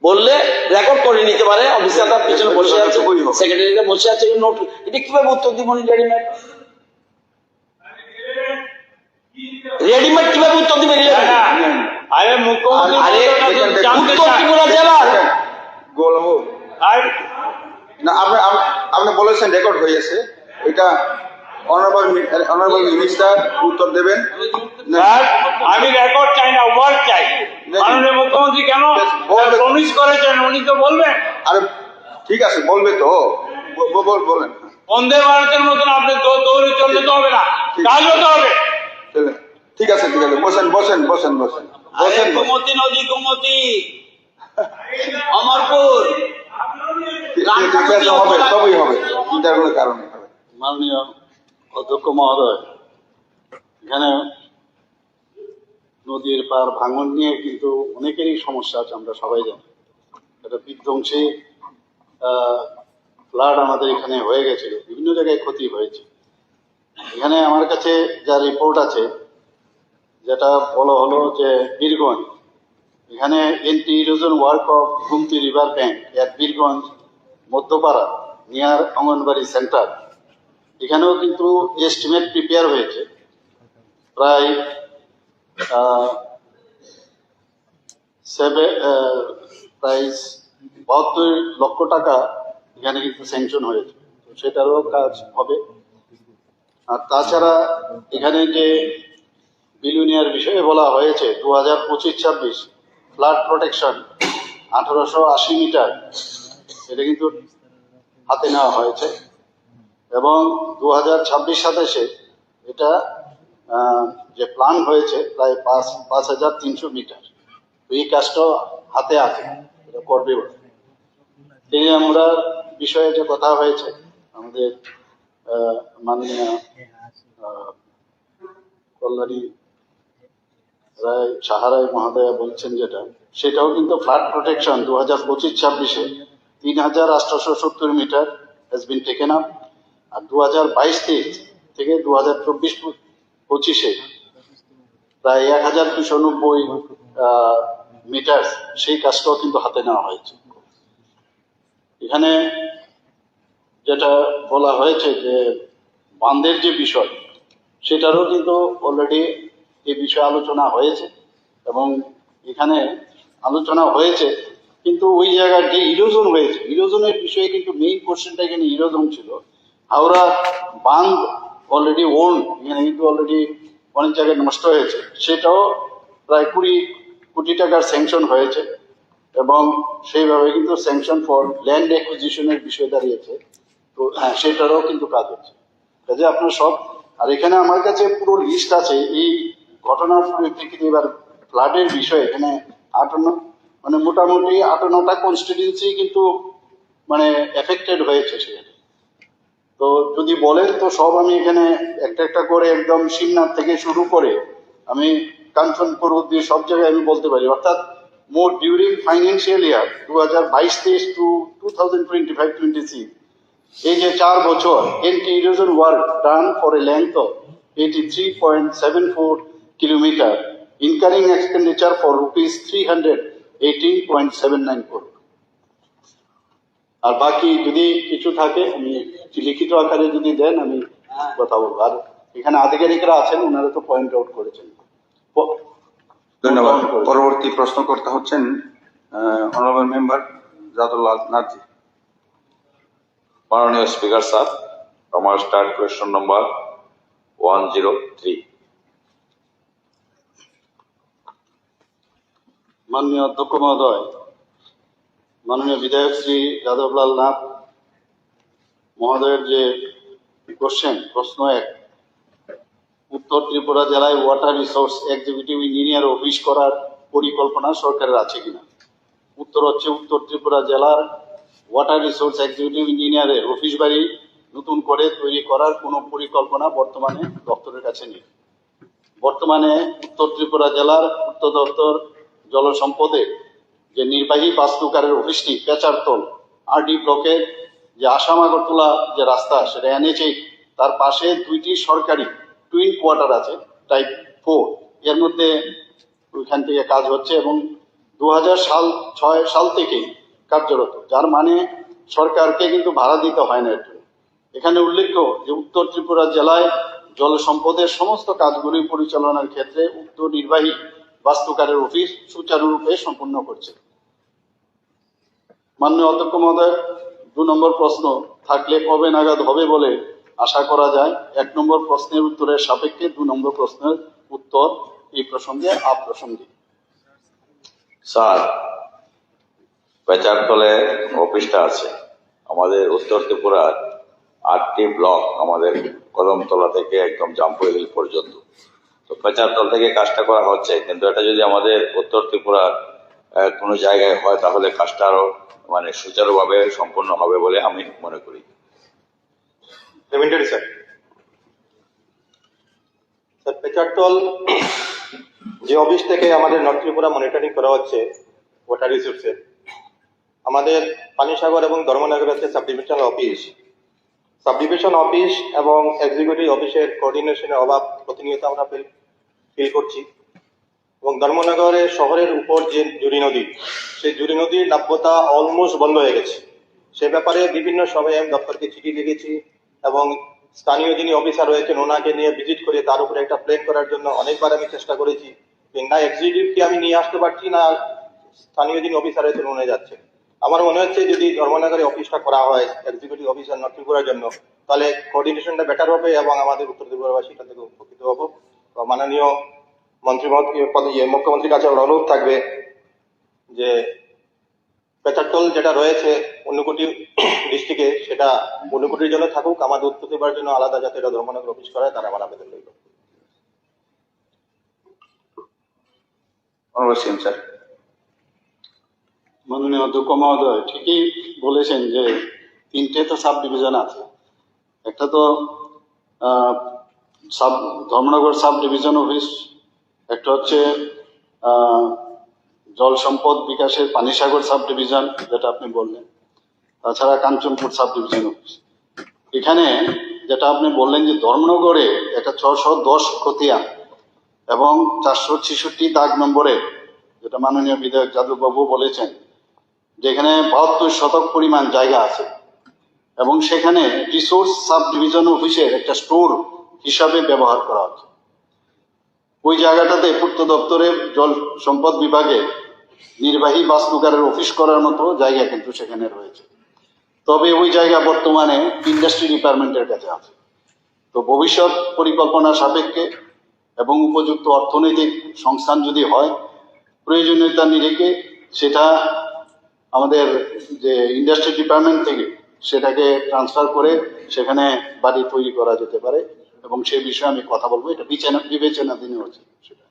বললে রেকর্ড করে নিতে পারে। অফিসাররা পিছনে বসে আছে, সেক্রেটারিরা বসে আছে, নোট। এটা কিভাবে উত্তর দিব? রেডিমেড রেডিমেড কিভাবে উত্তর দিবে? আরে মুখ্যমন্ত্রী উত্তর ত্রিপুরা জেলার বলবো না, আপনি বলেছেন রেকর্ড হয়েছে, এটা অনারেবল মিনিস্টার উত্তর দেবেন। আমি রেকর্ড চাই না, ওয়ার্ড চাই। মাননীয় মুখ্যমন্ত্রী কেন প্রমিস করেছেন, উনি তো বলবেন। আরে ঠিক আছে, বলবে তো, বলেন। বন্দে ভারতের মতন আপনি দৌড়ে চললে তো হবে না, কাজ হতে হবে। ঠিক আছে, বসেন। গোমতী নদী, গোমতী, অমরপুর, সবই হবে, চিন্তার কোনো কারণ নেই। মাননীয় অধ্যক্ষ মহোদয়, এখানে নদীর পার ভাঙন নিয়ে কিন্তু অনেকেরই সমস্যা আছে, আমরা সবাই জানি। একটা বিধ্বংসী ফ্লাড আমাদের এখানে হয়ে গেছিল, বিভিন্ন জায়গায় ক্ষতি হয়েছে। এখানে আমার কাছে যা রিপোর্ট আছে, যেটা বলা হলো যে বীরগঞ্জ, এখানে anti erosion work of Gumti river bank at Birganj Madhyapara near anganwadi centre, এখানেও কিন্তু এস্টিমেট প্রিপেয়ার হয়েছে। প্রায় 72 লক্ষ টাকা এখানে কিন্তু স্যাংশন হয়েছে, সেটারও কাজ হবে। আর তাছাড়া এখানে যে বিলিয়নিয়ার বিষয়ে বলা হয়েছে 2025-26 ফ্লাড প্রোটেকশন 1880 মিটার, এটা কিন্তু হাতে নেওয়া হয়েছে। এবং 2026-27 এটা যে প্ল্যান হয়েছে প্রায় 5,300 মিটার। এই কাজটাও হাতে আছে, এটা করবে বলে। এই আমরা বিষয়ে যে কথা হয়েছে, আমাদের মাননীয় কল্যাণী রায় সাহারায় মহোদয়া বলছেন যেটা, সেটাও কিন্তু flood protection 2025-26 3,870 metre has been taken up. আর 2022-23 থেকে 2024-25 প্রায় 1,290 মিটার, সেই কাজটাও কিন্তু হাতে নেওয়া হয়েছে। এখানে যেটা বলা হয়েছে যে বাঁধের যে বিষয়, সেটারও কিন্তু অলরেডি এই বিষয়ে আলোচনা হয়েছে। এবং এখানে আলোচনা হয়েছে, কিন্তু ওই জায়গায় যে ইরোজন হয়েছে, ইরোজনের বিষয়ে কিন্তু মেইন কোশ্চেনটা এখানে ইরোজন ছিল। হাওড়া বাঁধ অলরেডি ওন, এখানে কিন্তু অলরেডি অনেক জায়গায় নষ্ট হয়েছে, সেটাও প্রায় 20 কোটি টাকার স্যাংশন হয়েছে। এবং সেইভাবে কিন্তু স্যাংশন ফর ল্যান্ড অ্যাকুইজিশনের বিষয় দাঁড়িয়েছে। তো হ্যাঁ, সেটারও কিন্তু কাজ হচ্ছে, কাজে আপনার সব। আর এখানে আমার কাছে পুরো লিস্ট আছে এই ঘটনার পরিপ্রেক্ষিতে। এবার ফ্লাডের বিষয়ে এখানে 58, মানে মোটামুটি 58টা কনস্টিটিউয়েন্সি কিন্তু মানে এফেক্টেড হয়েছে সেখানে। তো যদি বলেন তো সব আমি এখানে একটা একটা করে একদম শিবনাথ থেকে শুরু করে আমি কাঞ্চনপুর অব্দি সব জায়গায় আমি বলতে পারি। অর্থাৎ মোট ডিউরিং ফাইন্যান্সিয়াল ইয়ার 2022-23 টু 2025-26, এই যে 4 বছর, anti erosion work done for a length of 83.74 kilometre, incurring expenditure for rupees 318.79 crore। আর বাকি যদি কিছু থাকে আমি লিখিত আকারে যদি দেন আমি কথা বলবো। আর এখানে আধিকারিকরা আছেন, ওনারা তো পয়েন্ট আউট করেছেন। ধন্যবাদ। পরবর্তী প্রশ্ন করতে হচ্ছেন অনারেবল মেম্বার জাদুল্লাহ নাথজি। মাননীয় স্পিকার স্যার, আমার স্টার্ট কোয়েশ্চন নাম্বার 103। মাননীয় অধ্যক্ষ মহোদয়, মাননীয় বিধায়ক শ্রী যাদবলাল নাথ মহোদয়ের যে কোশ্চেন, প্রশ্ন 1, উত্তর ত্রিপুরা জেলায় water resource executive engineer office করার পরিকল্পনা সরকারের আছে কিনা? উত্তর হচ্ছে, উত্তর ত্রিপুরা জেলার ওয়াটার রিসোর্স এক্সিকিউটিভ ইঞ্জিনিয়ারের অফিস বাড়ি নতুন করে তৈরি করার কোনো পরিকল্পনা বর্তমানে দপ্তরের কাছে নেই। বর্তমানে উত্তর ত্রিপুরা জেলার উত্তর দপ্তর জলসম্পদে যে নির্বাহী বাস্তুকারের অফিসটি পেচারতল আরডি ব্লকের যে আসাম আগরতলা যে রাস্তা, সেটা NH8, তার পাশে 2টি সরকারি টুইন কোয়ার্টার আছে টাইপ 4, এর মধ্যে ওইখান থেকে কাজ হচ্ছে। এবং 2006 সাল থেকে কার্যরত, যার মানে সরকারকে কিন্তু ভাড়া দিতে হয় না। এটা এখানে উল্লেখ্য যে উত্তর ত্রিপুরা জেলায় জল সম্পদের সমস্ত কাজগুলি পরিচালনার ক্ষেত্রে উক্ত নির্বাহী বাস্তুকারের অফিস সুচারুরূপে সম্পন্ন করছে। মাননীয় অধ্যক্ষ মহোদয়, 2 নম্বর প্রশ্ন থাকলে কবে নাগাদ হবে বলে আশা করা যায়? 1 নম্বর প্রশ্নের উত্তরের সাপেক্ষে 2 নম্বর প্রশ্নের উত্তর এই প্রসঙ্গে আপ্রাসঙ্গিক। স্যার, পেচারতলে অফিসটা আছে আমাদের উত্তর ত্রিপুরার 8টি ব্লক, আমাদের কদমতলা থেকে একদম জাম্পুই হিল পর্যন্ত। তো পেচারতল থেকে কাজটা করা হচ্ছে, কিন্তু এটা যদি আমাদের উত্তর ত্রিপুরার কোনো জায়গায় হয় তাহলে কাজটা আরো মানে সুচারুভাবে সম্পন্ন হবে বলে আমি মনে করি। Elementary, sir. স্যার, পেচারতল যে অফিস থেকে আমাদের নর্থ ত্রিপুরা মনিটরিং করা হচ্ছে ওয়াটার রিসোর্সের, আমাদের পানিসাগর এবং ধর্মনগর হচ্ছে সাব ডিভিশন অফিস এবং এক্সিকিউটিভ অফিসের কোঅর্ডিনেশনের অভাব প্রতিনিয়ত আমরা ফিল করছি। এবং ধর্মনগরের শহরের উপর যে জুড়ি নদী, সেই জুড়ি নদীর নাব্যতা অলমোস্ট বন্ধ হয়ে গেছে। সে ব্যাপারে বিভিন্ন সময়ে দপ্তরকে চিঠি লিখেছি এবং স্থানীয় যিনি অফিসার রয়েছেন ওনাকে নিয়ে ভিজিট করে তার উপরে একটা প্ল্যান করার জন্য অনেকবার আমি চেষ্টা করেছি। না এক্সিকিউটিভকে আমি নিয়ে আসতে পারছি, না স্থানীয় যিনি অফিসার রয়েছেন উনি যাচ্ছে। আমার মনে হচ্ছে যদি ধর্মনগরে অফিসটা করা হয় এক্সিকিউটিভ অফিসার নর্থ ত্রিপুরার জন্য, তাহলে কোঅর্ডিনেশনটা বেটার হবে এবং আমাদের উত্তর ত্রিপুরাবাসী এটা থেকে উপকৃত হবো। মাননীয় মুখ্যমন্ত্রীর কাছে আমার অনুরোধ থাকবে যে পেচারতল যেটা রয়েছে ঊনকোটি ডিস্ট্রিক্টে, সেটা ঊনকোটির জন্য থাকুক, আমাদের উত্তর ত্রিপুরার জন্য আলাদা যাতে এটা ধর্মনগর অফিস করা হয় তার আমার আবেদন রইল। অনবসীম স্যার। মাননীয় অধ্যক্ষ মহোদয় ঠিকই বলেছেন যে 3টে তো সাব ডিভিশন আছে। একটা তো ধর্মনগর সাব ডিভিশন অফিস, একটা হচ্ছে জল সম্পদ বিকাশের পানিসাগর সাব ডিভিশন যেটা আপনি বললেন, তাছাড়া কাঞ্চনপুর সাব ডিভিশন অফিস। এখানে যেটা আপনি বললেন যে ধর্মনগরে একটা 610 খতিয়ান এবং 466 দাগ নম্বরে, যেটা মাননীয় বিধায়ক যাদববাবু বলেছেন, যেখানে 72 শতক পরিমাণ জায়গা আছে এবং সেখানে রিসোর্স সাব ডিভিশন অফিসের একটা স্টোর হিসাবে ব্যবহার করা হচ্ছে। ওই জায়গাটাতে পূর্ত দপ্তরের জল সম্পদ বিভাগে নির্বাহী বাস্তুকারের অফিস করার মতো জায়গা কিন্তু সেখানে রয়েছে। তবে ওই জায়গা বর্তমানে ইন্ডাস্ট্রি ডিপার্টমেন্টের কাছে আছে। তো ভবিষ্যৎ পরিকল্পনা সাপেক্ষে এবং উপযুক্ত অর্থনৈতিক সংস্থান যদি হয়, প্রয়োজনীয়তা নিরিখে সেটা আমাদের যে ইন্ডাস্ট্রি ডিপার্টমেন্ট থেকে সেটাকে ট্রান্সফার করে সেখানে বাড়ি তৈরি করা যেতে পারে এবং সেই বিষয়ে আমি কথা বলবো। এটা বিবেচনাধীন হচ্ছে সেটা।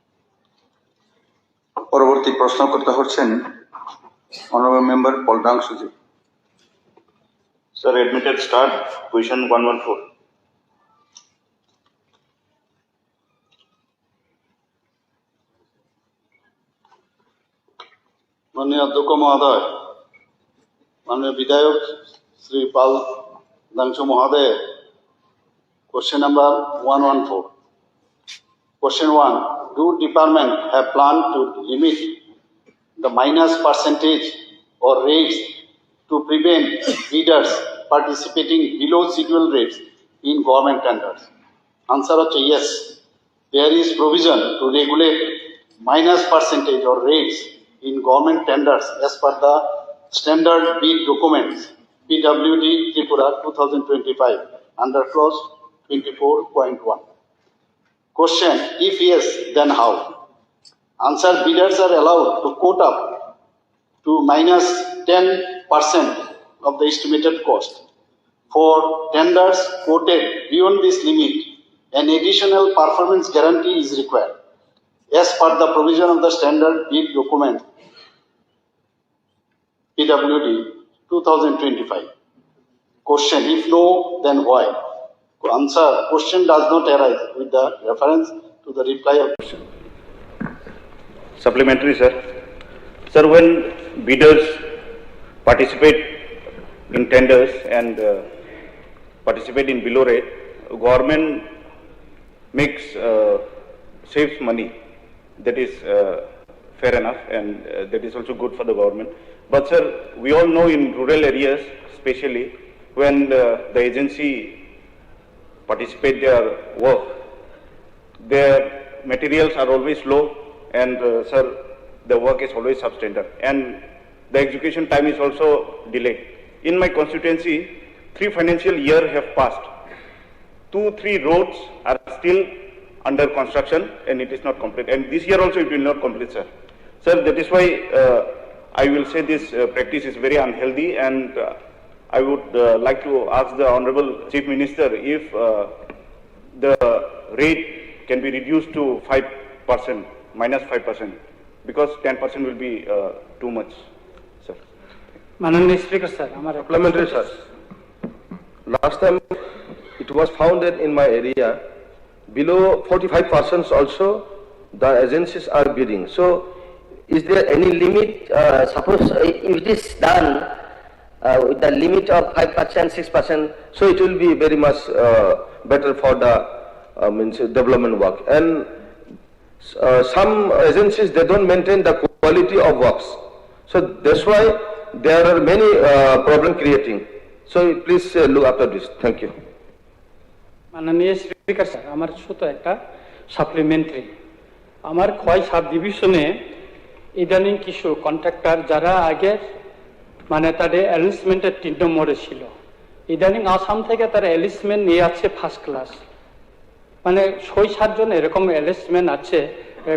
পরবর্তী প্রশ্ন করতে হচ্ছেন অনারেবল মেম্বার পলডাংশুজি। Sir, admitted start, question 114. মাননীয় অধ্যক্ষ মহোদয়, মাননীয় বিধায়ক শ্রী পাল দাংশু মহোদয়, question number 114. Question 1. Do department have planned to limit the minus percentage or rates to prevent bidders participating below schedule rates in government tenders? Answer হচ্ছে yes. There is provision to regulate minus percentage or rates in government tenders as per the standard bid documents PWD Tripura 2025 under clause 24.1. Question: if yes, then how? Answer: bidders are allowed to quote up to minus 10% of the estimated cost. For tenders quoted beyond this limit, an additional performance guarantee is required as per the provision of the standard bid document PWD 2025. Question: if no, then why? Answer: question does not arise with the reference to the reply of question. Supplementary, sir. Sir, when bidders participate in tenders and participate in below rate, government makes saves money. That is fair enough, and that is also good for the government. But sir, we all know in rural areas, especially when the agency participate their work, their materials are always low, and sir, the work is always substandard, and the execution time is also delayed. In my constituency, 3 financial years have passed. 2-3 roads are still under construction, and it is not complete. And this year also it will not complete, sir. Sir, that is why I will say this practice is very unhealthy, and I would like to ask the Honorable Chief Minister if the rate can be reduced to 5%, -5%, because 10% will be too much, sir. Mananiya Speaker, sir, our Supplementary, sir. Last time it was found that in my area, below 45% also the agencies are bidding. So is there any limit? Suppose if it is done with the limit of 5%, 6%, So it will be very much better for the means development work. And some agencies, they don't maintain the quality of works. So that's why there are many problem creating. So please look after this. Thank you. মাননীয় speaker sir, আমার ছোট একটা supplementary, আমার Khowai sub ডিভিশনে ইদানিং কিছু contractor যারা আগে মানে তাদের অ্যারেঞ্জমেন্টের 3 নম্বরে ছিল, ইদানিং আসাম থেকে তারা অ্যারেঞ্জমেন্ট নিয়ে আছে ফার্স্ট ক্লাস, মানে 6-7 জন এরকম অ্যারেঞ্জমেন্ট আছে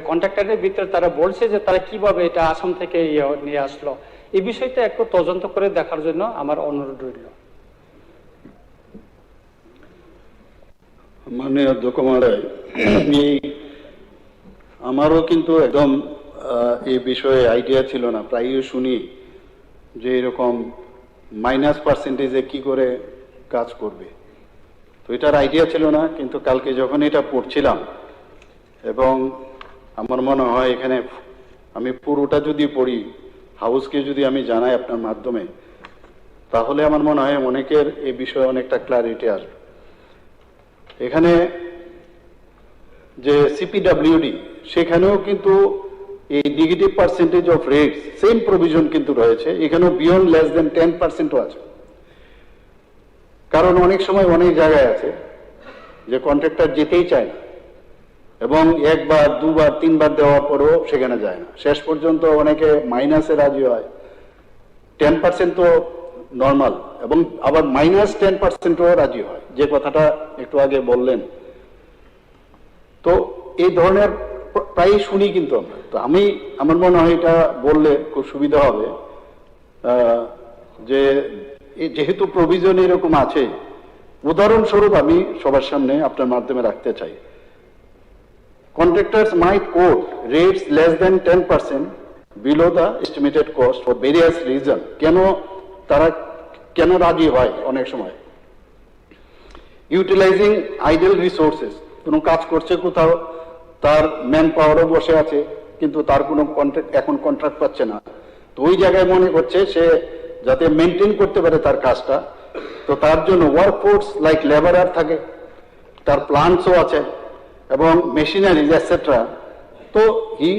কন্ট্রাক্টরের ভিতরে। তারা বলছে যে তারা কিভাবে এটা আসাম থেকে নিয়ে আসলো, এই বিষয়টা একটু তদন্ত করে দেখার জন্য আমার অনুরোধ রইল। মাননীয় অধ্যক্ষ মহোদয়, আমারও কিন্তু একদম এই বিষয়ে আইডিয়া ছিল না। প্রায়ই শুনি যে এরকম -% কি করে কাজ করবে, তো এটার আইডিয়া ছিল না। কিন্তু কালকে যখন এটা পড়ছিলাম, এবং আমার মনে হয় এখানে আমি পুরোটা যদি পড়ি, হাউসকে যদি আমি জানাই আপনার মাধ্যমে, তাহলে আমার মনে হয় অনেকের এই বিষয়ে অনেকটা ক্লারিটি আসবে। এখানে যে সিপিডাব্লিউডি, সেখানেও কিন্তু এই negative percentage of rates same provision কিন্তু রয়েছে, এখানেও বিয়ন্ড লেস দেন 10%ও আছে। কারণ অনেক সময় অনেক জায়গায় আছে যে কন্ট্রাক্টর যেতেই চায় না, এবং 1 বার 2 বার 3 বার দেওয়ার পরেও সেখানে যায় না, শেষ পর্যন্ত অনেকে মাইনাসে রাজি হয়। 10% তো নর্মাল, এবং আবার -10%ও রাজি হয়, যে কথাটা একটু আগে বললেন। তো এই ধরনের প্রায় শুনি কিন্তু আমরা। তো আমার মনে হয় এটা বললে খুব সুবিধা হবে, যে যেহেতু প্রভিশন এরকম আছে, উদাহরণস্বরূপ আমি সবার সামনে আপনার মাধ্যমে রাখতে চাই। Contractors might quote rates less than 10% below the estimated cost for various reasons. কেন রাজি হয় অনেক সময়? ইউটিলাইজিং আইডল রিসোর্সেস, কোনো কাজ করছে কোথাও, তার ম্যান পাওয়ারও বসে আছে, কিন্তু তার কোনো এখন কন্ট্রাক্ট পাচ্ছে না, তো ওই জায়গায় মনে করছে সে যাতে মেনটেন করতে পারে তার কাজটা, তো তার জন্য ওয়ার্কফোর্স লাইক লেবারার থাকে, তার প্লান্টসও আছে এবং মেশিনারিজ এটসেট্রা। তো he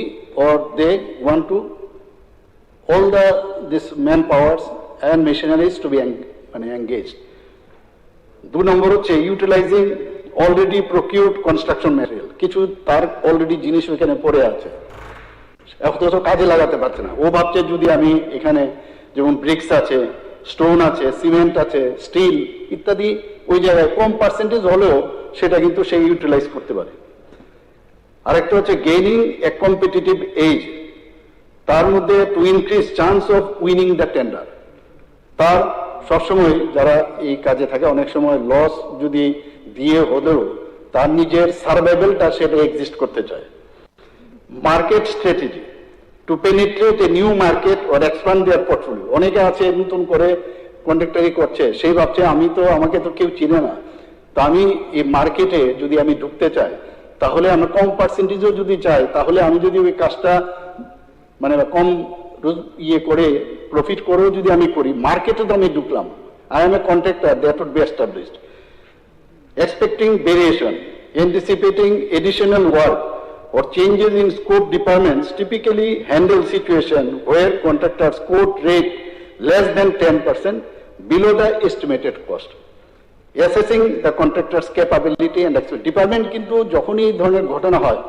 or they want to all this manpowers and machineries to be engaged. 2 নম্বর হচ্ছে utilising already procured construction material, কিছু তার অলরেডি জিনিস ওইখানে পড়ে আছে, এখন তো কাজে লাগাতে পারছে না। ও ভাবছে যদি আমি এখানে যেমন ব্রিক্স আছে, স্টোন আছে, সিমেন্ট আছে, স্টিল ইত্যাদি, ওই জায়গায় কম পার্সেন্টেজ হলেও সেটা কিন্তু সে ইউটিলাইজ করতে পারে। আরেকটা হচ্ছে গেইনিং এ কম্পিটিটিভ এজ, তার মধ্যে to increase chance of winning the tender. তার সবসময় যারা এই কাজে থাকে, অনেক সময় লস যদি দিয়ে হলেও তার নিজের সার্ভাইভেলটা সেটা এক্সিস্ট করতে চায়। Market strategy to penetrate a new market or expand there portfolio. অনেকে আছে নতুন করে কন্ট্রাক্টরি করছে, সেই ভাবছে আমাকে তো কেউ চিনে না, তো আমি এই মার্কেটে যদি আমি ঢুকতে চাই, তাহলে আমি কম পার্সেন্টেজও যদি চাই, তাহলে আমি যদি ওই কাজটা মানে কম করে প্রফিট করেও যদি আমি করি, মার্কেটে তো আমি ঢুকলাম, I am a contractor, that would be established. Expecting variation, anticipating additional work or changes in scope departments typically handle situation where contractors quote rate less than 10% below the estimated cost. Assessing the contractor's capability and experience. Department কিন্তু যখনই এই ধরনের ঘটনা হয়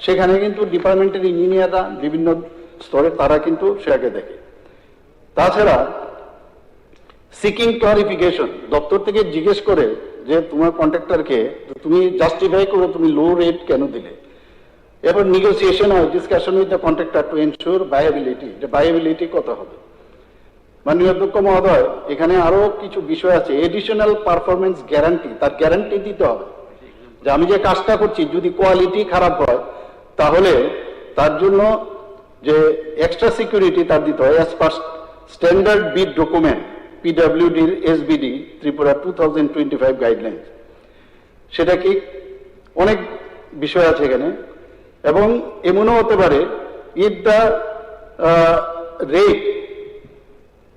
সেখানে কিন্তু ডিপার্টমেন্টের ইঞ্জিনিয়াররা বিভিন্ন স্তরে তারা কিন্তু সেটাকে দেখে। তাছাড়া সিকিং ক্লারিফিকেশন, দপ্তর থেকে জিজ্ঞেস করে যে তোমার কন্ট্রাক্টরকে তুমি জাস্টিফাই করো তুমি লো রেট কেন দিলে। এরপর নেগোসিয়েশন হয়, discussion with the contractor to ensure viability, যে ভায়াবিলিটি কত হবে। মাননীয় অধ্যক্ষ মহোদয়, এখানে আরো কিছু বিষয় আছে। এডিশনাল পারফরমেন্স গ্যারান্টি, তার গ্যারান্টি দিতে হবে যে আমি যে কাজটা করছি যদি কোয়ালিটি খারাপ হয় তাহলে তার জন্য যে এক্সট্রা সিকিউরিটি তার দিতে হয় as per standard bid document PWD SBD Tripura 2025 guideline. সেটা কি অনেক বিষয় আছে এখানে। এবং এমনও হতে পারে ইফ দ্য রেট,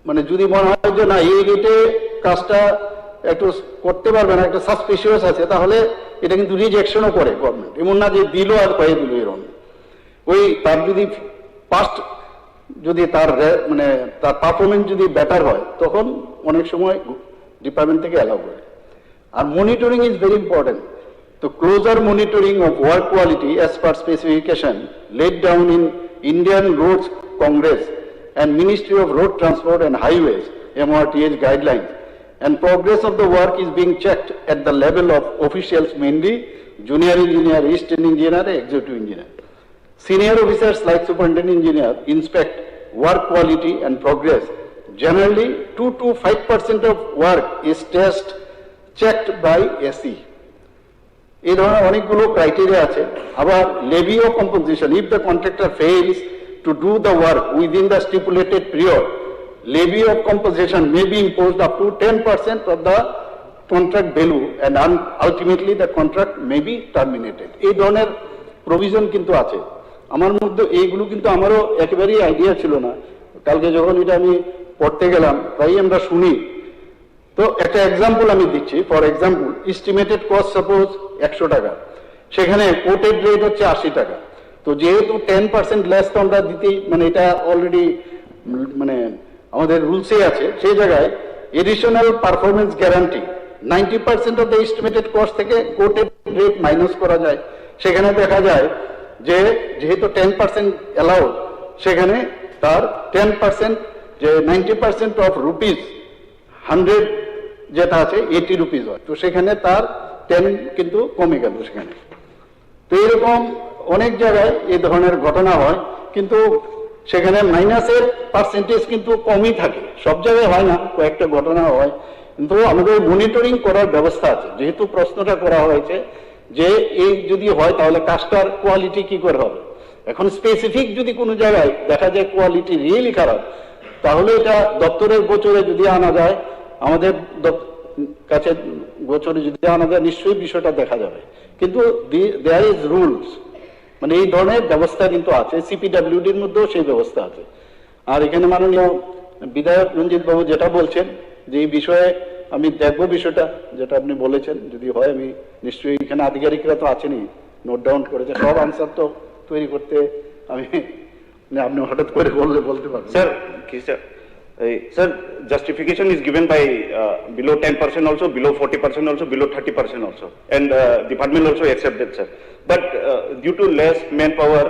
মানে যদি মনে হয় যে না এই রেটে কাজটা একটু করতে পারবে না, একটা সাসপিশিয়াস আছে, তাহলে এটা কিন্তু রিজেকশনও করে গভর্নমেন্ট। এমন না যে দিল আর পাইয়ে দিল এরকম। ওই তার যদি ফার্স্ট যদি তার মানে তার পারফরমেন্স যদি বেটার হয় তখন অনেক সময় ডিপার্টমেন্ট থেকে অ্যালাউ করে। আর মনিটরিং ইজ ভেরি ইম্পর্টেন্ট। তো closer monitoring of work quality as per specification laid down in Indian Roads Congress and Ministry of Road Transport and Highways MRTH guidelines, and progress of the work is being checked at the level of officials, mainly junior engineer, assistant engineer, executive engineer. Senior officers like superintendent engineer inspect work quality and progress. Generally 2 to 5% of work is checked by SE. এই ধরনের অনেকগুলো criteria আছে। আবার levy of composition, if the contractor fails to do the work within the stipulated period, levy of compensation may be imposed up to 10% of the contract value and ultimately the contract may be terminated. এই ধরনের provision কিন্তু আছে। আমার মধ্যে এইগুলো কিন্তু আমারও একেবারেই আইডিয়া ছিল না। কালকে যখন এটা আমি পড়তে গেলাম তাই আমরা শুনি। তো একটা এক্সাম্পল আমি দিচ্ছি। For example, estimated cost suppose 100 টাকা, সেখানে কোটেড রেট হচ্ছে 80 টাকা। তো যেহেতু 10% লেস তো আমরা দিতেই, মানে এটা অলরেডি মানে আমাদের রুলসে আছে, সেই জায়গায় additional performance guarantee 90% of the estimated cost থেকে কোটেড রেট মাইনাস করা যায়। সেখানে দেখা যায় যে যেহেতু 10% অ্যালাউ, সেখানে তার 10% যে 90% অফ রুপিস 100 যেটা আছে 80 রুপিস হয়, তো সেখানে তার 10 কিন্তু কমে গেল সেখানে। তো এরকম অনেক জায়গায় এই ধরনের ঘটনা হয়, কিন্তু সেখানে মাইনাসের পার্সেন্টেজ কিন্তু কমই থাকে। সব জায়গায় হয় না, কয়েকটা ঘটনা হয়। কিন্তু আমাদের মনিটরিং করার ব্যবস্থা আছে। যেহেতু প্রশ্নটা করা হয়েছে যে এই যদি হয় তাহলে কাজটার কোয়ালিটি কি করে হবে। এখন স্পেসিফিক যদি কোনো জায়গায় দেখা যায় কোয়ালিটি রিয়েলি খারাপ, তাহলে এটা দপ্তরের গোচরে যদি আনা যায়, আমাদের কাছে গোচরে যদি আনা যায়, নিশ্চয়ই বিষয়টা দেখা যাবে। কিন্তু দেয়ার ইজ রুলস, মানে এই ধরনের ব্যবস্থা কিন্তু আছে। সিপিডাব্লিউডির মধ্যেও সেই ব্যবস্থা আছে। আর এখানে মাননীয় বিধায়ক রঞ্জিত বাবু যেটা বলছেন যে এই বিষয়ে আমি দেখবো বিষয়টা যেটা আপনি বলেছেন, যদি হয় আমি নিশ্চয়ই, এখানে আধিকারিকরা তো আছেনই, নোট ডাউন করেছে, সব আনসার তো তৈরি করতে আমি আপনি হঠাৎ করে বলতে পারবেন। স্যার কি sir, sir, justification is given by below 10% also, below 40% also, below 30% also, and department also accepted, sir. But due to less manpower,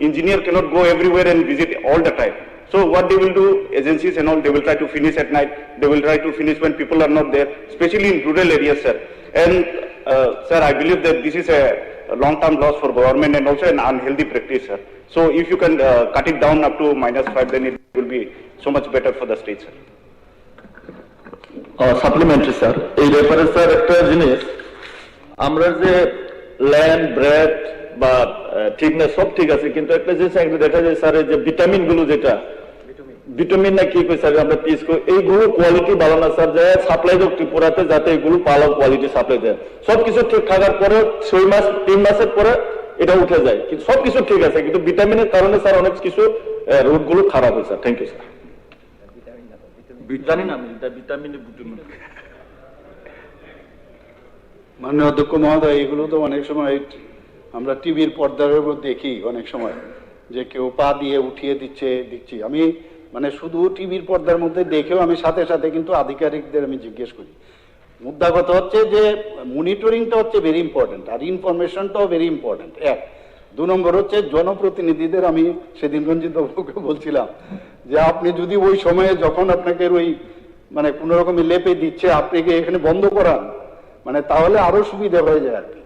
engineer cannot go everywhere and visit all the time. So what they will do, agencies and all, they will try to finish at night. They will try to finish when people are not there, especially in rural areas, sir. And sir, I believe that this is a long-term loss for government and also an unhealthy practice, sir. So if you can cut it down up to -5, then it will be so much better for the state, sir. Supplementary sir, এই ব্যাপারে sir একটা জিনিস, আমরা যে land bread বা ঠিক না সব ঠিক আছে, কিন্তু একটা জিনিস দেখা যায় স্যার, যে ভিটামিন গুলো, যেটা ভিটামিন না কি কই স্যার আমরা পিস করি, এইগুলো কোয়ালিটি ভালো না স্যার, যায় সাপ্লাই হোক ত্রিপুরাতে, যাতে এগুলো ভালো কোয়ালিটি সাপ্লাই দেয়। সবকিছু ঠিক থাকার পরে 6 মাস 3 মাসের পরে এটা উঠে যায়, কিন্তু সবকিছু ঠিক আছে, কিন্তু ভিটামিনের কারণে স্যার অনেক কিছু রোড গুলো খারাপ হয় স্যার। Thank you sir. জানি না আমি এটা ভিটামিন মাননীয় অধ্যক্ষ মহোদয়, এগুলো তো অনেক সময় আমরা টিভির পর্দার উপর দেখি অনেক সময় যে কেউ পা দিয়ে উঠিয়ে দিচ্ছি আমি মানে শুধু টিভির পর্দার মধ্যে দেখেও আমি সাথে সাথে কিন্তু আধিকারিকদের আমি জিজ্ঞেস করি। মুদ্রা কথা হচ্ছে যে মনিটরিংটা হচ্ছে ভেরি ইম্পর্টেন্ট, আর ইনফরমেশনটাও ভেরি ইম্পর্টেন্ট। 2 নম্বর হচ্ছে জনপ্রতিনিধিদের আমি সেদিন রঞ্জিত বাবুকে বলছিলাম যে আপনি যদি ওই সময়ে যখন আপনাকে ওই মানে কোনো রকমের লেপে দিচ্ছে আপনাকে এখানে বন্ধ করান, মানে তাহলে আরো সুবিধা হয়ে যায় আর কি।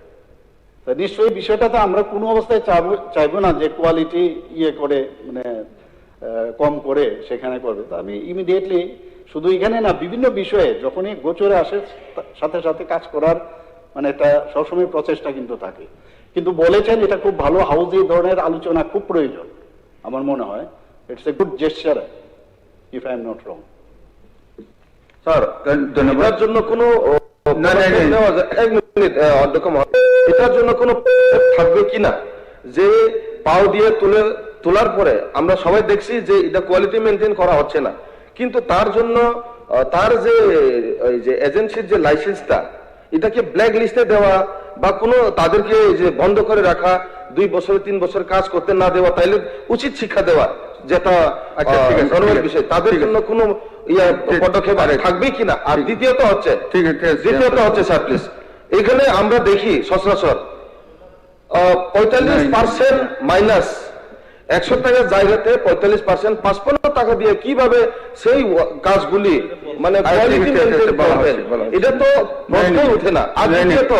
নিশ্চয়ই বিষয়টা তো আমরা কোনো অবস্থায় চাইবো না যে কোয়ালিটি করে মানে কম করে সেখানে করবে। তো আমি ইমিডিয়েটলি শুধু এখানে না, বিভিন্ন বিষয়ে যখনই গোচরে আসে সাথে সাথে কাজ করার মানে একটা সবসময় প্রচেষ্টা কিন্তু থাকে। কিন্তু বলেছেন এটা খুব ভালো, হাউস এই ধরনের আলোচনা খুব প্রয়োজন আমার মনে হয়। It's a good gesture if I am not wrong. Sir এটার জন্য কোনো এটার জন্য কোনো থাকবে কিনা যে পাও দিয়ে তোলার পরে আমরা সবাই দেখছি যে এটা কোয়ালিটি মেনটেন করা হচ্ছে না, কিন্তু তার জন্য তার যে এজেন্সির যে লাইসেন্সটা এটাকে ব্ল্যাক লিস্টে দেওয়া বা কোনো তাদেরকে যে বন্ধ করে রাখা, 2 বছর 3 বছর কাজ করতে না দেওয়া, তাইলে উচিত শিক্ষা দেওয়া যেটা বিষয়, তাদের জন্য কোনো পদক্ষেপ থাকবে কিনা। আর দ্বিতীয়ত হচ্ছে স্যার প্লিজ, এখানে আমরা দেখি সচরাচর 45% মাইনাস 100 টাকার জায়গাতে 45% 55 টাকা দিয়ে কিভাবে সেই কাজগুলি মানে কোয়ালিটি মেইনটেইন করবেন, এটা তো প্রশ্নই ওঠে না। আর দ্বিতীয়ত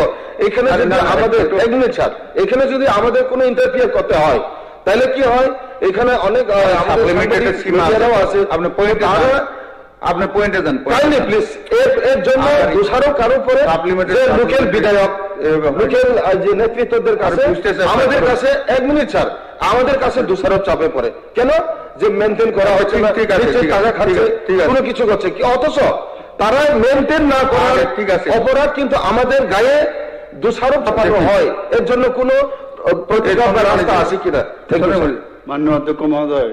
এখানে যদি আমাদের এখানে যদি আমাদের কোনো ইন্টারফিয়ার করতে হয় তাহলে কি হয়, এখানে অনেক আছে আপনি পয়েন্টে যান প্লিজ। এর জন্য দোষারোপ কারোর পরে লোকাল বিধায়ক লোকাল যে নেতৃত্বদের কাছে আমাদের কাছে 1 মিনিট স্যার, আমাদের কাছে দোষারোপ চাপে পড়ে কেন যে মেনটেন করা হচ্ছে না, টাকা খাচ্ছে, কোনো কিছু করছে কি, অথচ তারা মেনটেন না করার অপরাধ কিন্তু আমাদের গায়ে দোষারোপ চাপানো হয়। এর জন্য কোনো প্রতিকার রাস্তা আছে কিনা? মাননীয় অধ্যক্ষ মহোদয়,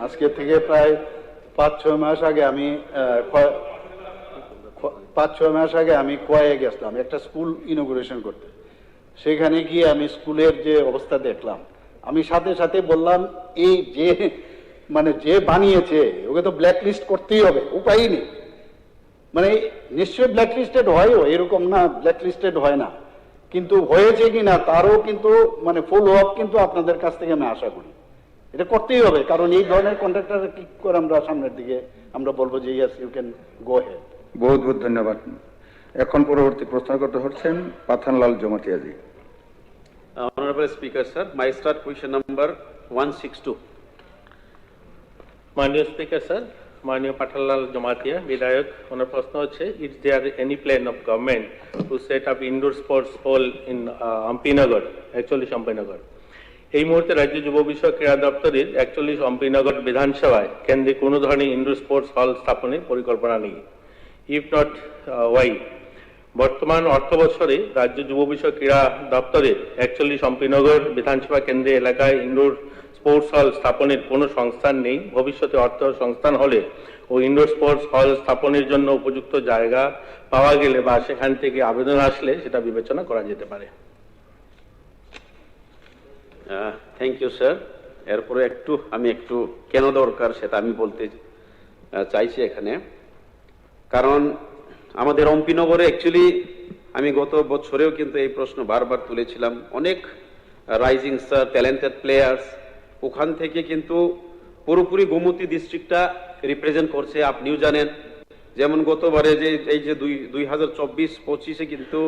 আজকে থেকে প্রায় 5-6 মাস আগে আমি 5-6 মাস আগে আমি কোয়ায় গেছিলাম একটা স্কুল ইনোগ্রেশন করতে। সেখানে গিয়ে আমি স্কুলের যে অবস্থা দেখলাম, আমি সাথে সাথে বললাম এই যে মানে যে বানিয়েছে ওকে তো ব্ল্যাক লিস্ট করতেই হবে, উপায়ই নেই। মানে নিশ্চয়ই ব্ল্যাক লিস্টেড হয়ও, এরকম না ব্ল্যাক লিস্টেড হয় না, কিন্তু হয়েছে কিনা তারও কিন্তু মানে ফলো আপ কিন্তু আপনাদের কাছ থেকে আমি আশা করি। এটা করতেই হবে, কারণ এই ধরনের কন্ট্রাক্টর কি করে আমরা সামনের দিকে আমরা বলবো যে yes you can go ahead. বহুত বহুত ধন্যবাদ। এখন পরবর্তী প্রশ্ন করতে হচ্ছেন Pathanlal জমাতিয়াজি। Honorable Speaker, sir, my start question number 162. মাননীয় স্পিকার স্যার, মাননীয় পাঠানলাল জমাতিয়া বিধায়ক, ওনার প্রশ্ন হচ্ছে, is there any plan of government to set up indoor sports hall in Ampinagar, 41 Ampinagar? এই মুহূর্তে রাজ্য যুব বিষয়ক ক্রীড়া দপ্তরের 41 আম্পিনগর বিধানসভায় কেন্দ্রে কোনো ধরনের ইনডোর স্পোর্টস হল স্থাপনের পরিকল্পনা নেই। If not why? বর্তমান অর্থ বছরে রাজ্য যুব বিষয়ক ক্রীড়া দপ্তরের 41 আম্পিনগর বিধানসভা কেন্দ্রে এলাকায় ইনডোর স্পোর্টস হল স্থাপনের কোনো সংস্থান নেই। ভবিষ্যতে অর্থ সংস্থান হলে ও ইনডোর স্পোর্টস হল স্থাপনের জন্য উপযুক্ত জায়গা পাওয়া গেলে বা সেখান থেকে আবেদন আসলে সেটা বিবেচনা করা যেতে পারে। Thank you sir. এরপরে আমি একটু কেন দরকার সেটা আমি বলতে চাইছি এখানে। কারণ আমাদের অম্পিনগরে অ্যাকচুয়ালি আমি গত বছরেও কিন্তু এই প্রশ্ন বারবার তুলেছিলাম, অনেক রাইজিং স্টার ট্যালেন্টেড প্লেয়ার্স ওখান থেকে কিন্তু পুরোপুরি গোমতী ডিস্ট্রিক্টটা রিপ্রেজেন্ট করছে। আপনিও জানেন, যেমন গতবারে যে এই যে 2024-25-এ কিন্তু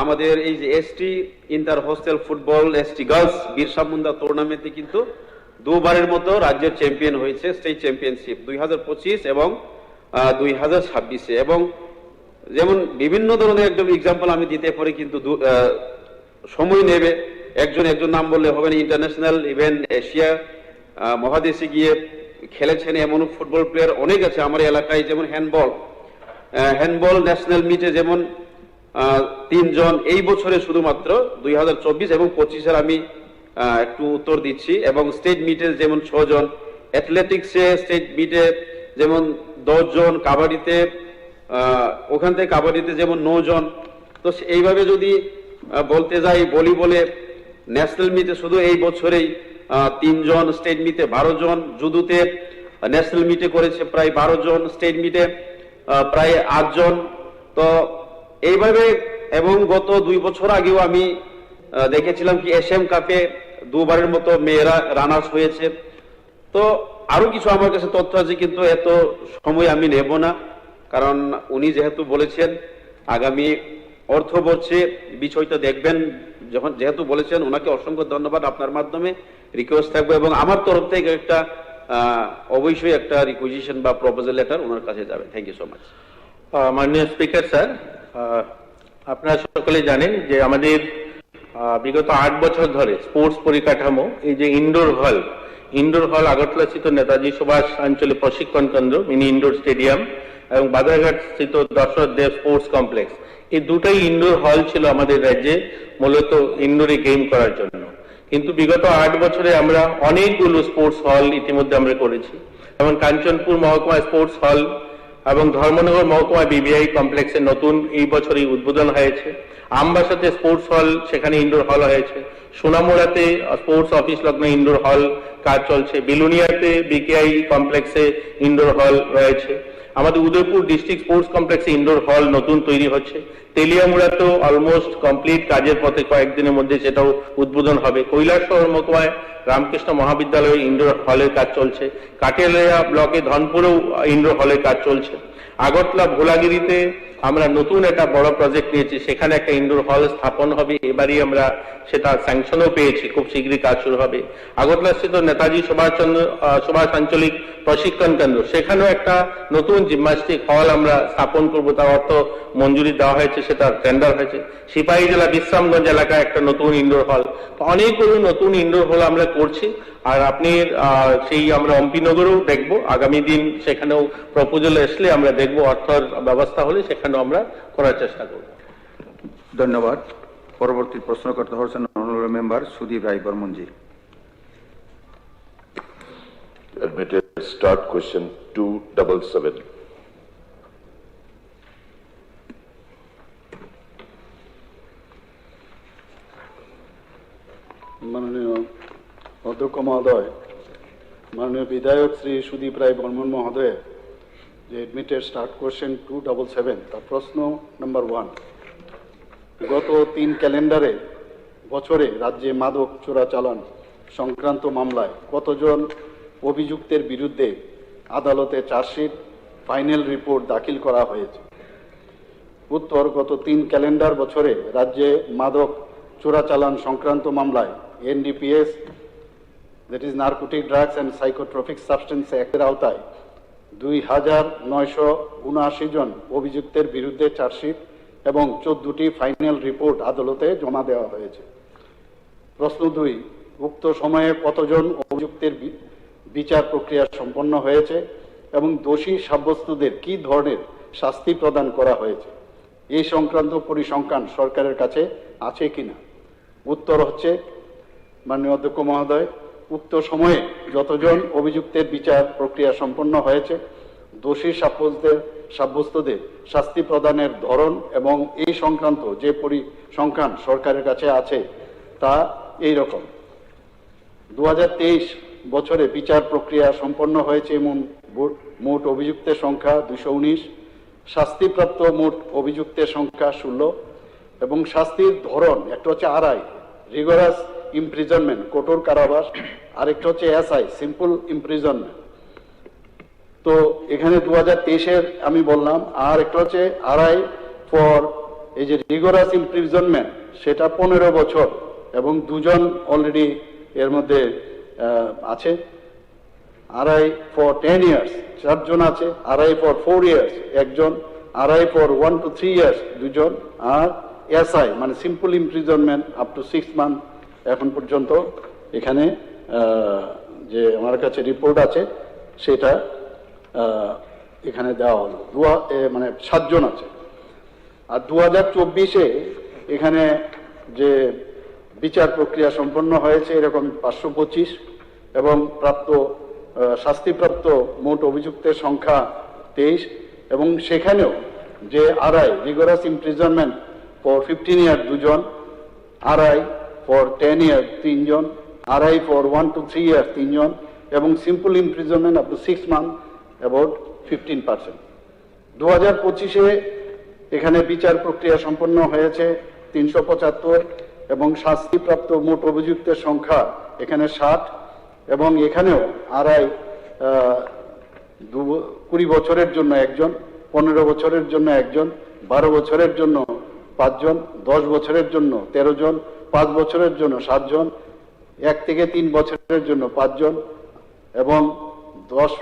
আমাদের এই যে ST inter hostel football ST girls Birsa Munda টুর্নামেন্টে কিন্তু 2বারের মতো রাজ্যের চ্যাম্পিয়ন হয়েছে, স্টেট চ্যাম্পিয়নশিপ 2025 এবং 2026-এ। এবং যেমন বিভিন্ন ধরনের একদম এক্সাম্পল আমি দিতে পারি, কিন্তু সময় নেবে। একজন নাম বললে হবে না। ইন্টারন্যাশনাল ইভেন্ট এশিয়া মহাদেশে গিয়ে খেলেছেন এমন ফুটবল প্লেয়ার অনেক আছে আমার এলাকায়। যেমন হ্যান্ডবল ন্যাশনাল মিটে যেমন 3 জন এই বছরে শুধুমাত্র 2024 এবং 25-এর আমি একটু উত্তর দিচ্ছি। এবং স্টেট মিটে যেমন 6 জন, অ্যাথলেটিক্সে স্টেট মিটে যেমন 10 জন, কাবাডিতে ওখান থেকে কাবাডিতে যেমন 9 জন। তো এইভাবে যদি বলতে যাই বলে ন্যাশনাল মিটে শুধু এই বছরেই 3 জন, স্টেট মিটে 12 জন, জুডোতে ন্যাশনাল মিটে করেছে প্রায় 12 জন, স্টেট মিটে প্রায় 8 জন। তো এইভাবে, এবং গত 2 বছর আগেও আমি দেখেছিলাম কি এশিয়ান কাপে 2বারের মতো মেয়েরা রানার্স হয়েছে। তো আরো কিছু আমার কাছে তথ্য আছে, কিন্তু এত সময় আমি নেব না, কারণ উনি যেহেতু বলেছেন আগামী অর্থবর্ষে বিষয়টা দেখবেন, যেহেতু বলেছেন, ওনাকে অসংখ্য ধন্যবাদ। আপনার মাধ্যমে রিকোয়েস্ট থাকবে, এবং আমার তরফ থেকে একটা অবশ্যই একটা রিকুইজিশন বা প্রপোজাল লেটার ওনার কাছে যাবে। Thank you so much. মাননীয় স্পিকার স্যার, আপনারা সকলে জানেন যে আমাদের বিগত 8 বছর ধরে স্পোর্টস পরিকাঠামো, এই যে ইনডোর হল আগরতলা স্থিত নেতাজি সুভাষ আঞ্চলিক প্রশিক্ষণ কেন্দ্র, মিনি ইনডোর স্টেডিয়াম, এবং বাজারঘাট স্থিত দশরথ দেব স্পোর্টস কমপ্লেক্স, এই দুটাই ইনডোর হল ছিল আমাদের রাজ্যে মূলত ইনডোরে গেম করার জন্য। কিন্তু বিগত 8 বছরে আমরা অনেকগুলো স্পোর্টস হল ইতিমধ্যে আমরা করেছি, যেমন কাঞ্চনপুর মহকুমা স্পোর্টস হল এবং ধর্মনগর মহকুমা বিবিআই কমপ্লেক্সে নতুন এই বছরই উদ্বোধন হয়েছে। আমবাসাতে স্পোর্টস হল, সেখানে ইনডোর হল হয়েছে। সোনামুড়াতে স্পোর্টস অফিস লগ্ন ইনডোর হল কাজ চলছে। বিলুনিয়াতে বিকেআই কমপ্লেক্সে ইনডোর হল রয়েছে। আমাদের উদয়পুর ডিস্ট্রিক্ট স্পোর্টস কমপ্লেক্সে ইনডোর হল নতুন তৈরি হচ্ছে। তেলিয়ামুড়াতেও অলমোস্ট কমপ্লিট, কাজের পথে, কয়েকদিনের মধ্যে সেটাও উদ্বোধন হবে। কৈলাসহর মহকুমায় রামকৃষ্ণ মহাবিদ্যালয়ে ইনডোর হলের কাজ চলছে। কাটিয়ালয়া ব্লকে ধনপুরেও ইনডোর হলের কাজ চলছে। আগরতলা ভোলাগিরিতে আমরা নতুন একটা বড় প্রজেক্ট নিয়েছি, সেখানে একটা ইনডোর হল স্থাপন হবে। এবারই আমরা সেটা স্যাংশনও পেয়েছি, খুব শীঘ্রই কাজ শুরু হবে। আগরতলা স্থিত নেতাজি সুভাষ আঞ্চলিক প্রশিক্ষণ কেন্দ্র, সেখানেও একটা নতুন জিমন্যাস্টিক হল আমরা স্থাপন করবো, তার অর্থ মঞ্জুরি দেওয়া হয়েছে, সেটা টেন্ডার হয়েছে। সিপাহী জেলা বিশ্রামগঞ্জ এলাকায় একটা নতুন ইনডোর হল। তো অনেকগুলো নতুন ইনডোর হল আমরা করছি। আর আপনি সেই আমরা অম্পিনগরেও দেখবো আগামী দিন, সেখানেও প্রপোজাল আসলে আমরা দেখবো, অর্থের ব্যবস্থা হলে সেখানেও আমরা করার চেষ্টা করব। ধন্যবাদ। পরবর্তী প্রশ্ন করতে হচ্ছেন honourable member Sudip Roy বর্মনজি। Admitted. Start question 277. মাননীয় অধ্যক্ষ মহোদয়, মাননীয় বিধায়ক শ্রী সুদীপ রায় বর্মন মহোদয় যে এডমিটেড স্টার্ট কোয়েশ্চেন 277, তার প্রশ্ন নাম্বার 1, গত 3 ক্যালেন্ডারে বছরে রাজ্যে মাদক চোরাচালান সংক্রান্ত মামলায় কতজন অভিযুক্তের বিরুদ্ধে আদালতে চার্জশিট, ফাইনাল রিপোর্ট দাখিল করা হয়েছে? উত্তর, গত 3 ক্যালেন্ডার বছরে রাজ্যে মাদক চোরাচালান সংক্রান্ত মামলায় NDPS, that is narcotic drugs and psychotropic substance অ্যাক্টের আওতায় 2979 জন অভিযুক্তের বিরুদ্ধে চার্জশিট এবং 14টি ফাইনাল রিপোর্ট আদালতে জমা দেওয়া হয়েছে। প্রশ্ন 2, উক্ত সময়ে কতজন অভিযুক্তের বিচার প্রক্রিয়া সম্পন্ন হয়েছে এবং দোষী সাব্যস্তদের কি ধরনের শাস্তি প্রদান করা হয়েছে? এই সংক্রান্ত পরিসংখ্যান সরকারের কাছে আছে কিনা? উত্তর হচ্ছে, মাননীয় অধ্যক্ষ মহোদয়, উক্ত সময়ে যতজন অভিযুক্তের বিচার প্রক্রিয়া সম্পন্ন হয়েছে, দোষী সাব্যস্তদের শাস্তি প্রদানের ধরন এবং এই সংক্রান্ত যে পরিসংখ্যান সরকারের কাছে আছে তা এই রকম। 2023 বছরে বিচার প্রক্রিয়া সম্পন্ন হয়েছে এমন মোট অভিযুক্তের সংখ্যা 219, শাস্তিপ্রাপ্ত মোট অভিযুক্তের সংখ্যা 16 এবং শাস্তির ধরন একটা হচ্ছে আরআই, রিগরাস ইমপ্রিজনমেন্ট, কঠোর কারাবাস, আরেকটা হচ্ছে এসআই, সিম্পল ইমপ্রিজনমেন্ট। তো এখানে 2023-এর আমি বললাম, আর একটা হচ্ছে আরআই ফর এই যে রিগরাস ইমপ্রিজনমেন্ট, সেটা 15 বছর এবং 2 জন অলরেডি এর মধ্যে আছে। আরআই ফর 10 ইয়ার্স 4 জন আছে, আরআই ফর 4 ইয়ার্স 1 জন, আরআই ফর 1 to 3 ইয়ার্স 2 জন, আর এসআই মানে simple imprisonment up to 6 month এখন পর্যন্ত এখানে যে আমার কাছে রিপোর্ট আছে সেটা এখানে দেওয়া হলো। মানে 7 জন আছে। আর 2024-এ এখানে যে বিচার প্রক্রিয়া সম্পন্ন হয়েছে এরকম 525 এবং শাস্তিপ্রাপ্ত মোট অভিযুক্তের সংখ্যা 23 এবং সেখানেও যে RI rigorous imprisonment for 15 year 2 জন, আরআই ফর 10 years 3 জন, RI ফর 1 to 3 years 3 জন, এবং simple imprisonment up to 6 months about 15%। 2025-এ এখানে বিচার প্রক্রিয়া সম্পন্ন হয়েছে 375 এবং শাস্তিপ্রাপ্ত মোট অভিযুক্তের সংখ্যা এখানে 60, এবং এখানেও RI 20 বছরের জন্য একজন, 15 বছরের জন্য একজন, 12 বছরের জন্য 5 জন, 10 বছরের জন্য 13 জন, 5 বছরের জন্য 7 জন, 1 থেকে 3 বছরের জন্য 5 জন, এবং 10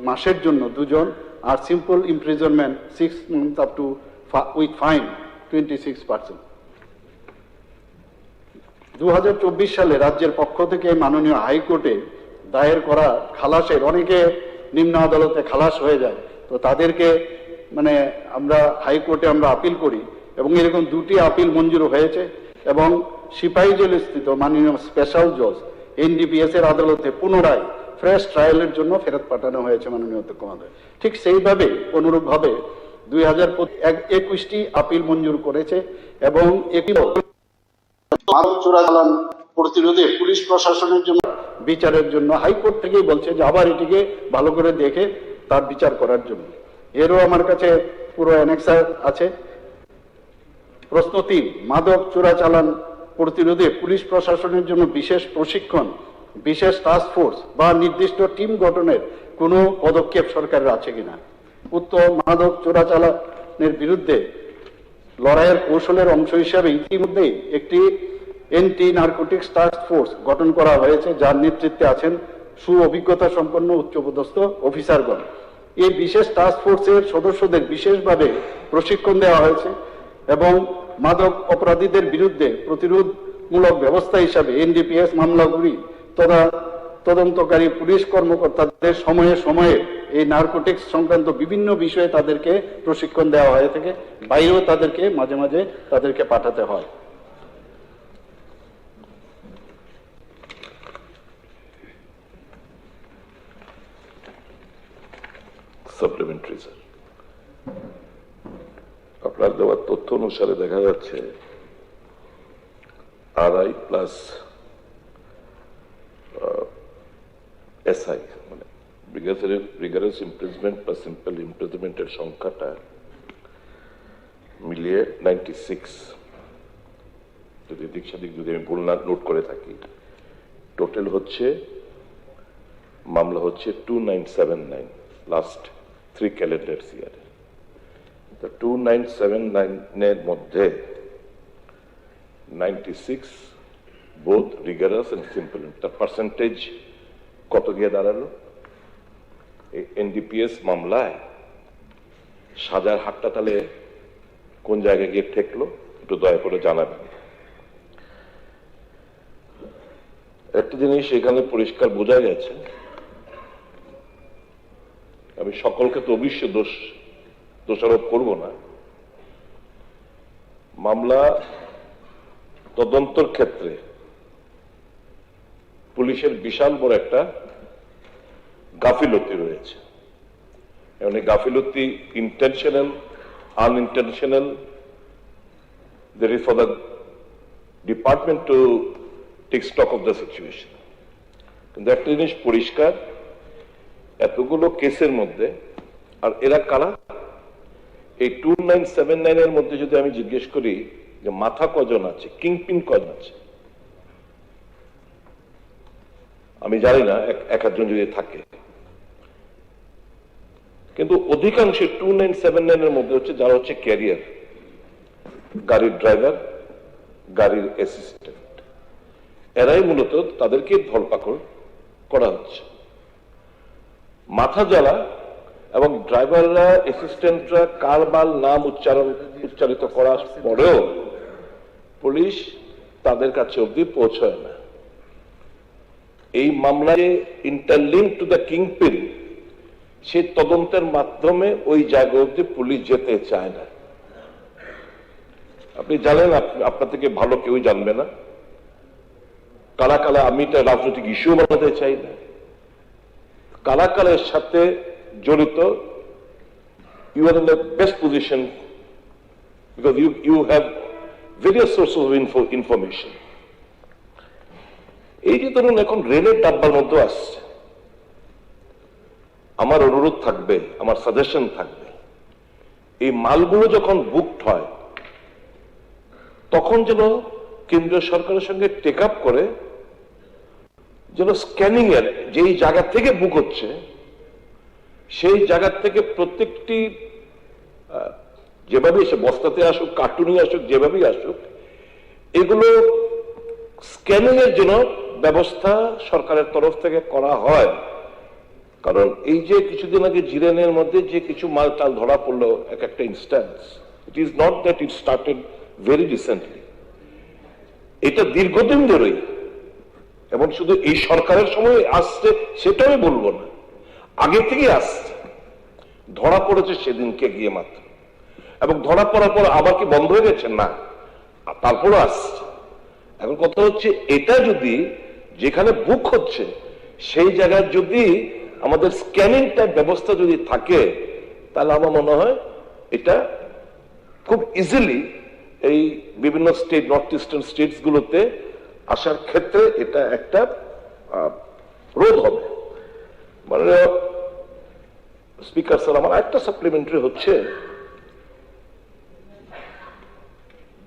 মাসের জন্য 2 জন, আর simple imprisonment 6 months up to with fine 26%। 2024 সালে রাজ্যের পক্ষ থেকে মাননীয় হাইকোর্টে দায়ের করা খালাসের, অনেকে নিম্ন আদালতে খালাস হয়ে যায়, তো তাদেরকে মানে আমরা হাইকোর্টে আমরা আপিল করি, এবং এরকম 2টি আপিল মঞ্জুর হয়েছে, এবং সিপাহীজেল স্থিত মাননীয় স্পেশাল জজ NDPS এর আদালতে পুনরায় ফ্রেশ ট্রায়ালের জন্য ফেরত পাঠানো হয়েছে মাননীয় অধ্যক্ষ মহোদয়। ঠিক সেইভাবে অনুরূপভাবে 2021টি আপিল মঞ্জুর করেছে, এবং মাদক চোরাচালান প্রতিরোধে পুলিশ প্রশাসনের জন্য বিচারের জন্য হাইকোর্ট থেকেই বলছে যে আবার এটিকে ভালো করে দেখে তার বিচার করার জন্য। এরও আমার কাছে পুরো অ্যানেক্সার আছে। প্রশ্ন 3, মাদক চোরাচালান প্রতিরোধে পুলিশ প্রশাসনের জন্য বিশেষ প্রশিক্ষণ, বিশেষ টাস্ক ফোর্স বা নির্দিষ্ট টিম গঠনের কোনো পদক্ষেপ সরকারের আছে কিনা? উত্তর, মাদক চোরাচালানের বিরুদ্ধে লড়াইয়ের কৌশলের অংশ হিসাবে ইতিমধ্যেই একটি এন্টি নার্কোটিক্স টাস্ক ফোর্স গঠন করা হয়েছে, যার নেতৃত্বে আছেন সুঅভিজ্ঞতা সম্পন্ন উচ্চপদস্থ অফিসারগণ। এই বিশেষ টাস্ক ফোর্সের সদস্যদের বিশেষভাবে প্রশিক্ষণ দেওয়া হয়েছে, এবং মাদক অপরাধীদের বিরুদ্ধে প্রতিরোধমূলক ব্যবস্থা হিসাবে NDPS মামলাগুলি তদন্তকারী পুলিশ কর্মকর্তাদের সময়ে সময়ে এই নার্কোটিক্স সংক্রান্ত বিভিন্ন বিষয়ে তাদেরকে প্রশিক্ষণ দেওয়া হয়ে থাকে, বাইরেও তাদেরকে মাঝে মাঝে তাদেরকে পাঠাতে হয়। সাপ্লিমেন্টারি স্যার, আপনার দেওয়ার তথ্য অনুসারে দেখা যাচ্ছে RI প্লাস SI মানে রিগারাস ইমপ্রিজমেন্ট প্লাস সিম্পল ইমপ্রিজমেন্টের সংখ্যাটা মিলিয়ে 96, যদি দিক সাদিক যদি আমি ভুল না নোট করে থাকি, টোটাল হচ্ছে মামলা হচ্ছে 2979 লাস্ট 3 ক্যালেন্ডার ইয়ারে। 2979 মধ্যে 96 বোথ রিগারাস এন্ড সিম্পল, তার পার্সেন্টেজ কত গিয়ে দাঁড়ালো? এই NDPS মামলায় সাজার হাটটা তাহলে কোন জায়গায় গিয়ে ঠেকলো একটু দয়া করে জানাবেন। একটা জিনিস এখানে পরিষ্কার বোঝা গেছে, আমি সকলকে তো অবশ্য দোষারোপ করব না, মামলা তদন্তর ক্ষেত্রে পুলিশের বিশাল বড় একটা গাফিলতি রয়েছে। এবং এই গাফিলতি intentional, আনইন্টেনশনাল, there is for the department to take stock of the situation. কিন্তু একটা জিনিস পরিষ্কার, এতগুলো কেসের মধ্যে, আর এরা কারা? এই 2979 এর মধ্যে যদি আমি জিজ্ঞেস করি যে মাথা কজন আছে, কিংপিন কজন আছে, আমি জানি না, এক একজন যদি থাকে, কিন্তু অধিকাংশ 2979 এর মধ্যে হচ্ছে যারা হচ্ছে ক্যারিয়ার, গাড়ির ড্রাইভার, গাড়ির অ্যাসিস্ট্যান্ট, এরাই মূলত তাদেরকে ধরপাকড় করা হচ্ছে। মাথা যারা এবং ড্রাইভাররা, অ্যাসিস্ট্যান্টরা কারবাল নাম উচ্চারিত করার পরেও পুলিশ তাদের কাছে অবধি পৌঁছায় না। এই মামলায় ইন্টারলিঙ্ক টু দ্য কিংপিন, সে তদন্তের মাধ্যমে ওই জায়গা অবধি পুলিশ যেতে চায় না। আপনি জানেন, আপনার থেকে ভালো কেউ জানবে না কারা কারা, আমি এটা রাজনৈতিক ইস্যু বানাতে চাই না, কারা কারের সাথে জড়িত। You are in the best position because you have various sources of information. এই যে ধরুন এখন রেলের ডাব্বার মধ্যে আসছে, আমার অনুরোধ থাকবে, আমার সাজেশন থাকবে, এই মালগুলো যখন বুকড হয় তখন যেন কেন্দ্রীয় সরকারের সঙ্গে টেক আপ করে যেন স্ক্যানিং এর যেই জায়গা থেকে বুক হচ্ছে সেই জায়গা থেকে প্রত্যেকটি যেভাবে এসে বস্তাতে আসুক, কার্টুনে আসুক, যেভাবেই আসুক, এগুলো স্ক্যানিং এর জন্য ব্যবস্থা সরকারের তরফ থেকে করা হয়। কারণ এই যে কিছুদিন আগে জিরেনের মধ্যে যে কিছু মাল টাল ধরা পড়লো, এক একটা instance, it is not that it started very recently, এটা দীর্ঘদিন ধরেই, এবং শুধু এই সরকারের সময় আসছে সেটাও বলবো না, আগে থেকে আসছে, ধরা পড়েছে সেদিনকে গিয়ে মাত্র, এবং ধরা পড়ার পর আবার কি বন্ধ হয়ে গেছে? না, তারপরও আসছে। এখন কথা হচ্ছে এটা যদি যেখানে বুক হচ্ছে সেই জায়গায় যদি আমাদের স্ক্যানিং টাইপ ব্যবস্থা যদি থাকে, তাহলে আমার মনে হয় এটা খুব ইজিলি এই বিভিন্ন স্টেট, নর্থ ইস্টার্ন স্টেটস গুলোতে আসার ক্ষেত্রে এটা একটা রোধ হবে। মানে স্পিকার স্যার, আমার একটা সাপ্লিমেন্টারি হচ্ছে,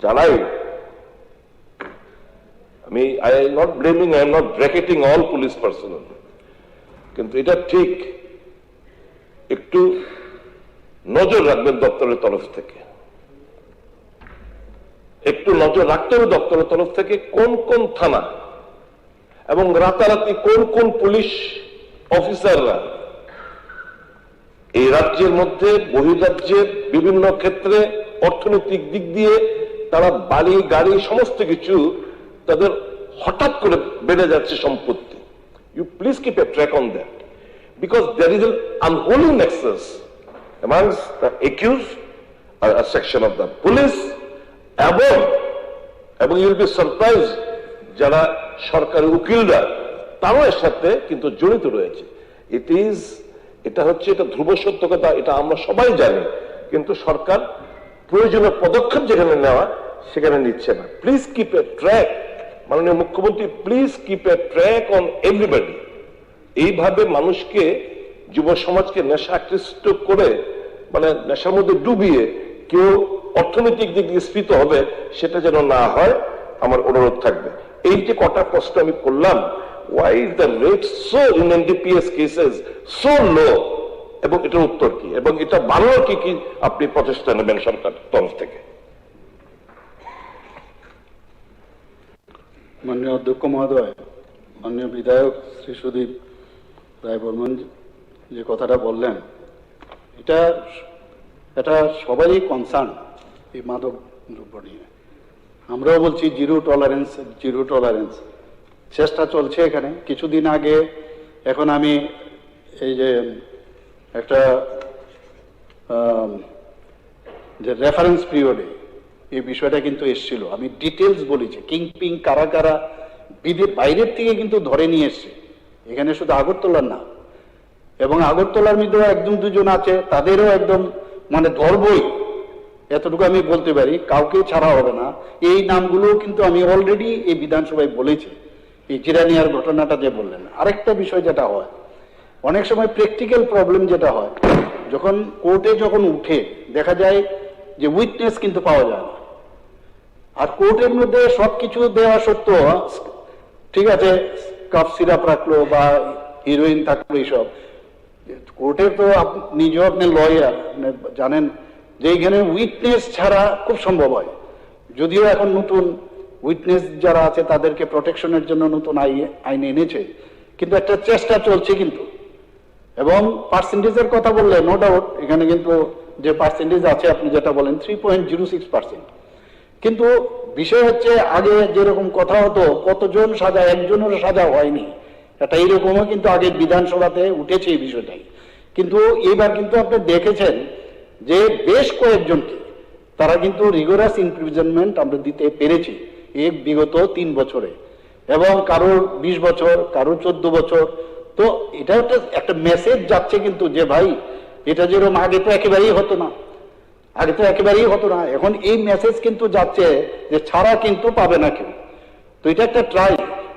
যারাই, আমি I am not blaming, I am not bracketing all police personal, কিন্তু এটা ঠিক একটু নজর রাখবেন দপ্তরের তরফ থেকে, একটু নজর রাখতে হবে দপ্তরের তরফ থেকে কোন কোন থানা এবং রাতারাতি কোন কোন পুলিশ অফিসাররা এই রাজ্যের মধ্যে বহির্রাজ্যের বিভিন্ন ক্ষেত্রে অর্থনৈতিক দিক দিয়ে তারা বাড়ি গাড়ি সমস্ত কিছু তাদের হঠাৎ করে বেড়ে যাচ্ছে সম্পত্তি। You please keep a track on that, because there is an unholy nexus amongst the accused, a section of the police, এবং ইউল বি সারপ্রাইজ যারা সরকারি উকিলরা তারও এর সাথে কিন্তু জড়িত রয়েছে। এটা হচ্ছে এটা ধ্রুব সত্য কথা, এটা আমরা সবাই জানি, কিন্তু সরকার প্রয়োজনীয় পদক্ষেপ যেখানে নেওয়া সেখানে নিচ্ছে না। প্লিজ কিপ এ ট্র্যাক, মাননীয় মুখ্যমন্ত্রী, please keep a track on everybody. এইভাবে মানুষকে, যুব সমাজকে নেশা আকৃষ্ট করে, মানে নেশার মধ্যে ডুবিয়ে কেউ অর্থনৈতিক দিক দিয়ে স্ফীত হবে, সেটা যেন না হয়, আমার অনুরোধ থাকবে। এই যে কটা প্রশ্ন আমি করলাম, why is the rate so in NDPS cases so low, এবং এটার উত্তর কি, এবং এটা বাড়ানোর কি কি আপনি প্রচেষ্টা নেবেন সরকার তরফ থেকে? মাননীয় অধ্যক্ষ মহোদয়, মাননীয় বিধায়ক শ্রী সুদীপ রায় বর্মন যে কথাটা বললেন, এটা সবারই কনসার্ন এই মাদক দ্রব্য নিয়ে। আমরাও বলছি জিরো টলারেন্স, চেষ্টা চলছে এখানে। কিছুদিন আগে, এখন আমি এই যে একটা যে রেফারেন্স পিরিয়ডে এই বিষয়টা কিন্তু এসেছিল, আমি ডিটেলস বলেছি, কিংপিং কারা কারা বাইরের থেকে কিন্তু ধরে নিয়ে এসছে, এখানে শুধু আগরতলার না, এবং আগরতলার মধ্যেও একজন দুজন আছে, তাদেরও একদম মানে ধরবই, এতটুকু আমি বলতে পারি, কাউকে ছাড়া হবে না। এই নামগুলো কিন্তু আমি অলরেডি এই বিধানসভায় বলেছি, এই জিরানিয়ার ঘটনাটা যে বললেন। আরেকটা বিষয় যেটা হয়, অনেক সময় প্র্যাকটিক্যাল প্রবলেম যেটা হয়, যখন কোর্টে যখন উঠে দেখা যায় যে উইটনেস কিন্তু পাওয়া যায় না, আর কোর্টের মধ্যে সবকিছু দেওয়া সত্ত্বেও, ঠিক আছে কাফ সিরাপ রাখলো বা হিরোইন থাকলো, এইসব কোর্টে তো নিজেও আপনি লয়ার, জানেন যে এখানে উইটনেস ছাড়া খুব সম্ভব হয়। যদিও এখন নতুন উইটনেস যারা আছে তাদেরকে প্রোটেকশনের জন্য নতুন আইন এনেছে, কিন্তু একটা চেষ্টা চলছে কিন্তু। এবং পার্সেন্টেজের কথা বললে নো ডাউট, এখানে কিন্তু যে পার্সেন্টেজ আছে আপনি যেটা বলেন 3.06%, কিন্তু বিষয় হচ্ছে আগে যেরকম কথা হতো কতজন সাজা, একজনের সাজা হয়নি, এটা এইরকমও কিন্তু আগে বিধানসভাতে উঠেছে এই বিষয়টাই। কিন্তু এবার কিন্তু আপনি দেখেছেন যে বেশ কয়েকজনকে তারা কিন্তু রিগোরাস ইমপ্রিজনমেন্ট আমরা দিতে পেরেছি এই বিগত 3 বছরে, এবং কারোর 20 বছর, কারোর 14 বছর। তো এটা একটা মেসেজ যাচ্ছে কিন্তু যে ভাই, এটা যেরকম আগে তো একেবারেই হতো না, এখন এই মেসেজ কিন্তু যাচ্ছে যে ছাড়া কিন্তু পাবে না কেউ। তো এটা একটা ট্রাই,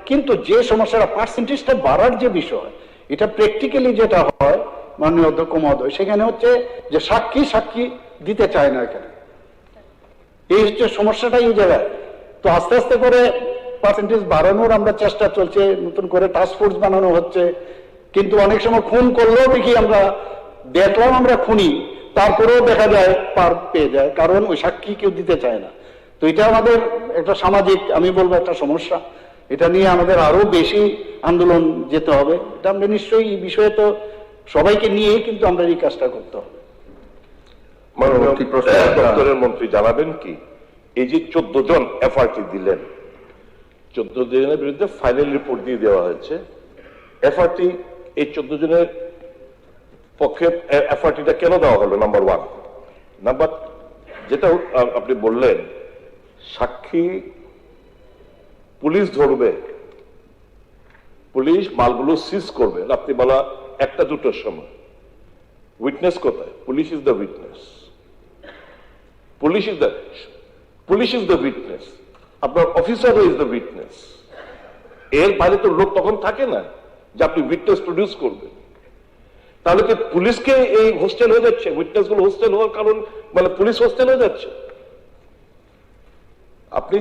কিন্তু যে সমস্যাটা পার্সেন্টেজটা বাড়ার যে বিষয়, এটা প্র্যাকটিক্যালি যেটা হয় মাননীয় অধ্যক্ষ মহোদয়, সেখানে হচ্ছে যে সাক্ষী দিতে চায় না এখানে। এই হচ্ছে সমস্যাটা এই জায়গায়। তো আস্তে আস্তে করে পার্সেন্টেজ বাড়ানোর আমরা চেষ্টা চলছে, নতুন করে টাস্ক ফোর্স বানানো হচ্ছে, কিন্তু অনেক সময় খুন করলেও দেখি আমরা দেখলাম আমরা খুনি, তারপরেও দেখা যায় পার পেয়ে যায়, কারণ ওই সাক্ষী কেউ দিতে চায় না। তো এটা আমাদের একটা সামাজিক, আমি বলবো একটা সমস্যা, এটা নিয়ে আমাদের আরো বেশি আন্দোলন যেতে হবে। এটা আমরা নিশ্চয়ই এই বিষয়ে তো সবাইকে নিয়ে কিন্তু আমরা এই কাজটা করতে হবে। দপ্তরের মন্ত্রী জানাবেন কি, এই যে 14 জন এফআরটি দিলেন, 14 জনের বিরুদ্ধে ফাইনাল রিপোর্ট দিয়ে দেওয়া হয়েছে, এফআরটি এই 14 জনের পক্ষে এফআরটিটা কেন দেওয়া হলো? নাম্বার 1। নাম্বার যেটা আপনি বললেন, সাক্ষী পুলিশ ধরবে, পুলিশ মালগুলো সিজ করবে রাত্রি বেলা 1-2টার সময়। উইটনেস কোথায়? Police is the witness, police is the witness, আপনার অফিসারও ইজ দ্য উইটনেস। এর বাইরে তো লোক তখন থাকে না যে আপনি উইটনেস প্রডিউস করবেন। তাহলে কি পুলিশকে এই হোস্টেল হয়ে যাচ্ছে? উইটনেস গুলো হোস্টেল হওয়ার কারণ মানে পুলিশ হোস্টেল হয়ে যাচ্ছে? আপনি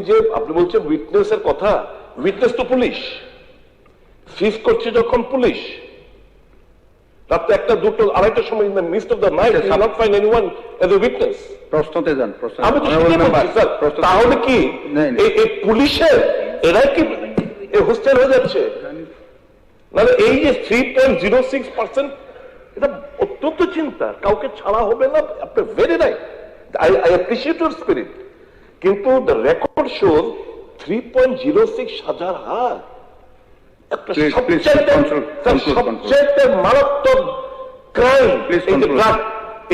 বলছেন উইটনেস এর কথা, উইটনেস তো পুলিশ, সিজ করছে যখন পুলিশ, রাত্রে 1-2-2-2:30টার সময় in the mist of the night, you not find anyone as a witness. প্রশ্নতে যান। আমি তো সেটাই বলছি স্যার, তাহলে কি এই পুলিশের এরাই কি হোস্টেল হয়ে যাচ্ছে? মানে এই যে 3.06%, এটা অত্যন্ত চিন্তা, কাউকে ছাড়া হবে না। আপনি very right, I appreciate your spirit, কিন্তু দ্য রেকর্ড শোজ 3.06 হাজার হার, একটা সবচেয়ে মারাত্মক ক্রাইম,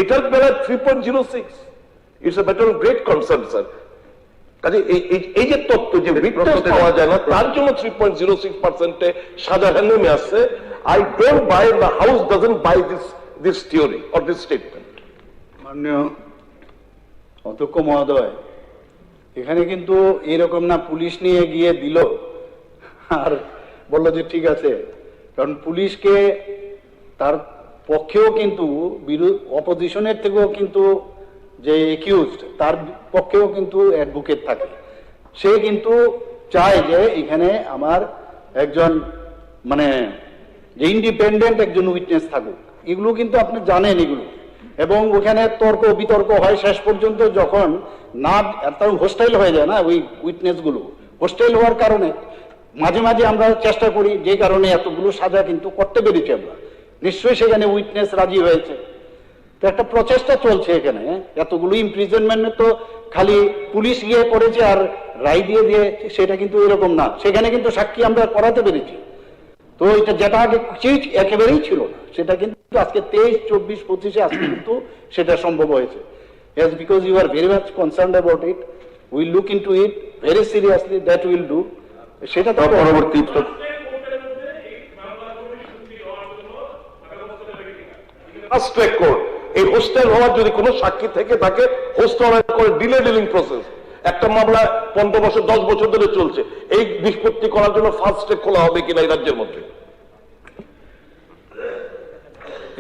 এটার বেলা 3.06, it's a matter of great concern sir. কাজে এই যে তথ্য যে উইটনেস পাওয়া যায় না, তার জন্য 3.06% সাজা নেমে আসছে। I don't buy, the house doesn't buy this theory or this statement. মাননীয় অধ্যক্ষ মহোদয়, এখানে কিন্তু এরকম না পুলিশ নিয়ে গিয়ে দিল আর বললো যে ঠিক আছে, কারণ পুলিশকে তার পক্ষেও কিন্তু অপোজিশনের থেকেও কিন্তু যে একিউজড, তার পক্ষেও কিন্তু অ্যাডভোকেট থাকে। সে কিন্তু চায় যে এখানে আমার একজন মানে যে ইন্ডিপেন্ডেন্ট একজন উইটনেস থাকুক। এগুলো কিন্তু আপনি জানেন এগুলো, এবং ওখানে তর্ক বিতর্ক হয় শেষ পর্যন্ত, যখন না তার হোস্টাইল হয়ে যায় না ওই উইটনেস গুলো, হোস্টাইল হওয়ার কারণে মাঝে মাঝে আমরা চেষ্টা করি, যে কারণে এতগুলো সাজা কিন্তু করতে পেরেছি আমরা। নিশ্চয়ই সেখানে উইটনেস রাজি হয়েছে, তো একটা প্রচেষ্টা চলছে এখানে। এতগুলো ইমপ্রিজনমেন্ট তো খালি পুলিশ গিয়ে করেছে আর রায় দিয়ে সেটা কিন্তু এরকম না, সেখানে কিন্তু সাক্ষী আমরা করাতে পেরেছি। তো এটা যেটা আগে একেবারেই ছিল না, সেটা কিন্তু আজকে 23, 24, 25 আজকে কিন্তু সেটা সম্ভব হয়েছে। Yes, because you are very much concerned about it, we look into it very seriously, that will do. সেটা তো পরবর্তী এই হোস্টেল হওয়ার যদি কোনো সাক্ষী থেকে থাকে, হোস্টেল করে ডিলিং প্রসেস, একটা মামলা 15 বছর 10 বছর ধরে চলছে, এই নিষ্পত্তি করার জন্য ফার্স্ট ট্র্যাক খোলা হবে কিনা এই রাজ্যের মধ্যে?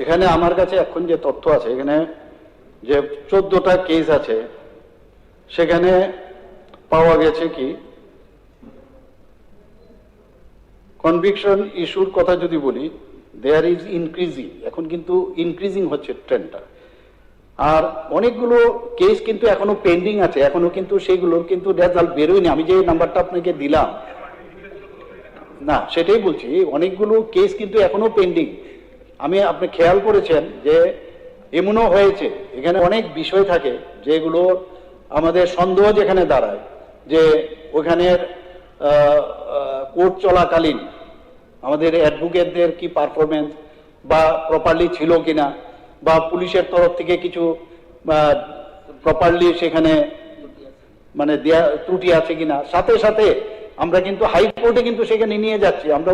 এখানে আমার কাছে এখন যে তথ্য আছে, এখানে যে 14টা কেস আছে, সেখানে পাওয়া গেছে কি কনভিকশন ইস্যুর কথা যদি বলি, দেয়ার ইজ ইনক্রিজিং, এখন কিন্তু ইনক্রিজিং হচ্ছে ট্রেন্ডটা। আর অনেকগুলো কেস কিন্তু এখনো পেন্ডিং আছে, এখনো কিন্তু সেগুলোর কিন্তু রেজাল্ট বেরোয়নি। আমি যে নাম্বারটা আপনাকে দিলাম না, সেটাই বলছি, অনেকগুলো কেস কিন্তু এখনো পেন্ডিং। আপনি খেয়াল করেছেন যে এমনও হয়েছে, এখানে অনেক বিষয় থাকে যেগুলো আমাদের সন্দেহ যেখানে দাঁড়ায়, যে ওখানের কোর্ট চলাকালীন আমাদের অ্যাডভোকেটদের কি পারফরমেন্স বা প্রপারলি ছিল কিনা, বা পুলিশের তরফ থেকে কিছু প্রপারলি সেখানে মানে দেয়া ত্রুটি আছে কিনা। সাথে সাথে আমরা কিন্তু হাইকোর্টে কিন্তু সেখানে নিয়ে যাচ্ছি আমরা,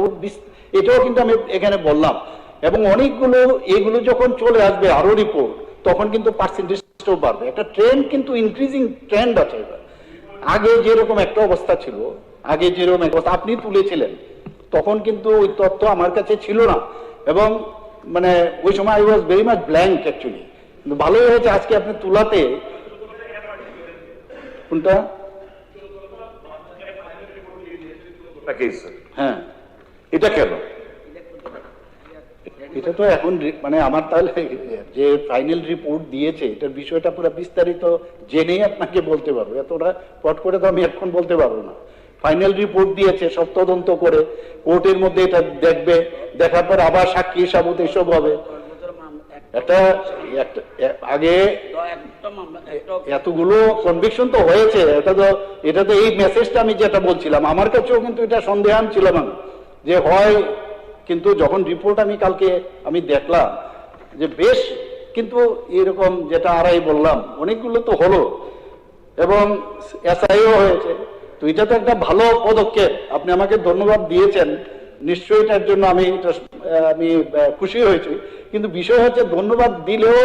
এটাও কিন্তু আমি এখানে বললাম। এবং অনেকগুলো এগুলো যখন চলে আসবে আরো রিপোর্ট, তখন কিন্তু পার্সেন্টেজটাও বাড়বে। একটা ট্রেন্ড কিন্তু ইনক্রিজিং ট্রেন্ড আছে। আগে যেরকম একটা অবস্থা ছিল, আগে যেরকম কথা আপনি তুলেছিলেন, তখন কিন্তু ওই তথ্য আমার কাছে ছিল না, এবং মানে ওই সময় I was very much blank actually. কিন্তু ভালোই হয়েছে আজকে আপনি তুলাতে। কোনটা? হ্যাঁ, এটা কেন? এটা তো এখন মানে আমার তাহলে যে ফাইনাল রিপোর্ট দিয়েছে এটার বিষয়টা পুরো বিস্তারিত জেনেই আপনাকে বলতে পারবো, এতটা পট করে তো আমি এখন বলতে পারবো না। ফাইনাল রিপোর্ট দিয়েছে, সব তদন্ত করে কোর্টের মধ্যে এটা দেখবে, দেখার পর আবার সাক্ষী সাবুত এসব হবে। একটা আগে এতগুলো কনভিকশন তো হয়েছে, এটা তো এই মেসেজটা আমি যেটা বলছিলাম, আমার কাছেও কিন্তু এটা সন্দেহান ছিলাম আমি যে হয়, কিন্তু যখন রিপোর্ট আমি কালকে আমি দেখলাম যে বেশ, কিন্তু এরকম যেটা আড়াই বললাম অনেকগুলো তো হলো, এবং এসআইও হয়েছে। তো এটা তো একটা ভালো পদক্ষেপ, আপনি আমাকে ধন্যবাদ দিয়েছেন, নিশ্চয়ই এটার জন্য আমি খুশি হয়েছি। কিন্তু বিষয় হচ্ছে ধন্যবাদ দিলেও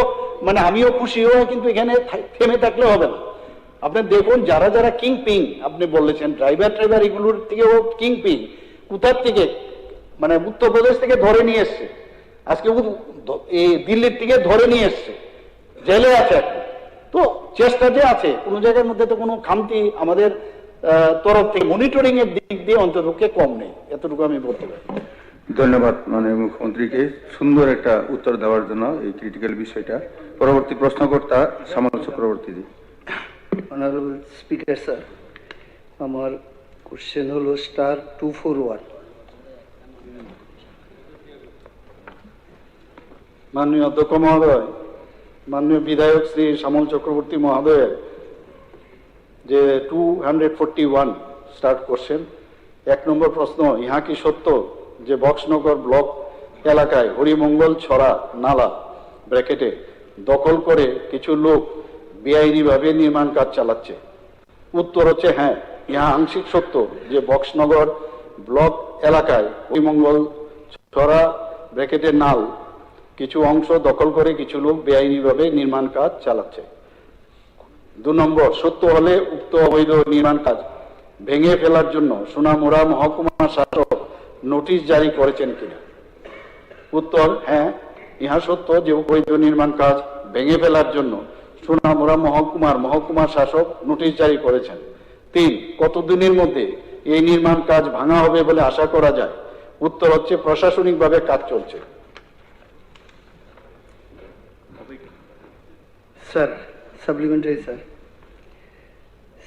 মানে আমিও খুশি হও, কিন্তু এখানে থেমে থাকলে হবে না। আপনি দেখুন যারা যারা কিং পিং আপনি বলেছেন, ড্রাইভার এগুলোর থেকেও কিং পিং কোথার থেকে, মানে উত্তরপ্রদেশ থেকে ধরে নিয়ে এসছে, আজকে এই দিল্লির থেকে ধরে নিয়ে এসছে, জেলে আছে। তো চেষ্টা যে আছে, কোনো জায়গার মধ্যে তো কোনো খামতি আমাদের তরফ থেকে মনিটরিং এর দিক দিয়ে অন্ততপক্ষে কম নেই, এতটুকু আমি বলতে পারি। ধন্যবাদ মাননীয় মুখ্যমন্ত্রীকে সুন্দর একটা উত্তর দেওয়ার জন্য এই ক্রিটিক্যাল বিষয়টা। পরবর্তী প্রশ্নকর্তা শ্যামল চক্রবর্তী জি। অনারেবল স্পিকার স্যার, আমার কোশ্চেন হলো *241। মাননীয় অধ্যক্ষ মহোদয়, মাননীয় বিধায়ক শ্রী শ্যামল চক্রবর্তী মহোদয়ের যে 241 স্টার্ট করছেন, 1 নম্বর প্রশ্ন, ইহা কি সত্য যে বক্সনগর ব্লক এলাকায় হরিমঙ্গল ছড়া নালা ব্র্যাকেটে দখল করে কিছু লোক বেআইনিভাবে নির্মাণ কাজ চালাচ্ছে? উত্তর হচ্ছে হ্যাঁ, ইহা আংশিক সত্য যে বক্সনগর ব্লক এলাকায় হরিমঙ্গল ছড়া ব্র্যাকেটের নাল কিছু অংশ দখল করে কিছু লোক বেআইনিভাবে নির্মাণ কাজ চালাচ্ছে। 2 নম্বর, সত্য হলে উক্ত অবৈধ নির্মাণ কাজ ভেঙে ফেলার জন্য সোনামুড়া মহকুমা শাসক নোটিশ জারি করেছেন কিনা? উত্তর হ্যাঁ, ইহা সত্য যে অবৈধ নির্মাণ কাজ ভেঙে ফেলার জন্য সোনামুড়া মহকুমা শাসক নোটিশ জারি করেছেন। 3, কতদিনের মধ্যে এই নির্মাণ কাজ ভাঙা হবে বলে আশা করা যায়? উত্তর হচ্ছে প্রশাসনিকভাবে কাজ চলছে। স্যার, সাপ্লিমেন্টারি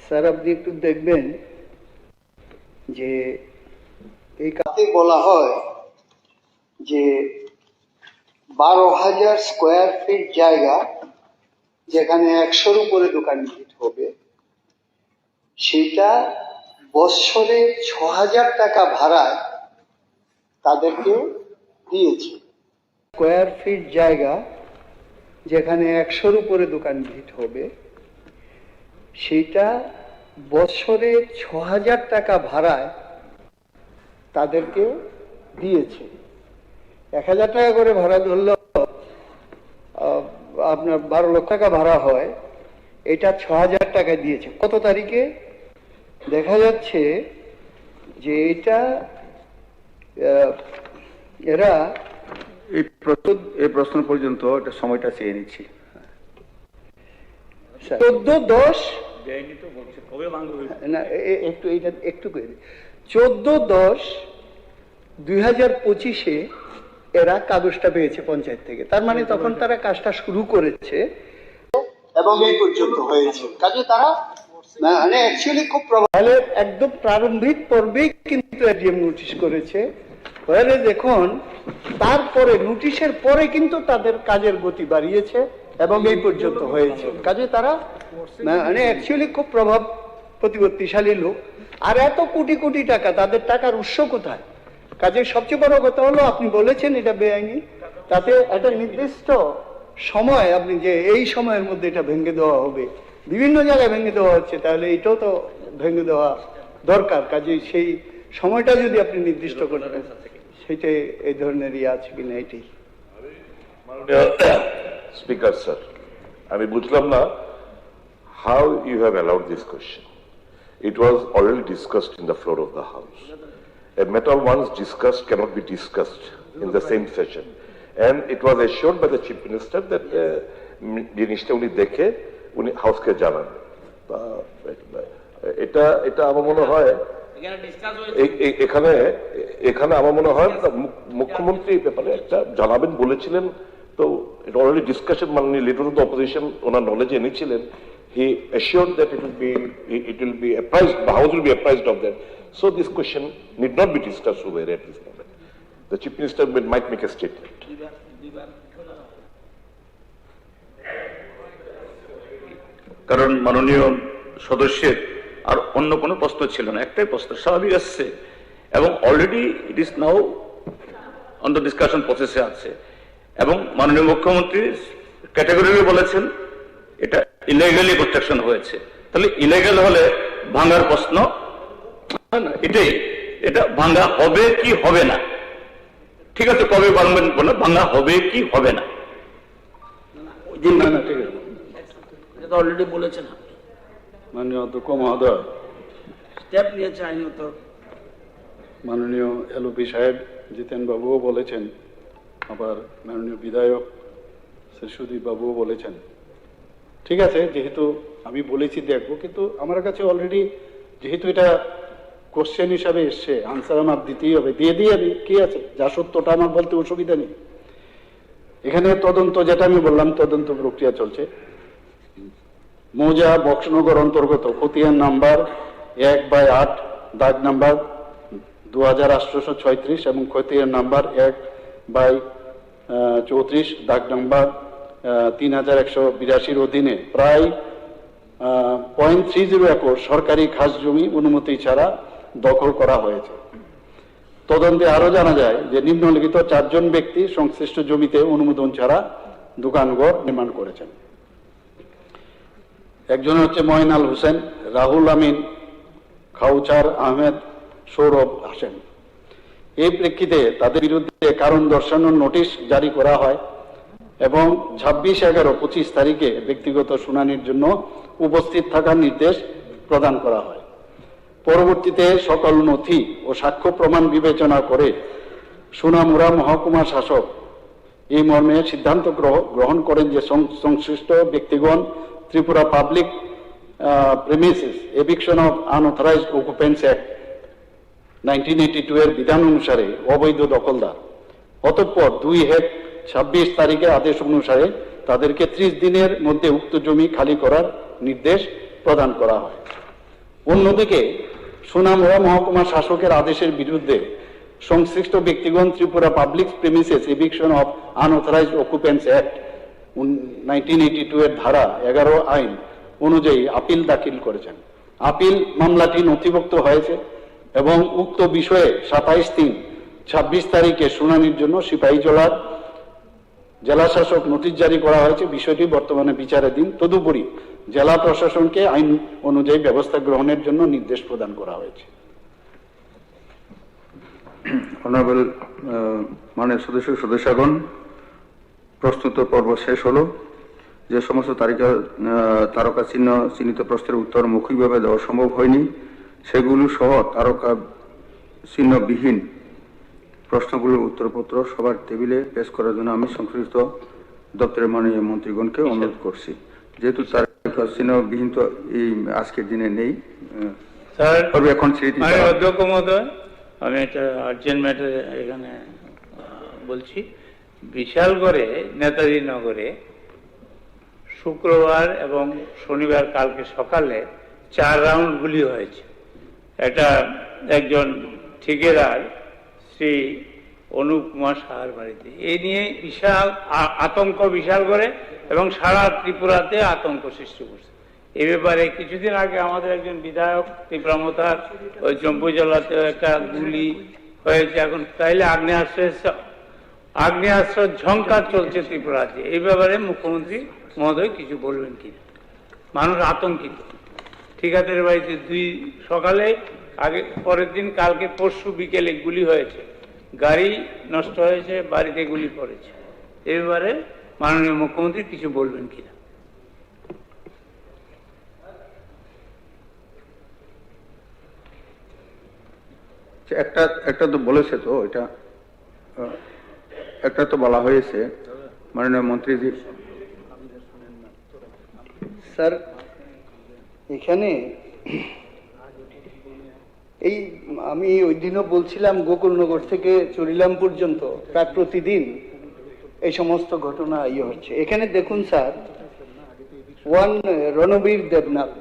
স্যার, আপনি একটু দেখবেন যে এই কাজে বলা হয় যে 12,000 স্কোয়ার ফিট জায়গা যেখানে 100-র উপরে দোকান হবে, সেটা বৎসরে 6,000 টাকা ভাড়ায় তাদেরকে দিয়েছে। স্কোয়ার ফিট জায়গা যেখানে 100-র উপরে দোকান ভিট হবে, সেটা বছরে 6,000 টাকা ভাড়ায় তাদেরকে দিয়েছে। 1,000 টাকা করে ভাড়া ধরলেও আপনার 12 লক্ষ টাকা ভাড়া হয়, এটা 6,000 টাকা দিয়েছে। কত তারিখে? দেখা যাচ্ছে যে এটা এরা এই প্রশ্ন পর্যন্ত একটা সময়টা চেয়ে নিচ্ছি। 14/10 না, একটু এইটা একটু করে 14/10/2025 এরা কাগজটা পেয়েছে পঞ্চায়েত থেকে। তার মানে তখন তারা কাজটা শুরু করেছে এবং এই পর্যন্ত হয়েছে। কাজে তারা মানে অ্যাকচুয়ালি খুব একদম প্রারম্ভিক পর্বেই কিন্তু এডিএম নোটিশ করেছে। দেখুন, তারপরে নোটিশের পরে কিন্তু তাদের কাজের গতি বাড়িয়েছে এবং এই পর্যন্ত হয়েছে। কাজে তারা মানে অ্যাকচুয়ালি খুব প্রভাব প্রতিপত্তিশালী লোক। আর এত কোটি কোটি টাকা, তাদের টাকার উৎস কোথায়? কাজে সবচেয়ে বড় কথা হলো, আপনি বলেছেন এটা বেআইনি, তাতে একটা নির্দিষ্ট সময় আপনি যে এই সময়ের মধ্যে এটা ভেঙে দেওয়া হবে, বিভিন্ন জায়গায় ভেঙে দেওয়া হচ্ছে, তাহলে এটাও তো ভেঙে দেওয়া দরকার। কাজে সেই সময়টা যদি আপনি নির্দিষ্ট করেন, সেটা এই ধরনের আছে কিনা এটাই। স্পিকার স্যার, আমি বুঝলাম না how you have allowed this question. it was already discussed in the floor of the House. A matter once discussed cannot be discussed in the same session. And it was assured by the Chief Minister that জিনিসটা উনি দেখে উনি হাউসকে জানান। এটা আমার মনে হয় এখানে আমার মনে হয় মুখ্যমন্ত্রী এই ব্যাপারে একটা জানাবেন বলেছিলেন। তো এটা অলরেডি ডিসকাশন, মানে লিডার অফ দ্য অপোজিশন ওনার নলেজে এনেছিলেন। He assured that it will be apprised, the House will be apprised of that. So this question need not be discussed over at this moment. The Chief Minister might make a statement. কারণ মাননীয় সদস্যের আর অন্য কোনো প্রশ্ন ছিল না, একটাই প্রশ্ন স্বাভাবিক আসছে এবং already it is now on the discussion প্রসেসে আছে এবং মাননীয় মুখ্যমন্ত্রী ক্যাটাগরিলি বলেছেন এটা ইলিগালি প্রোটেকশন হয়েছে। তাহলে ইলিগাল হলে ভাঙার প্রশ্ন এটাই, এটা ভাঙা হবে কি হবে না, ঠিক আছে কবে ভাঙবেন বলে ভাঙা হবে কি হবে না। না না ঠিক আছে, এটা অলরেডি বলেছেন আপনি। মাননীয় অধ্যক্ষ মহোদয়, স্টেপ নিয়েছে আইনত। মাননীয় এলওপি সাহেব জিতেন বাবুও বলেছেন, আবার মাননীয় বিধায়ক শ্রী সুদীপ বাবুও বলেছেন। ঠিক আছে, যেহেতু আমি বলেছি দেখবো, কিন্তু আমার কাছে অলরেডি যেহেতু এটা কোশ্চেন হিসাবে এসছে, আনসার আমার দিতেই হবে, দিয়ে দিই আমি, কি আছে, যা সত্যটা আমার বলতে অসুবিধা নেই। এখানে তদন্ত, যেটা আমি বললাম, তদন্ত প্রক্রিয়া চলছে। মৌজা বক্সনগর অন্তর্গত খতিয়ান নাম্বার 1/8 দাগ নাম্বার 2836 এবং খতিয়ান নাম্বার 1/34 দাগ নাম্বার 3182 অধীনে প্রায় 0.30 একর সরকারি খাস জমি অনুমতি ছাড়া দখল করা হয়েছে। তদন্তে আরো জানা যায় যে নিম্নলিখিত 4 জন ব্যক্তি সংশ্লিষ্ট জমিতে অনুমোদন ছাড়া দোকানঘর নির্মাণ করেছেন। একজন হচ্ছে ময়নাল হোসেন, রাহুল আমিন, খাউচার আহমেদ, সৌরভ হাসেন। এই প্রেক্ষিতে তাদের বিরুদ্ধে কারণ দর্শানোর নোটিশ জারি করা হয় এবং 26/11/25 তারিখে ব্যক্তিগত শুনানির জন্য উপস্থিত থাকার নির্দেশ প্রদান করা হয়। পরবর্তীতে সকল নথি ও সাক্ষ্য প্রমাণ বিবেচনা করে সোনামুড়া মহকুমা শাসক এই মর্মে সিদ্ধান্ত গ্রহণ করেন যে সংশ্লিষ্ট ব্যক্তিগণ Tripura public premises eviction of unauthorised occupants act 1982 এর বিধান অনুসারে অবৈধ দখলদার। অতঃপর 2/26 তারিখে আদেশ অনুসারে তাদেরকে 30 দিনের মধ্যে উক্ত জমি খালি করার নির্দেশ প্রদান করা হয়। অন্যদিকে সোনামুড়া মহকুমা শাসকের আদেশের বিরুদ্ধে সংশ্লিষ্ট ব্যক্তিগণ Tripura public premises eviction of unauthorised occupants act 1982 এর ধারা 11 আইন অনুযায়ী আপিল দাখিল করেছেন। আপিল মামলাটি নথিভুক্ত হয়েছে এবং উক্ত বিষয়ে 27/3/26 তারিখে শুনানির জন্য সিপাহীজলার জেলা শাসক নোটিশ জারি করা হয়েছে। বিষয়টি বর্তমানে বিচারাধীন। তদুপরি জেলা প্রশাসনকে আইন অনুযায়ী ব্যবস্থা গ্রহণের জন্য নির্দেশ প্রদান করা হয়েছে। অনারেবল মাননীয় সদস্যগণ, প্রশ্নোত্তর পর্ব শেষ হলো। যে সমস্ত তারকা চিহ্নিত প্রশ্নের উত্তর মৌখিকভাবে দেওয়া সম্ভব হয়নি, সেগুলো সহ তারকা চিহ্নবিহীন প্রশ্নগুলোর উত্তরপত্র সবার টেবিলে পেশ করার জন্য আমি সংশ্লিষ্ট দপ্তরের মাননীয় মন্ত্রীগণকে অনুরোধ করছি। যেহেতু তারকা চিহ্নবিহীন তো এই আজকের দিনে নেই, এখন অধ্যক্ষ মহোদয়, আমি একটা আর্জেন্ট ম্যাটার এখানে বলছি। বিশালগড়ে নেতাজি নগরে শুক্রবার এবং শনিবার কালকে সকালে 4 রাউন্ড গুলি হয়েছে। একজন ঠিকাদার শ্রী অনুপ কুমার সাহার বাড়িতে। এই নিয়ে বিশাল আতঙ্ক বিশালগড়ে এবং সারা ত্রিপুরাতে আতঙ্ক সৃষ্টি করছে। এ ব্যাপারে কিছুদিন আগে আমাদের একজন বিধায়ক তীব্রামতার ওই জম্বু জেলাতে একটা গুলি হয়েছে। এখন তাইলে আগ্নেয়াস্ত্র ঝঙ্কার চলছে ত্রিপুরাতে। এই ব্যাপারে মুখ্যমন্ত্রী মহোদয় কিছু বলবেন কিনা? মানুষ আতঙ্কিত। ঠিকাদারের বাড়িতে 2 সকালে, আগে পরের দিন কালকে পরশু বিকেলে গুলি হয়েছে, গাড়ি নষ্ট হয়েছে, বাড়িতে গুলি পড়েছে। এই ব্যাপারে মাননীয় মুখ্যমন্ত্রী কিছু বলবেন কিনা? একটা একটা তো বলেছে তো এটা একটা তো বলা হয়েছে মাননীয় মন্ত্রীজি। স্যার এখানে এই আমি ওই দিনও বলছিলাম গোকুলনগর থেকে চরিলাম পর্যন্ত প্রায় প্রতিদিন এই সমস্ত ঘটনা হচ্ছে। এখানে দেখুন স্যার, ওয়ান রণবীর দেবনাথ,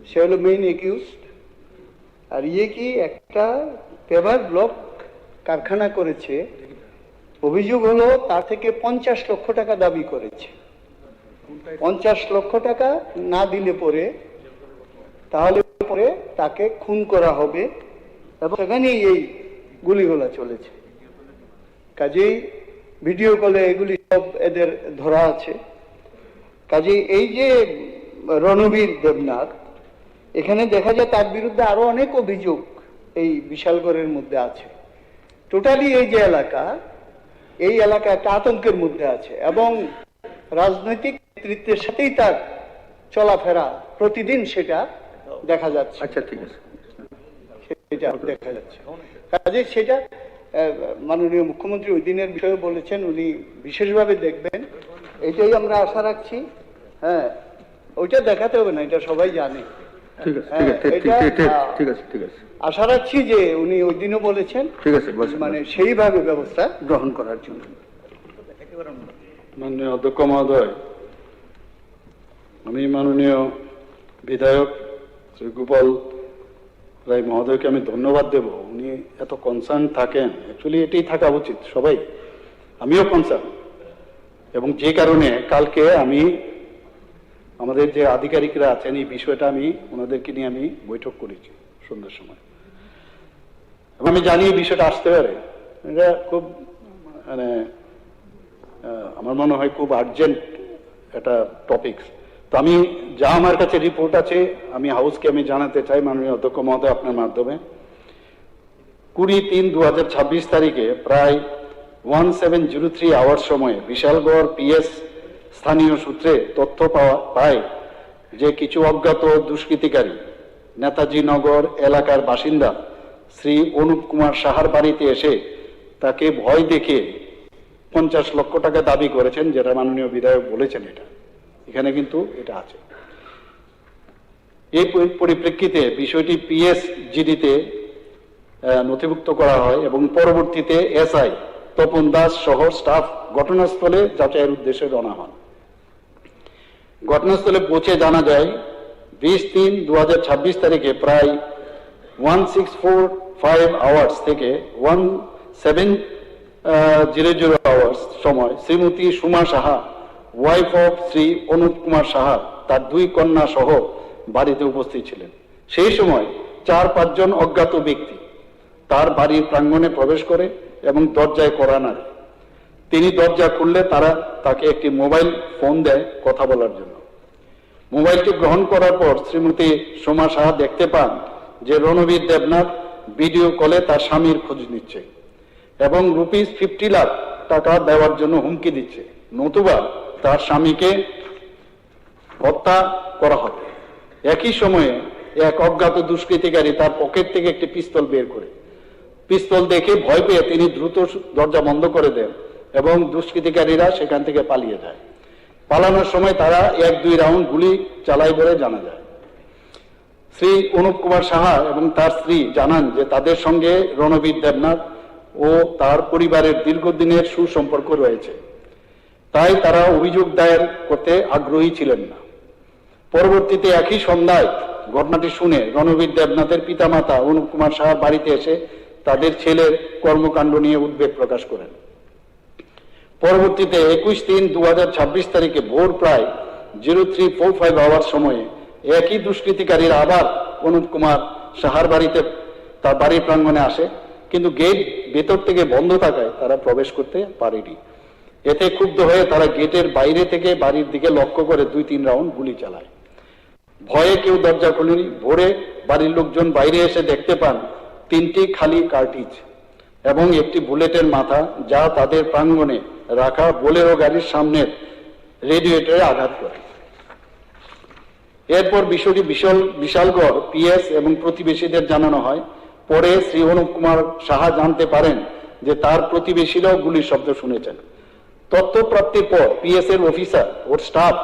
সে হলো মেইন একিউজড। আর কি একটা পেভার ব্লক কারখানা করেছে, অভিযোগ হলো তার থেকে 50 লক্ষ টাকা দাবি করেছে। 50 লক্ষ টাকা না দিলে পরে তাহলে পরে তাকে খুন করা হবে এবং সেখানেই এই গুলিগোলা চলেছে। কাজেই ভিডিও কলে এগুলি সব এদের ধরা আছে। কাজেই এই যে রণবীর দেবনাথ, এখানে দেখা যায় তার বিরুদ্ধে আরো অনেক অভিযোগ এই বিশালগড়ের মধ্যে আছে। টোটালি এই যে এলাকা, এই এলাকা একটা আতঙ্কের মধ্যে আছে এবং রাজনৈতিক নেতৃত্বের সাথেই তার চলাফেরা প্রতিদিন সেটা দেখা যাচ্ছে। আচ্ছা ঠিক আছে, সেটা দেখা যাচ্ছে। কাজে সেটা মাননীয় মুখ্যমন্ত্রী ওই দিনের বিষয়ে বলেছেন, উনি বিশেষভাবে দেখবেন, এটাই আমরা আশা রাখছি। হ্যাঁ, ওইটা দেখাতে হবে না, এটা সবাই জানে। ঠিক আছে ঠিক আছে ঠিক আছে ঠিক আছে, আশা রাখছি যে উনি ওই দিনও বলেছেন, ঠিক আছে, মানে সেইভাবে ব্যবস্থা গ্রহণ করার জন্য। মাননীয় অধ্যক্ষ মহোদয়, আমি মাননীয় বিধায়ক শ্রী গোপাল রায় মহোদয়কে আমি ধন্যবাদ দেব। উনি এত কনসার্ন থাকেন, অ্যাকচুয়ালি এটাই থাকা উচিত সবাই, আমিও কনসার্ন। এবং যে কারণে কালকে আমি আমাদের যে আধিকারিকরা আছেন এই বিষয়টা আমি ওনাদেরকে নিয়ে আমি বৈঠক করেছি সন্ধ্যার সময়, এবং আমি জানি এই বিষয়টা আসতে পারে। এটা খুব মানে আমার মনে হয় খুব আর্জেন্ট একটা টপিকস। তো আমি যা আমার কাছে রিপোর্ট আছে আমি হাউসকে আমি জানাতে চাই মাননীয় অধ্যক্ষ মহোদয় আপনার মাধ্যমে। 20-3-2026 তারিখে প্রায় 1703 আওয়ার সময়ে বিশালগড় পিএস স্থানীয় সূত্রে তথ্য পায় যে কিছু অজ্ঞাত দুষ্কৃতিকারী নেতাজি নগর এলাকার বাসিন্দা শ্রী অনুপ কুমার সাহার বাড়িতে এসে তাকে ভয় দেখে 50 লক্ষ টাকা দাবি করেছেন, যেটা মাননীয় বিধায়ক বলেছেন। এটা এখানে কিন্তু এটা আছে। এই পরিপ্রেক্ষিতে বিষয়টি পিএস জিডিতে নথিভুক্ত করা হয় এবং পরবর্তীতে এসআই তপন দাস সহ স্টাফ ঘটনাস্থলে যাচাইয়ের উদ্দেশ্যে রওনা হন। ঘটনাস্থলে পৌঁছে জানা যায় 20-3-2026 তারিখে প্রায় 1645 আওয়ার্স থেকে 1700 আওয়ার্স সময় শ্রীমতী সুমা সাহা, ওয়াইফ অফ শ্রী অনুপ কুমার সাহা, তার 2 কন্যা সহ বাড়িতে উপস্থিত ছিলেন। সেই সময় 4-5 জন অজ্ঞাত ব্যক্তি তার বাড়ির প্রাঙ্গণে প্রবেশ করে এবং দরজায় কড়া নাড়ে। তিনি দরজা খুললে তারা তাকে একটি মোবাইল ফোন দেয় কথা বলার জন্য। মোবাইলটি গ্রহণ করার পর শ্রীমতী সোমা সাহা দেখতে পান যে রণবীর দেবনাথ ভিডিও কলে তার স্বামীর খোঁজ নিচ্ছে এবং ₹50 লাখ টাকা দেওয়ার জন্য হুমকি দিচ্ছে, নতুবা তার স্বামীকে হত্যা করা হবে। একই সময়ে এক অজ্ঞাত দুষ্কৃতিকারী তার পকেট থেকে একটি পিস্তল বের করে, পিস্তল দেখে ভয় পেয়ে তিনি দ্রুত দরজা বন্ধ করে দেন এবং দুষ্কৃতিকারীরা সেখান থেকে পালিয়ে যায়। পালানোর সময় তারা 1-2 রাউন্ড গুলি চালায় বলে জানা যায়। শ্রী অনুপ কুমার সাহা এবং তার স্ত্রী জানান যে তাদের সঙ্গে রণবীর দেবনাথ ও তার পরিবারের দীর্ঘদিনের সুসম্পর্ক রয়েছে, তাই তারা অভিযোগ দায়ের করতে আগ্রহী ছিলেন না। পরবর্তীতে একই সন্ধ্যায় ঘটনাটি শুনে রণবীর দেবনাথের পিতামাতা অনুপ কুমার সাহার বাড়িতে এসে তাদের ছেলের কর্মকাণ্ড নিয়ে উদ্বেগ প্রকাশ করেন। পরবর্তীতে 21-3-2026 তারিখে ভোর প্রায় 0345 আওয়ার সময়ে একই দুষ্কৃতিকারীরা আবার অনুপ কুমার সাহার বাড়িতে তার বাড়ির প্রাঙ্গণে আসে, কিন্তু গেট ভেতর থেকে বন্ধ থাকায় তারা প্রবেশ করতে পারেনি। এতে ক্ষুব্ধ হয়ে তারা গেটের বাইরে থেকে বাড়ির দিকে লক্ষ্য করে 2-3 রাউন্ড গুলি চালায়। ভয়ে কেউ দরজা খোলেনি। ভোরে বাড়ির লোকজন বাইরে এসে দেখতে পান 3টি খালি কার্টিজ এবং একটি বুলেটের মাথা, যা তাদের প্রাঙ্গণে রাখা বোলেরো গাড়ির সামনের রেডিয়েটরে আঘাত করে। এরপর বিষয়টি বিশালগড় পিএস এবং প্রতিবেশীদের জানানো হয়। পরে শ্রী অনুপ কুমার সাহা জানতে পারেন যে তার প্রতিবেশীরাও গুলির শব্দ শুনেছেন। তথ্য প্রাপ্তির পর পিএস এর অফিসার ও স্টাফ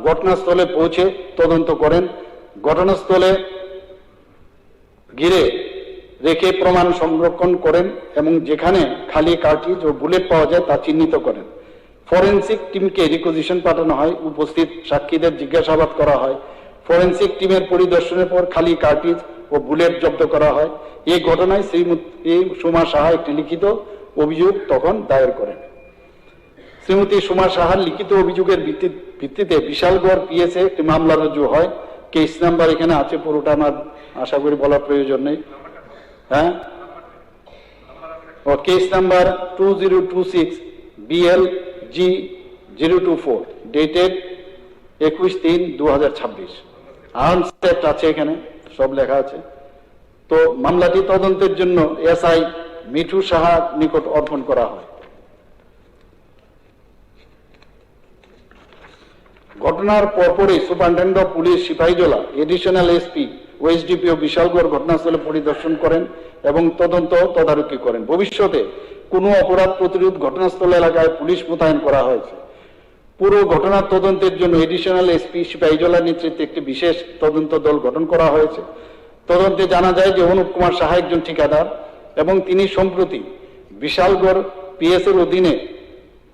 ঘটনাস্থলে পৌঁছে তদন্ত করেন। ঘটনাস্থলে ঘিরে রেখে প্রমাণ সংরক্ষণ করেন এবং যেখানে খালি কার্টিজ ও বুলেট পাওয়া যায় তা চিহ্নিত করেন। ফরেনসিক টিমকে রিকুইজিশন পাঠানো হয়, উপস্থিত সাক্ষীদের জিজ্ঞাসাবাদ করা হয়। ফরেনসিক টিমের পরিদর্শনের পর খালি কার্টিজ ও বুলেট জব্দ করা হয়। এই ঘটনায় শ্রীমতী সুমা সাহা একটি লিখিত অভিযোগ তখন দায়ের করেন। শ্রীমতী সুমা সাহার লিখিত অভিযোগের ভিত্তিতে বিশালগড় পিএসএ একটি মামলা রুজু হয়। কেস নাম্বার এখানে আছে, পুরোটা আমার আশা করি বলার প্রয়োজন নেই। হ্যাঁ, ও case number 2026 BLG 024 dated 21/3/2026। Arms act আছে, এখানে সব লেখা আছে। তো মামলাটি তদন্তের জন্য এসআই মিঠু সাহার নিকট অর্পণ করা হয়। ঘটনার পরপরই superintendent of police Sipahijala, additional SP ও এসডিপিও বিশালগড় ঘটনাস্থলে পরিদর্শন করেন এবং তদারকি করেন। ভবিষ্যতে কোনো অপরাধ প্রতিরোধ ঘটনাস্থল এলাকায় পুলিশ মোতায়েন করা হয়েছে। পুরো ঘটনার তদন্তের জন্য এডিশনাল এসপি সিপাহীজলার নেতৃত্বে একটি বিশেষ তদন্ত দল গঠন করা হয়েছে। তদন্তে জানা যায় যে অনুপ কুমার সাহা একজন ঠিকাদার এবং তিনি সম্প্রতি বিশালগড় পিএস এর অধীনে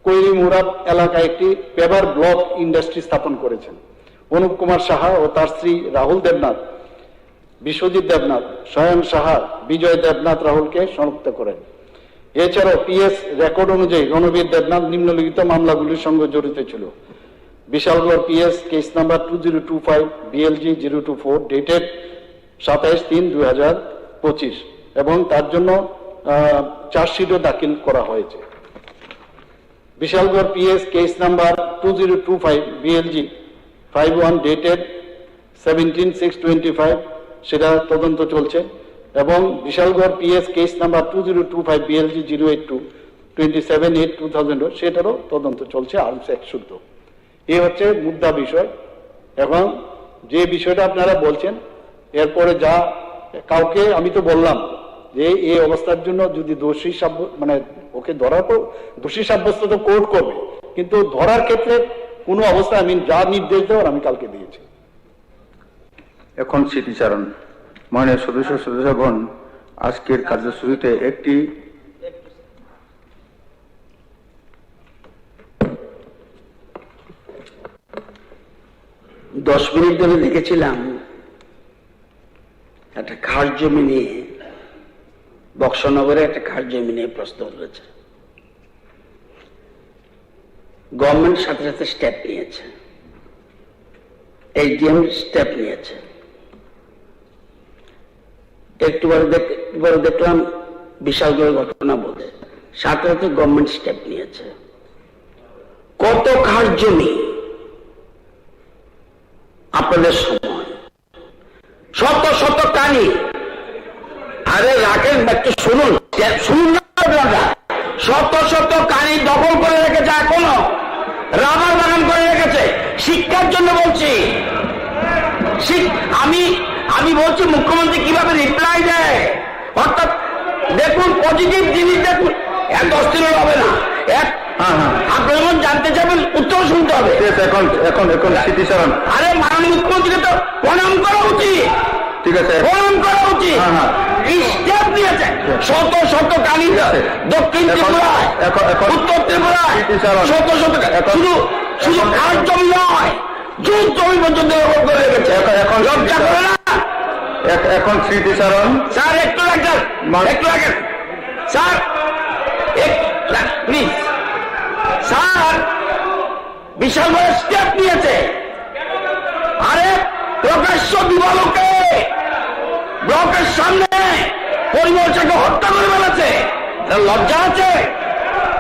কৈরি মুরাব এলাকায় একটি পেপার ব্লক ইন্ডাস্ট্রি স্থাপন করেছেন। অনুপ কুমার সাহা ও তার স্ত্রী রাহুল দেবনাথ, বিশ্বজিৎ দেবনাথ, স্বয়ং সাহা, বিজয় দেবনাথ রাহুলকে শনাক্ত করেন। এছাড়াও পিএস রেকর্ড অনুযায়ী রণবীর দেবনাথ নিম্নলিখিত মামলাগুলির সঙ্গে জড়িত ছিল। Bishalgarh PS case number 2025 BLG 024 dated 27/3/2025 এবং তার জন্য চার্জশিটও দাখিল করা হয়েছে। Bishalgarh PS case number 2025 BLG 51 dated 17/6/25 সেটা তদন্ত চলছে এবং Bishalgarh PS case number 2025 BLG 082 27/8/2000 সেটারও তদন্ত চলছে আর্মস অ্যাক্ট শুদ্ধ। এই হচ্ছে মুদ্রা বিষয়। এখন যে বিষয়টা আপনারা বলছেন, এরপরে যা কাউকে আমি তো বললাম যে এই অবস্থার জন্য যদি দোষী মানে ওকে ধরার পর দোষী সাব্যস্ত তো কোর্ট করবে, কিন্তু ধরার ক্ষেত্রে কোনো অবস্থায় আমি যা নির্দেশ দেওয়ার আমি কালকে দিয়েছি। এখন স্মৃতিচারণ। মাননীয় সদস্যগণ, আজকের কার্যসূচিতে একটি দশ মিনিট ধরে দেখেছিলাম একটা খাস জমি নিয়ে, বক্সনগরে একটা খাস জমি নিয়ে প্রশ্ন উঠেছে। গভর্নমেন্ট সাথে সাথে স্টেপ নিয়েছে, এইচডিএম স্টেপ নিয়েছে। একটু পরে দেখলাম বিশালগড়ের ঘটনা বলতে সাথে সাথে গভর্নমেন্ট স্টেপ নিয়েছে। কত খাস জমি আপনাদের সময়, শত শত কানি। আরে রাখেন একটু শুনুন, শুনুন না আপনারা। শত শত কানি দখল করে রেখেছে, এখনো রাবার বাগান করে রেখেছে। শিক্ষার জন্য বলছি, আমি বলছি মুখ্যমন্ত্রী কিভাবে রিপ্লাই দেয়। অর্থাৎ দেখুন, পজিটিভ জিনিস দেখুন, 10 দিনের হবে না। আপনি যখন জানতে চাইবেন উত্তর শুনতে হবে। এখন স্মৃতিচারণ। আরে মাননীয় মুখ্যমন্ত্রীকে তো প্রণাম করা উচিত। ঠিক আছে, প্রণাম করা উচিত। স্টেপ নিয়েছে শত শত কানি, দক্ষিণ ত্রিপুরায়, উত্তর ত্রিপুরায় শত শত, শুধু খাস জমি নয়, জুট জমি পর্যন্ত দখল করে রেখেছে। এখন লজ্জা করে না? এখন স্মৃতিচারণ। স্যার একটু রাখেন, একটু রাখেন স্যার, প্লিজ। স্যার বিশাল বড় স্টেপ নিয়েছে। আরে প্রকাশ্য দিবালোকে ব্লকের সামনে পরিমর্শাকে হত্যা করে ফেলেছে। লজ্জা আছে?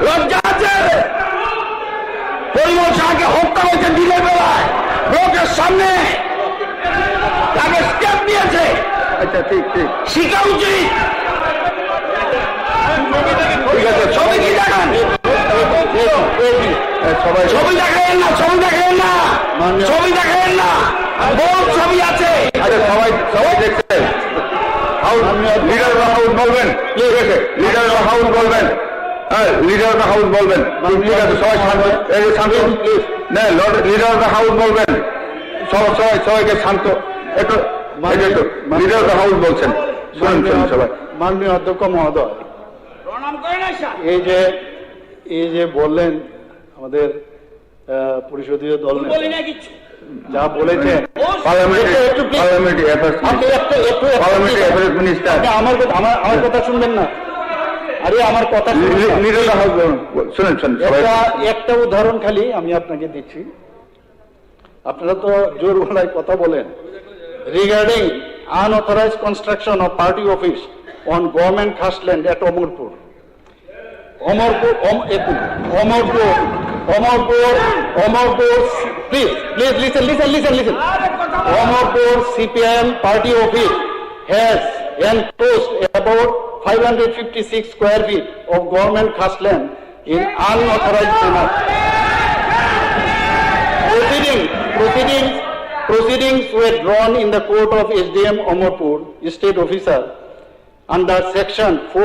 লজ্জা আছে? পরিমর্শাকে হত্যা হয়েছে দিনের বেলায় ব্লকের সামনে, তাকে স্টেপ নিয়েছে। আচ্ছা, ঠিক ঠিক, শিখা উচিত। ঠিক আছে। ছবি কি দেখান? সবাই ছবি দেখাবেন না, ছবি দেখাবেন না, ছবি দেখাবেন না। বহু ছবি আছে। আচ্ছা, সবাই দেখছেন। House leader of the house বলবেন, ঠিক আছে, লিডার অফ দ্য হাউস বলবেন, হ্যাঁ লিডার অফ দ্য হাউস বলবেন, ঠিক আছে, সবাই শান্ত, এই যে শান্ত প্লিজ, না লিডার অফ দ্য হাউস বলবেন, সবাইকে শান্ত, একটু লিডার অফ দ্য হাউস বলছেন, শুনুন সবাই। মাননীয় অধ্যক্ষ মহোদয়, এই যে বললেন আমাদের পরিষদীয় দল যা বলেছেন, আমার কথা শুনবেন না, আরে আমার কথা একটা উদাহরণ খালি আমি আপনাকে দিচ্ছি। আপনারা তো জোর গলায় কথা বলেন regarding unauthorized construction of party office on government trust land at Omarpur. Please listen. Omarpur CPM party office has enclosed about 556 square feet of government trust land in unauthorized manner. Proceedings were drawn in the court of SDM Omarpur, state officer, under section 4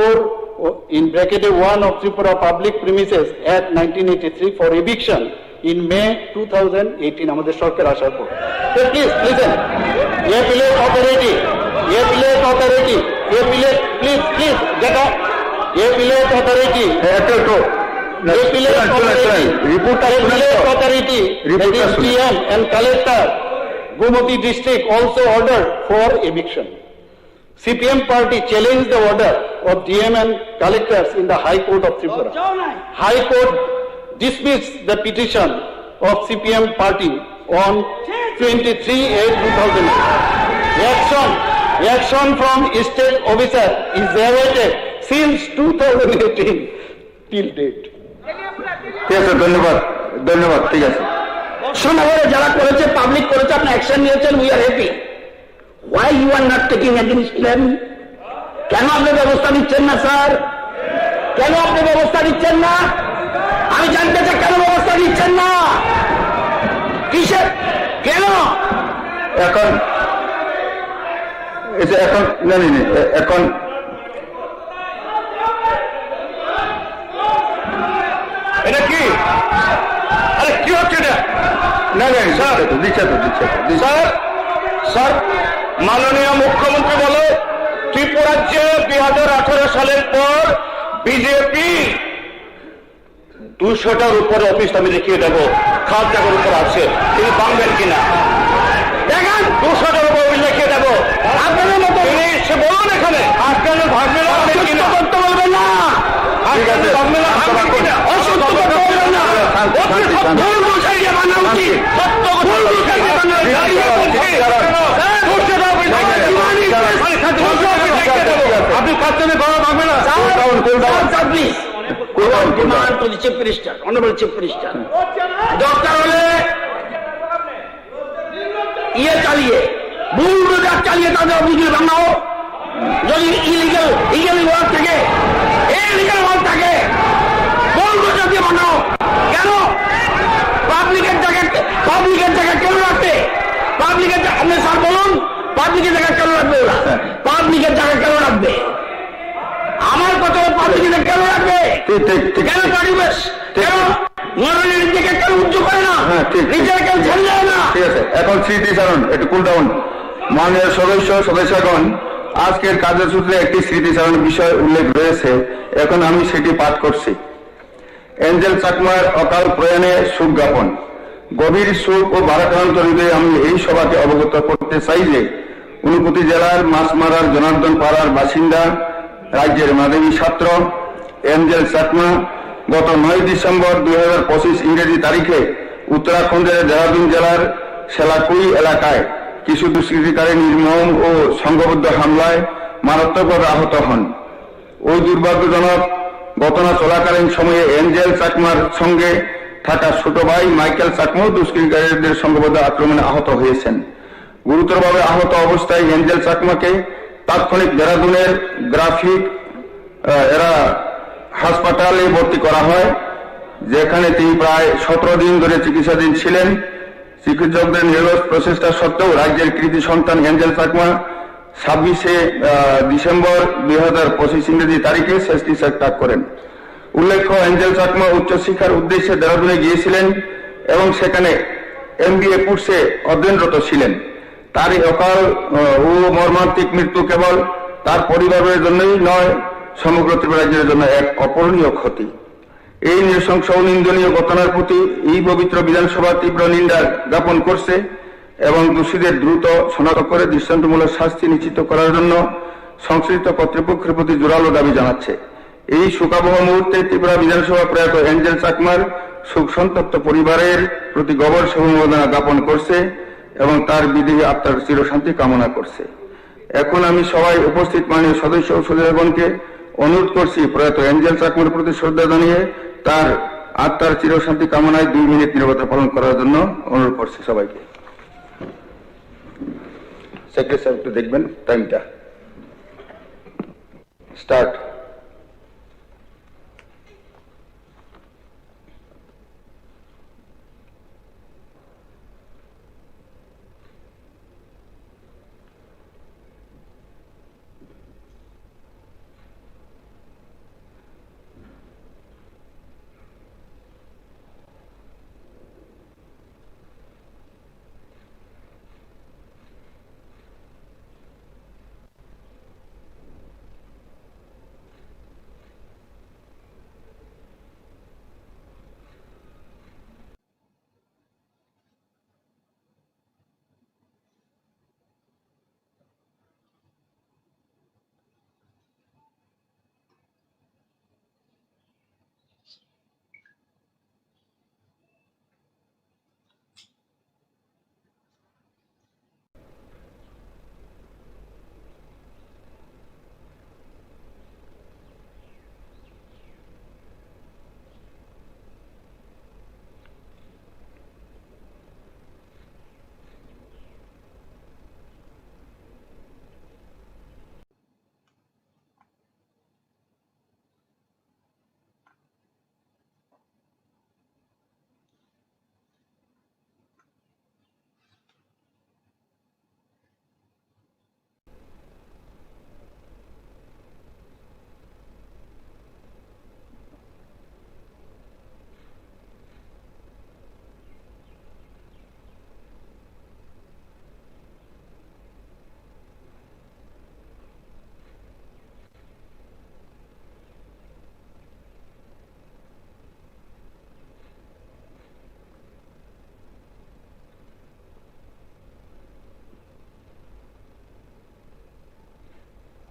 in bracket 1 of Tripura Public Premises Act 1983 for eviction in May 2018. আমাদের সরকার আসার পর। So please listen. Appellate authority. Please get up. Appellate authority. SDM and collector Gumati district also ordered for eviction. CPM party challenged the order of DM and collectors in the High Court of Tripura. High Court dismissed the petition of CPM party on 23/8/2008. Action from state officer is awaited since 2018 till date. ঠিক আছে, ধন্যবাদ, ঠিক আছে। শোনাবারে যারা করেছে, public করেছে, আপনি action নিয়েছেন, we are happy. Why you are not taking against them? কেন আপনি ব্যবস্থা নিচ্ছেন না স্যার? কেন আপনি ব্যবস্থা নিচ্ছেন না? আমি জানতে চাই কেন ব্যবস্থা নিচ্ছেন না? কিসের কেন? এখন এটা কি? আরে কি হচ্ছে এটা? স্যার, মাননীয় মুখ্যমন্ত্রী বলে ত্রিপুরাজ্যে 2018 সালের পর বিজেপি 200টার উপরে অফিস আমি দেখিয়ে দেবো, খাস জায়গার উপর আছে, তিনি ভাঙবেন কিনা দেখেন। 200টার উপর দেখিয়ে দেবো, আপনাদের মতো সে বলুন এখানে আপনাদের ভাঙবে না, করতে বলবেন না, ভাঙবে না, অসত্য করতে বলবেন না, ভুল বুঝাইয়ে মানা উচিত, সত্য ভুল বুঝাইয়ে মানা আপনি কাজটাতে গড়া ভাঙবে না। দরকার হলে চালিয়ে বুলডোজার চালিয়ে তাদের অভিযোগ ভাঙাও। যদি ইলিগাল ওয়ার্ক থাকে, ইলিগাল ওয়ার্ক থাকে, বুলডোজার দিয়ে ভাঙাও। কেন পাবলিকের জায়গায় কেন রাখবে? পাবলিকের আপনি স্যার বলুন, পাবলিকের জায়গায় কেন রাখবে? ওরা পাবলিকের জায়গায় কেন রাখবে? আমার কথা পাবলিকের কেন রাখবে? কেন পরিবেশ কেন নিজেকে কেন উজ্জ্বল করে না? নিজেকে কেন ছেড়ে যায় না? ঠিক আছে, এখন স্মৃতিচারণ, একটু কুল ডাউন। মাননীয় সদস্যগণ, আজকের কার্যসূত্রে একটি স্মৃতিচারণ বিষয় উল্লেখ রয়েছে, এখন আমি সেটি পাঠ করছি। এঞ্জেল চাকমার অকাল প্রয়াণে শোক জ্ঞাপন। গভীর শোক ও ভারাক্রান্ত হৃদয়ে আমি এই সভাকে অবগত করতে চাই যে ঊনকোটি জেলার মাছমারার জনার্দন পাড়ার বাসিন্দা, রাজ্যের মাধ্যমিক ছাত্র এঞ্জেল চাকমা গত 9 ডিসেম্বর 2025 ইংরেজি তারিখে উত্তরাখণ্ডের দেহরাদুন জেলার সেলাকুই এলাকায় কিছু দুষ্কৃতিকারী নির্মম ও সংঘবদ্ধ হামলায় মারাত্মকভাবে আহত হন। ওই দুর্ভাগ্যজনক ঘটনা চলাকালীন সময়ে এঞ্জেল চাকমার সঙ্গে থাকা ছোট ভাই মাইকেল চাকমাও দুষ্কৃতিকারীদের সংঘবদ্ধ আক্রমণে আহত হয়েছেন। গুরুতরভাবে আহত অবস্থায় এঞ্জেল চাকমাকে তাৎক্ষণিক দেহরাদুনের গ্রাফিক হাসপাতালে ভর্তি করা হয়, যেখানে তিনি প্রায় 17 দিন ধরে চিকিৎসাধীন ছিলেন। চিকিৎসকদের নিরলস প্রচেষ্টা সত্ত্বেও রাজ্যের কৃতি সন্তান এঞ্জেল চাকমা 26 ডিসেম্বর 2025 ইংরেজি তারিখে শেষ ডিসচার্জ ত্যাগ করেন। উল্লেখ্য, এঞ্জেল চাকমা উচ্চশিক্ষার উদ্দেশ্যে দেহরাদুনে গিয়েছিলেন এবং সেখানে MBA কোর্সে অধ্যয়নরত ছিলেন। তার এই অকাল ও মর্মান্তিক মৃত্যু কেবল তার পরিবারের জন্যই নয়, সমগ্র ত্রিপুরা রাজ্যের জন্য এক অপূরণীয় ক্ষতি। এই নৃশংস ও নিন্দনীয় ঘটনার প্রতি এই পবিত্র বিধানসভা তীব্র নিন্দা জ্ঞাপন করছে এবং দোষীদের দ্রুত শনাক্ত করে দৃষ্টান্তমূলক শাস্তি নিশ্চিত করার জন্য সংশ্লিষ্ট কর্তৃপক্ষের প্রতি জোরালো দাবি জানাচ্ছে। এই শোকাবহ মুহূর্তে ত্রিপুরা বিধানসভা প্রয়াত এঞ্জেল চাকমার শোক সন্তপ্ত পরিবারের প্রতি গভীর সমবেদনা জ্ঞাপন করছে এবং তার বিদেহী আত্মার চিরশান্তি কামনা করছে। এখন আমি সবাই উপস্থিত মাননীয় সদস্য ও সদস্যগণকে অনুরোধ করছি প্রয়াত এঞ্জেল চাকমার প্রতি শ্রদ্ধা জানিয়ে তার আত্মার চিরশান্তি কামনায় 2 মিনিট নীরবতা পালন করার জন্য অনুরোধ করছি সবাইকে। সেক্রেটারি সাহেব একটু দেখবেন টাইমটা। স্টার্ট।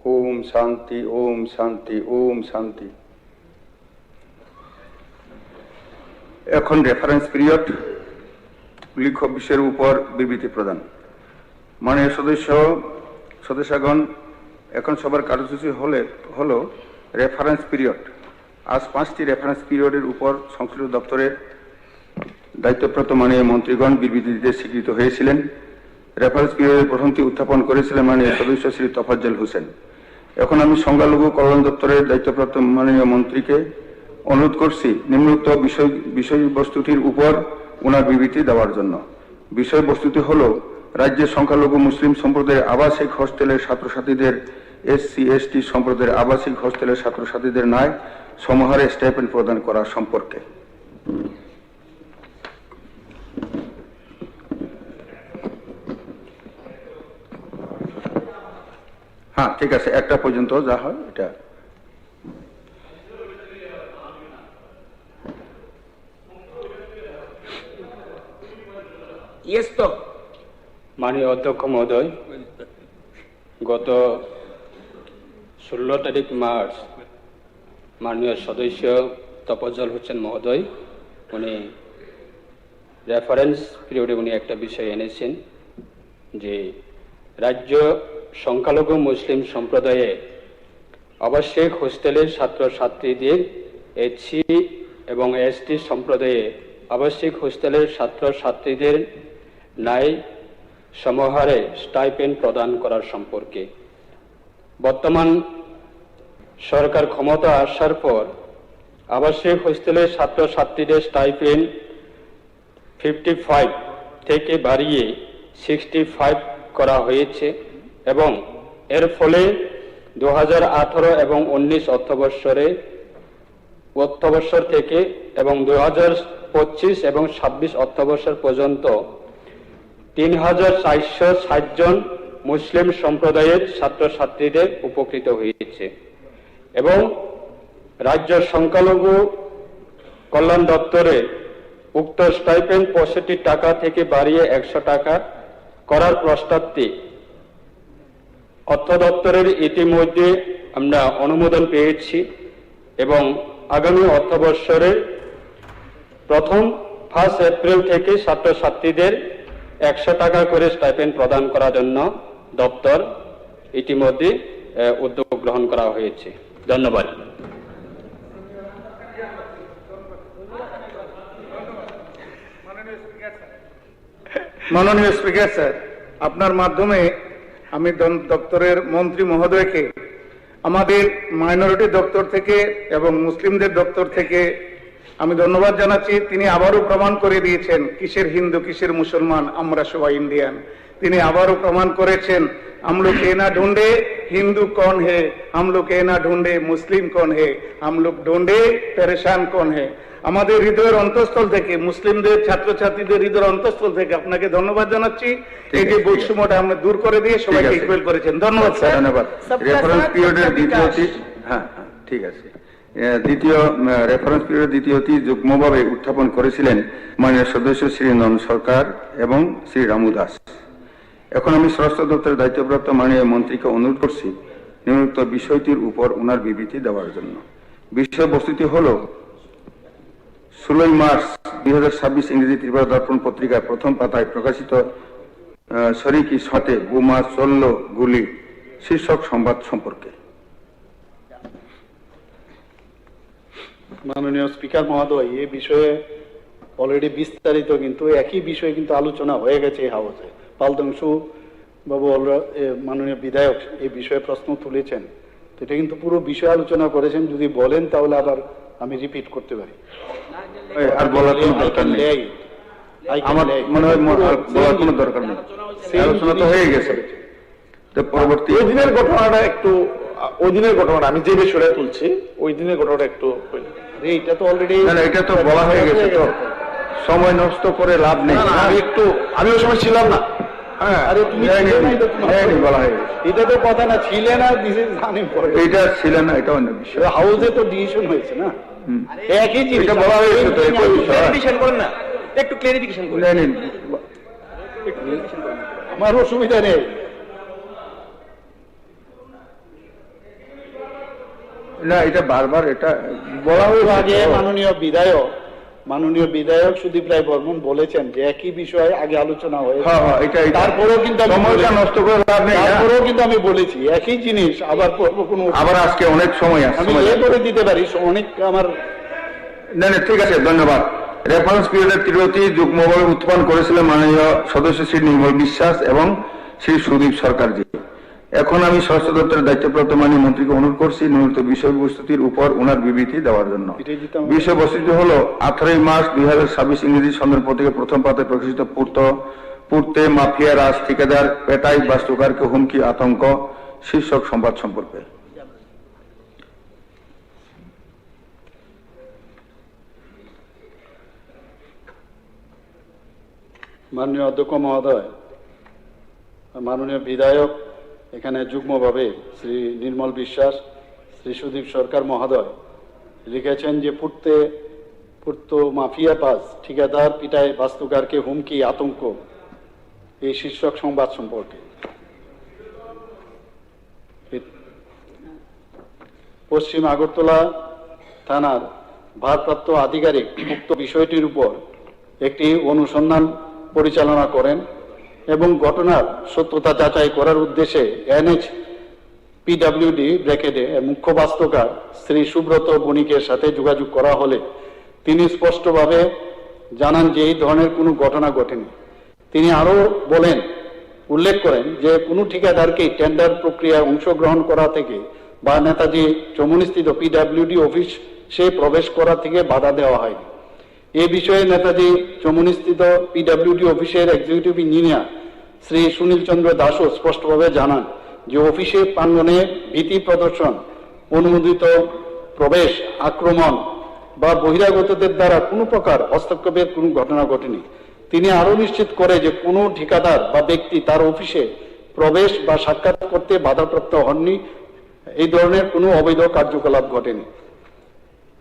ओम शांति, ओम शांति, ओम शांति। এখন রেফারেন্স পিরিয়ড উল্লেখ্য বিষয়ের উপর বিবৃতি প্রদান। মাননীয় সদস্যগণ, এখন সবার কার্যসূচি হলো রেফারেন্স পিরিয়ড। আজ 5টি রেফারেন্স পিরিয়ডের উপর সংশ্লিষ্ট দপ্তরের দায়িত্বপ্রাপ্ত মাননীয় মন্ত্রীগণ বিবৃতি দিতে স্বীকৃত হয়েছিলেন। রেফারেন্স পিরিয়ডের প্রথমটি উত্থাপন করেছিলেন মাননীয় সদস্য শ্রী তফাজ্জল হোসেন। এখন আমি সংখ্যালঘু কল্যাণ দপ্তরের দায়িত্বপ্রাপ্ত মাননীয় মন্ত্রীকে অনুরোধ করছি নিম্নোক্ত বিষয়বস্তুটির উপর ওনার বিবৃতি দেওয়ার জন্য। বিষয়বস্তুটি হল রাজ্যের সংখ্যালঘু মুসলিম সম্প্রদায়ের আবাসিক হোস্টেলের ছাত্রছাত্রীদের SC/ST সম্প্রদায়ের আবাসিক হোস্টেলের ছাত্রছাত্রীদের ন্যায় সমহারে স্টাইপেন্ড প্রদান করা সম্পর্কে। হ্যাঁ, ঠিক আছে, 1টা পর্যন্ত যা হয় এটা। মাননীয় অধ্যক্ষ মহোদয়, গত 16 তারিখ মার্চ মাননীয় সদস্য তফাজ্জল হোসেন মহোদয় উনি রেফারেন্স পিরিয়ডে উনি একটা বিষয় এনেছেন যে রাজ্য সংখ্যালঘু মুসলিম সম্প্রদায়ে আবাসিক হোস্টেলের ছাত্রছাত্রীদের SC এবং ST সম্প্রদায়ে আবাসিক হোস্টেলের ছাত্রছাত্রীদের ন্যায় সমহারে স্টাইপেন্ড প্রদান করার সম্পর্কে। বর্তমান সরকার ক্ষমতা আসার পর আবাসিক হোস্টেলের ছাত্রছাত্রীদের স্টাইপেন্ড 55 থেকে বাড়িয়ে 65 করা হয়েছে এবং এর ফলে 2018 এবং 19 অর্থবর্ষর থেকে এবং 2025 এবং 26 অর্থবর্ষ পর্যন্ত 3460 জন মুসলিম সম্প্রদায়ের ছাত্রছাত্রীদের উপকৃত হয়েছে এবং রাজ্য সংখ্যালঘু কল্যাণ দপ্তরে উক্ত স্টাইপেন্ড 65 টাকা থেকে বাড়িয়ে 100 টাকা করার প্রস্তাবটি অর্থ দপ্তরের ইতিমধ্যে আমরা অনুমোদন পেয়েছি এবং আগামী অর্থবর্ষের প্রথম 1 এপ্রিল থেকে ছাত্রছাত্রীদের 100 টাকা করে স্টাইপেন্ড প্রদান করার জন্য দপ্তর ইতিমধ্যে উদ্যোগ গ্রহণ করা হয়েছে। ধন্যবাদ। মাননীয় স্পিকার স্যার, আপনার মাধ্যমে আমি দপ্তরের মন্ত্রী মহোদয়কে আমাদের মাইনরিটি দপ্তর থেকে এবং মুসলিমদের দপ্তর থেকে আমি ধন্যবাদ জানাচ্ছি। তিনি আবারও প্রমাণ করে দিয়েছেন কিসের হিন্দু কিসের মুসলমান, আমরা সবাই ইন্ডিয়ান। তিনি আবারও প্রমাণ করেছেন हम लोग ये ना ढूंढे हिंदू कौन है, हम लोग ये ना ढूंढे मुस्लिम कौन है, हम लोग ढूंढे परेशान कौन है। আমাদের হৃদয়ের অন্তঃস্থল থেকে মুসলিমদের ছাত্রছাত্রীদের হৃদয়ের অন্তঃস্থল থেকে আপনাকে ধন্যবাদ জানাচ্ছি। এই যে বৈষম্যটা আমরা দূর করে দিয়ে সবাইকে ইকুয়াল করেছেন। ধন্যবাদ স্যার। ধন্যবাদ। রেফারেন্স পিরিয়ডের দ্বিতীয়টি, হ্যাঁ ঠিক আছে, দ্বিতীয় রেফারেন্স পিরিয়ডের দ্বিতীয়টি যুগ্মভাবে উত্থাপন করেছিলেন মাননীয় সদস্য শ্রী নন সরকার এবং শ্রী রামু দাস। এখন আমি স্বরাষ্ট্র দপ্তরের দায়িত্বপ্রাপ্ত মাননীয় মন্ত্রীকে অনুরোধ করছি নিম্নোক্ত বিষয়টির উপর ওনার বিবৃতি দেওয়ার জন্য। বিষয়বস্তুটি হল 16 মার্চ 2026 ইংরেজি ত্রিপুরা দর্পণ পত্রিকায় প্রথম পাতায় প্রকাশিত শরিকি সাথে বোমা চলল গুলি শীর্ষক সংবাদ সম্পর্কে। মাননীয় স্পিকার মহোদয়, এই বিষয়ে অলরেডি বিস্তারিত কিন্তু একই বিষয়ে কিন্তু আলোচনা হয়ে গেছে এই হাউসে। পালদংশু বাবু মাননীয় বিধায়ক এই বিষয়ে প্রশ্ন তুলেছেন, তো এটা কিন্তু পুরো বিষয় আলোচনা করেছেন। যদি বলেন তাহলে আবার আমি রিপিট করতে পারি। আর বলার কোনো দরকার নেই, আমার মনে হয় বলার কোনো দরকার নেই, আলোচনা তো হয়ে গেছে। তো পরবর্তী ওই দিনের ঘটনাটা একটু, ওই দিনের ঘটনাটা আমি যে বিষয়টা তুলছি ওই দিনের ঘটনাটা একটু, এটা তো অলরেডি, না এটা তো বলা হয়ে গেছে, তো সময় নষ্ট করে লাভ নেই। আমি ওই সময় ছিলাম না। হ্যাঁ, আরে তুমি বলা হয়ে গেছে, এটা তো কথা না, ছিলে না, এটা ছিল না, এটা অন্য বিষয়। হাউসে তো ডিসিশন হয়েছে না, একই জিনিস এটা বলা হয়েছে, তো একই বিষয়। করেন না, একটু ক্লারিফিকেশন করেন। আমার অসুবিধা নেই। না এটা বারবার এটা বলা হয়েছে। আগে মাননীয় বিধায়ক সুদীপ রায় বর্মন বলেছেন যে একই বিষয়ে আগে আলোচনা হয়েছে, তারপরেও কিন্তু নষ্ট করে লাভ নেই, তারপরেও কিন্তু আমি বলেছি একই জিনিস আবার কোনো, আবার আজকে অনেক সময় আমি করে দিতে পারি অনেক আমার। না ঠিক আছে, ধন্যবাদ। রেফারেন্স পিরিয়ডের তৃতীয়টি যুগ্মভাবে উত্থাপন করেছিলেন মাননীয় সদস্য শ্রী নির্মল বিশ্বাস এবং শ্রী সুদীপ সরকারজি। এখন আমি স্বরাষ্ট্র দপ্তরের দায়িত্বপ্রাপ্ত মাননীয় মন্ত্রীকে অনুরোধ করছি নিম্নোক্ত বিষয়বস্তুটির উপর ওনার বিবৃতি দেওয়ার জন্য। বিষয়বস্তুটি হল 18 মার্চ 2026 ইংরেজি সন্ধান পত্রিকার প্রথম পাতায় প্রকাশিত পূর্তে মাফিয়া রাজ ঠিকাদার পেটাই বাস্তুকারকে হুমকি আতঙ্ক শীর্ষক সংবাদ সম্পর্কে। মাননীয় অধ্যক্ষ মহোদয়, মাননীয় বিধায়ক এখানে যুগ্মভাবে শ্রী নির্মল বিশ্বাস, শ্রী সুদীপ সরকার মহোদয় লিখেছেন যে পূর্ত মাফিয়া পাস ঠিকাদার পিটায় বাস্তুকারকে হুমকি আতঙ্ক এই শীর্ষক সংবাদ সম্পর্কে। পশ্চিম আগরতলা থানার ভারপ্রাপ্ত আধিকারিক উক্ত বিষয়টির উপর একটি অনুসন্ধান পরিচালনা করেন এবং ঘটনার সত্যতা যাচাই করার উদ্দেশ্যে NH PWD ব্র্যাকেটে মুখ্য বাস্তুকার শ্রী সুব্রত বণিকের সাথে যোগাযোগ করা হলে তিনি স্পষ্টভাবে জানান যে এই ধরনের কোনো ঘটনা ঘটেনি। তিনি আরো উল্লেখ করেন যে কোনো ঠিকাদারকে টেন্ডার প্রক্রিয়ায় অংশগ্রহণ করা থেকে বা নেতাজি চমুনিস্থিত PWD অফিসে প্রবেশ করা থেকে বাধা দেওয়া হয়নি। এই বিষয়ে নেতাজি চমুনিস্থিত PWD অফিসের এক্সিকিউটিভ ইঞ্জিনিয়ার শ্রী সুনীল চন্দ্র দাসও স্পষ্টভাবে জানান যে অফিসে প্রাঙ্গণে ভীতি প্রদর্শন, অনুমোদিত প্রবেশ, আক্রমণ বা বহিরাগতদের দ্বারা কোনো প্রকার হস্তক্ষেপের কোনো ঘটনা ঘটেনি। তিনি আরো নিশ্চিত করে যে কোনো ঠিকাদার বা ব্যক্তি তার অফিসে প্রবেশ বা সাক্ষাৎ করতে বাধাপ্রাপ্ত হননি, এই ধরনের কোনো অবৈধ কার্যকলাপ ঘটেনি।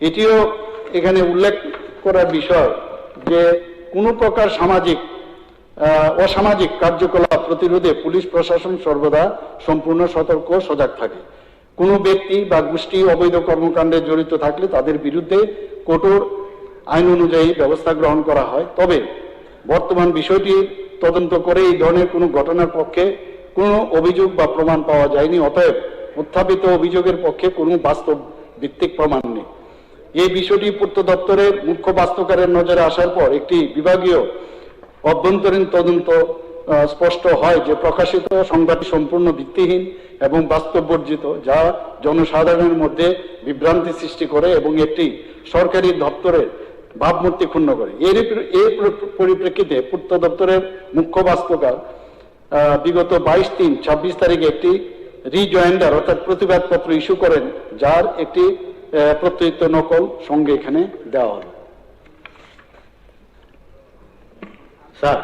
এটিও এখানে উল্লেখ করার বিষয় যে কোনো প্রকার অসামাজিক কার্যকলাপ প্রতিরোধে পুলিশ প্রশাসন সর্বদা সম্পূর্ণ সতর্ক সজাগ থাকে। কোনো ব্যক্তি বা গোষ্ঠী অবৈধ কর্মকাণ্ডে জড়িত থাকলে তাদের বিরুদ্ধে কঠোর আইন অনুযায়ী ব্যবস্থা গ্রহণ করা হয়। তবে বর্তমান বিষয়টি তদন্ত করে এই ধরনের কোনো ঘটনার পক্ষে কোনো অভিযোগ বা প্রমাণ পাওয়া যায়নি। অতএব উত্থাপিত অভিযোগের পক্ষে কোনো বাস্তব ভিত্তিক প্রমাণ নেই। এই বিষয়টি পূর্ত দপ্তরের মুখ্য বাস্তুকারের নজরে আসার পর একটি বিভাগীয় অভ্যন্তরীণ তদন্ত স্পষ্ট হয় যে প্রকাশিত সংবাদটি সম্পূর্ণ ভিত্তিহীন এবং বাস্তববর্জিত, যা জনসাধারণের মধ্যে বিভ্রান্তি সৃষ্টি করে এবং একটি সরকারি দপ্তরের ভাবমূর্তি ক্ষুণ্ণ করে। এর পরিপ্রেক্ষিতে পূর্ত দপ্তরের মুখ্য বাস্তুকার বিগত 22/3/26 তারিখে একটি রিজয়েন্ডার অর্থাৎ প্রতিবাদপত্র ইস্যু করেন, যার একটি প্রত্যয়িত নকল সঙ্গে এখানে দেওয়া হল। স্যার,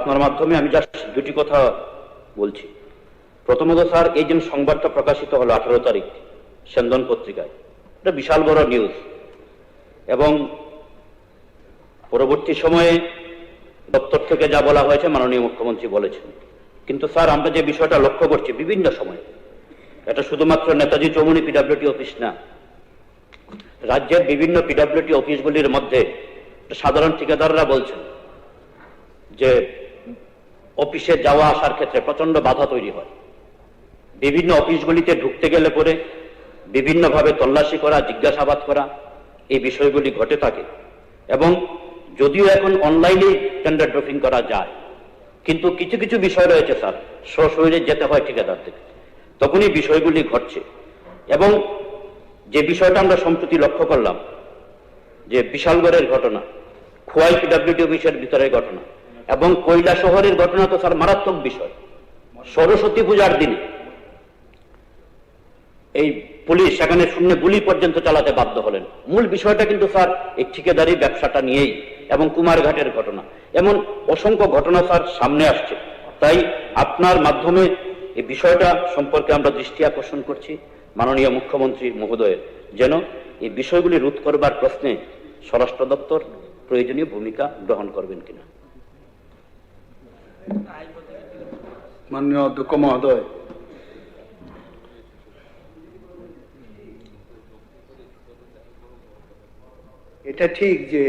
আপনার মাধ্যমে আমি জাস্ট দুটি কথা বলছি। প্রথমত স্যার, এই যে সংবাদটা প্রকাশিত হলো 18 তারিখ সেন্দন পত্রিকায়, এটা বিশাল বড় নিউজ এবং পরবর্তী সময়ে দপ্তর থেকে যা বলা হয়েছে মাননীয় মুখ্যমন্ত্রী বলেছেন। কিন্তু স্যার, আমরা যে বিষয়টা লক্ষ্য করছি বিভিন্ন সময়, এটা শুধুমাত্র নেতাজি চৌমুহনী পিডব্লিউডি অফিস না, রাজ্যের বিভিন্ন পিডব্লিউডি অফিসগুলির মধ্যে সাধারণ ঠিকাদাররা বলছেন যে অফিসে যাওয়া আসার ক্ষেত্রে প্রচন্ড বাধা তৈরি হয়। বিভিন্ন অফিসগুলিতে ঢুকতে গেলে পরে বিভিন্নভাবে তল্লাশি করা, জিজ্ঞাসাবাদ করা, এই বিষয়গুলি ঘটে থাকে। এবং যদিও এখন অনলাইনে টেন্ডার ড্রপিং করা যায়, কিন্তু কিছু কিছু বিষয় রয়েছে স্যার, সশরীরে যেতে হয় ঠিকাদার থেকে, তখনই বিষয়গুলি ঘটছে। এবং যে বিষয়টা আমরা সম্প্রতি লক্ষ্য করলাম যে বিশালগড়ের ঘটনা, খোয়াই পিডব্লিউডি অফিসের ভিতরের ঘটনা এবং কৈলা শহরের ঘটনা তো স্যার মারাত্মক বিষয়। সরস্বতী পূজার দিনে এই পুলিশ সেখানে শূন্য গুলি পর্যন্ত চালাতে বাধ্য হলেন। মূল বিষয়টা কিন্তু স্যার এই ঠিকাদারি ব্যবসাটা নিয়েই, এবং কুমারঘাটের ঘটনা, এমন অসংখ্য ঘটনা স্যার সামনে আসছে। তাই আপনার মাধ্যমে এই বিষয়টা সম্পর্কে আমরা দৃষ্টি আকর্ষণ করছি মাননীয় মুখ্যমন্ত্রী মহোদয়ের, যেন এই বিষয়গুলি রোধ করবার প্রশ্নে স্বরাষ্ট্র দপ্তর প্রয়োজনীয় ভূমিকা গ্রহণ করবেন কিনা। মাননীয় অধ্যক্ষ মহোদয়, এটা ঠিক যে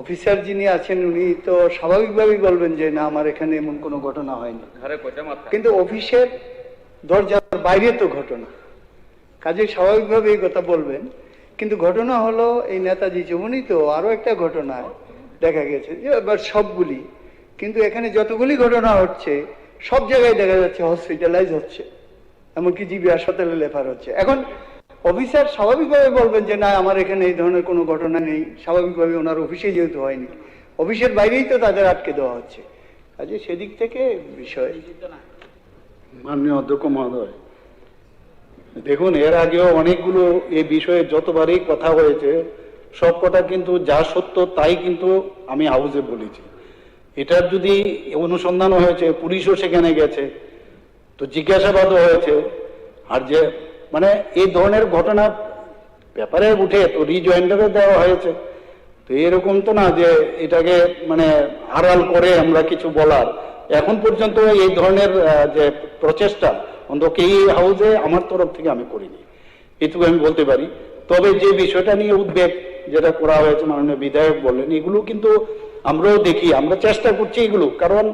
অফিসার যিনি আছেন উনি তো স্বাভাবিকভাবেই বলবেন যে না, আমার এখানে এমন কোনো ঘটনা হয়নি, কিন্তু অফিসের দরজার বাইরে তো ঘটনা, কাজে স্বাভাবিকভাবে এই কথা বলবেন। কিন্তু ঘটনা হলো এই নেতাজি চৌমুহনী তো আরো একটা ঘটনা দেখা গেছে যে এবার সবগুলি, কিন্তু এখানে যতগুলি ঘটনা হচ্ছে সব জায়গায় দেখা যাচ্ছে হসপিটালাইজ হচ্ছে, এমনকি জিবি হাসপাতালে রেফার হচ্ছে। এখন অফিসার স্বাভাবিকভাবে বলবেন যে না, আমার এখানে এই ধরনের কোনো ঘটনা নেই, স্বাভাবিকভাবে ওনার অফিসে যেহেতু হয়নি, অফিসের বাইরেই তো তাদের আটকে দেওয়া হচ্ছে। কাজে সেদিক থেকে বিষয়। মাননীয় অধ্যক্ষ মহোদয়, দেখুন, এর আগেও অনেকগুলো এই বিষয়ে যতবারই কথা হয়েছে, সব কথা কিন্তু যা সত্য তাই কিন্তু আমি হাউসে বলেছি। এটার যদি অনুসন্ধান হয়েছে, পুলিশও সেখানে গেছে, তো জিজ্ঞাসাবাদও হয়েছে, আর যে মানে এই ধরনের ঘটনা ব্যাপারে উঠে তো রিজয়েন্ডারও দেওয়া হয়েছে। তো এরকম তো না যে এটাকে মানে আড়াল করে আমরা কিছু বলার, এখন পর্যন্ত এই ধরনের যে প্রচেষ্টা অন্তত এই হাউসে আমার তরফ থেকে আমি করিনি, এটুকু আমি বলতে পারি। তবে যে বিষয়টা নিয়ে উদ্বেগ যেটা করা হয়েছে, মাননীয় বিধায়ক বললেন, এগুলো কিন্তু আমরাও দেখি, আমরা চেষ্টা করছি এগুলো, কারণ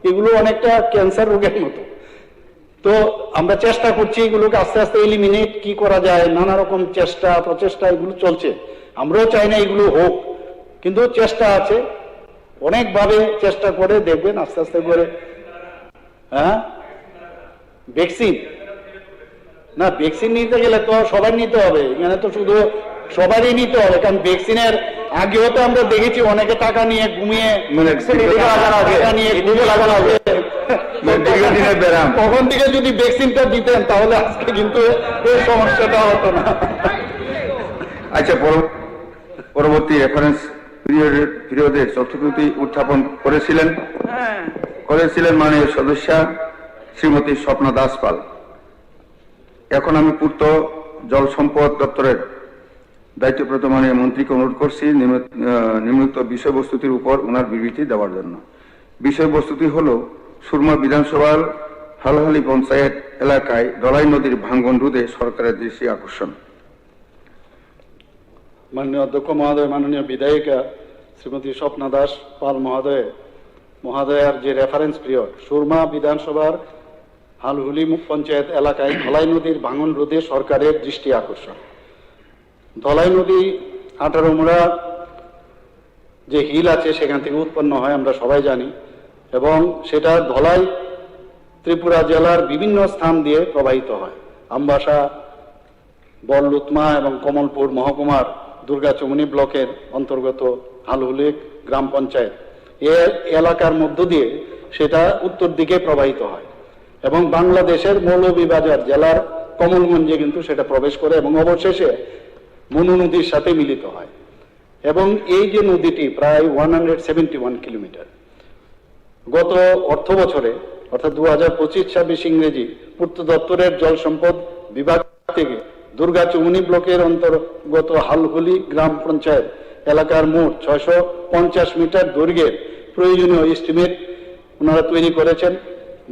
এগুলো অনেকটা ক্যান্সার রোগের মতো। তো আমরা চেষ্টা করছি এগুলোকে আস্তে আস্তে এলিমিনেট কি করা যায়, নানা রকম চেষ্টা প্রচেষ্টা এগুলো চলছে। আমরাও চাই না এগুলো হোক, কিন্তু চেষ্টা আছে, অনেকভাবে চেষ্টা করে দেখবেন আস্তে আস্তে করে। হ্যাঁ, ভ্যাকসিন না, ভ্যাকসিন নিতে গেলে তো সবার নিতে হবে, এখানে তো শুধু সবারই নিতে হবে, কারণ ভ্যাকসিনের আগেও তো আমরা দেখেছি অনেকে টাকা নিয়ে ঘুমিয়ে টাকা নিয়ে ঘুমিয়ে লাগানো হবে। দীর্ঘদিনের ব্যায়াম, তখন থেকে যদি ভ্যাকসিনটা দিতেন তাহলে আজকে কিন্তু এই সমস্যাটা হতো না। আচ্ছা, পরবর্তী রেফারেন্স পিরিয়ডের চতুর্থী উত্থাপন করেছিলেন মাননীয় সদস্যা শ্রীমতী স্বপ্না দাস পাল। এখন আমি পূর্ত জল সম্পদ দপ্তরের দায়িত্বপ্রাপ্ত মাননীয় মন্ত্রীকে অনুরোধ করছি নিম্নোক্ত বিষয়বস্তুটির উপর ওনার বিবৃতি দেওয়ার জন্য। বিষয়বস্তুটি হল সুরমা বিধানসভার হালহালি পঞ্চায়েত এলাকায় ধলাই নদীর ভাঙ্গন রোধে সরকারের দৃষ্টি আকর্ষণ। মাননীয় অধ্যক্ষ মহোদয়, মাননীয় বিধায়িকা শ্রীমতী স্বপ্না দাস পাল মহোদয়ার যে রেফারেন্স পিরিয়ড সুরমা বিধানসভার হালহুলি পঞ্চায়েত এলাকায় ধলাই নদীর ভাঙন রোধে সরকারের দৃষ্টি আকর্ষণ। ধলাই নদী 18 মুড়া যে হিল আছে সেখান থেকে উৎপন্ন হয়, আমরা সবাই জানি, এবং সেটা ধলাই ত্রিপুরা জেলার বিভিন্ন স্থান দিয়ে প্রবাহিত হয়। আমবাসা, বড়লুতমা এবং কমলপুর মহকুমার দুর্গাচমনি ব্লকের অন্তর্গত হালহুলি গ্রাম পঞ্চায়েত এ এলাকার মধ্য দিয়ে সেটা উত্তর দিকে প্রবাহিত হয় এবং বাংলাদেশের মৌলভীবাজার জেলার কমলগঞ্জে কিন্তু সেটা প্রবেশ করে এবং অবশেষে মনু নদীর সাথে মিলিত হয়। এবং এই যে নদীটি প্রায় 171 কিলোমিটার, গত অর্থ বছরে অর্থাৎ 2025-26 ইংরেজি পূর্ত দপ্তরের জল সম্পদ বিভাগ থেকে দুর্গাচমনি ব্লকের অন্তর্গত হালহুলি গ্রাম পঞ্চায়েত এলাকার মোট 650 মিটার দৈর্ঘ্যের প্রয়োজনীয় এস্টিমেট ওনারা তৈরি করেছেন,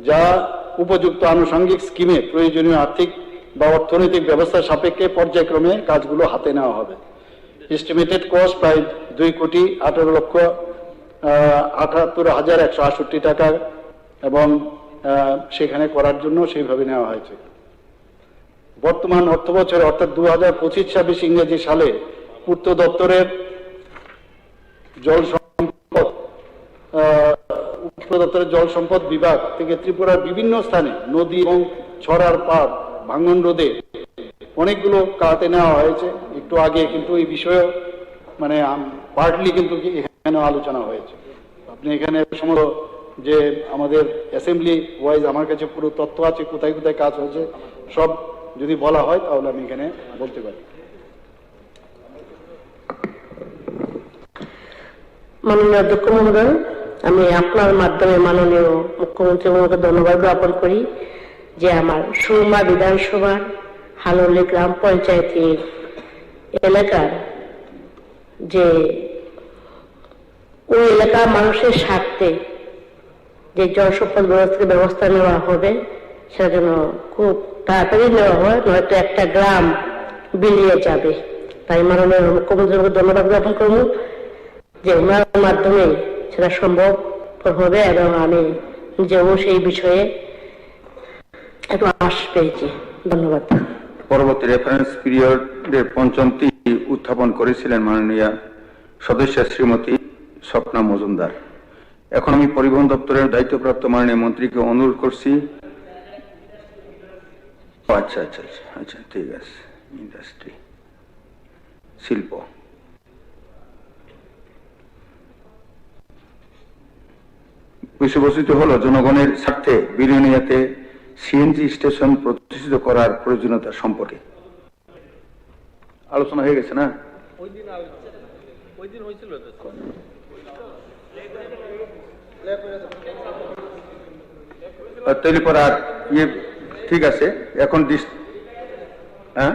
যা উপযুক্ত আনুষঙ্গিক স্কিমে প্রয়োজনীয় আর্থিক বা অর্থনৈতিক ব্যবস্থা সাপেক্ষে পর্যায়ক্রমে কাজগুলো হাতে নেওয়া হবে। এস্টিমেটেড কস্ট প্রায় 2,18,78,168 টাকা এবং সেখানে করার জন্য সেইভাবে নেওয়া হয়েছে। বর্তমান অর্থ বছরে অর্থাৎ 2025-26 ইংরেজি সালে পূর্ত দপ্তরের জল সম্পদ বিভাগ থেকে ত্রিপুরার বিভিন্ন স্থানে নদী এবং ছড়ার পাড় ভাঙন রোধে অনেকগুলো কাজে নেওয়া হয়েছে। একটু আগে কিন্তু এই বিষয়ে মানে পার্টলি কিন্তু এখানে আলোচনা হয়েছে। আপনি এখানে সমস্ত যে আমাদের অ্যাসেম্বলি ওয়াইজ আমার কাছে পুরো তথ্য আছে, কোথায় কোথায় কাজ হয়েছে সব যদি বলা হয় তাহলে আমি এখানে বলতে পারি। মাননীয় অধ্যক্ষ মহোদয়, আমি আপনার মাধ্যমে মাননীয় মুখ্যমন্ত্রী মহোদয়কে ধন্যবাদ জ্ঞাপন করি যে আমার সুরমা বিধানসভার হালহুলি গ্রাম পঞ্চায়েতের এলাকার যে ওই এলাকার মানুষের স্বার্থে যে জল সম্পদ ব্যবস্থা নেওয়া হবে সেটা যেন খুব তাড়াতাড়ি নেওয়া হয়, নয়তো একটা গ্রাম বিলিয়ে যাবে। তাই মাননীয় মুখ্যমন্ত্রীকে ধন্যবাদ জ্ঞাপন করব যে ওনার মাধ্যমে সেটা সম্ভব হবে এবং আমি নিজেও সেই বিষয়ে একটু আশ পেয়েছি। ধন্যবাদ। পরবর্তী রেফারেন্স পিরিয়ডের পঞ্চমটি উত্থাপন করেছিলেন মাননীয় সদস্য শ্রীমতী স্বপ্না মজুমদার। এখন আমি পরিবহন দপ্তরের দায়িত্বপ্রাপ্ত মাননীয় মন্ত্রীকে অনুরোধ করছি। আচ্ছা আচ্ছা আচ্ছা আচ্ছা ঠিক আছে। ইন্ডাস্ট্রি, শিল্প, বিষয়বস্তু হল জনগণের স্বার্থে বিলোনিয়াতে সিএনজি স্টেশন প্রতিষ্ঠিত করার প্রয়োজনীয়তা সম্পর্কে আলোচনা হয়ে গেছে না? তৈরি করার ইয়ে ঠিক আছে। এখন হ্যাঁ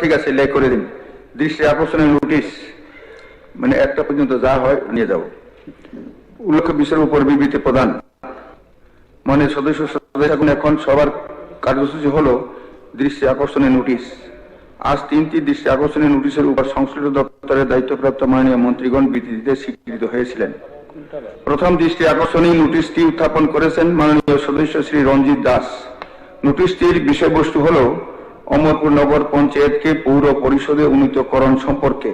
ঠিক আছে, লেখ করে দিন। দৃষ্টি আকর্ষণের নোটিশ মানে একটা পর্যন্ত যা হয় নিয়ে যাব। উল্লেখ্য বিষয়ের উপর বিবৃতি প্রদান। মানে সদস্য এখন সবার কার্যসূচি হলো দৃষ্টি আকর্ষণের নোটিশ। আজ 3টি দৃষ্টি আকর্ষণের নোটিশের উপর সংশ্লিষ্ট দপ্তরের দায়িত্বপ্রাপ্ত মাননীয় মন্ত্রীগণ বিবৃতিতে স্বীকৃত হয়েছিলেন। প্রথম দৃষ্টি আকর্ষণীয় নোটিশটি উত্থাপন করেছেন মাননীয় সদস্য শ্রী রঞ্জিত দাস। নোটিশটির বিষয়বস্তু হল অমরপুর নগর পঞ্চায়েতকে পৌর পরিষদে উন্নীতকরণ সম্পর্কে।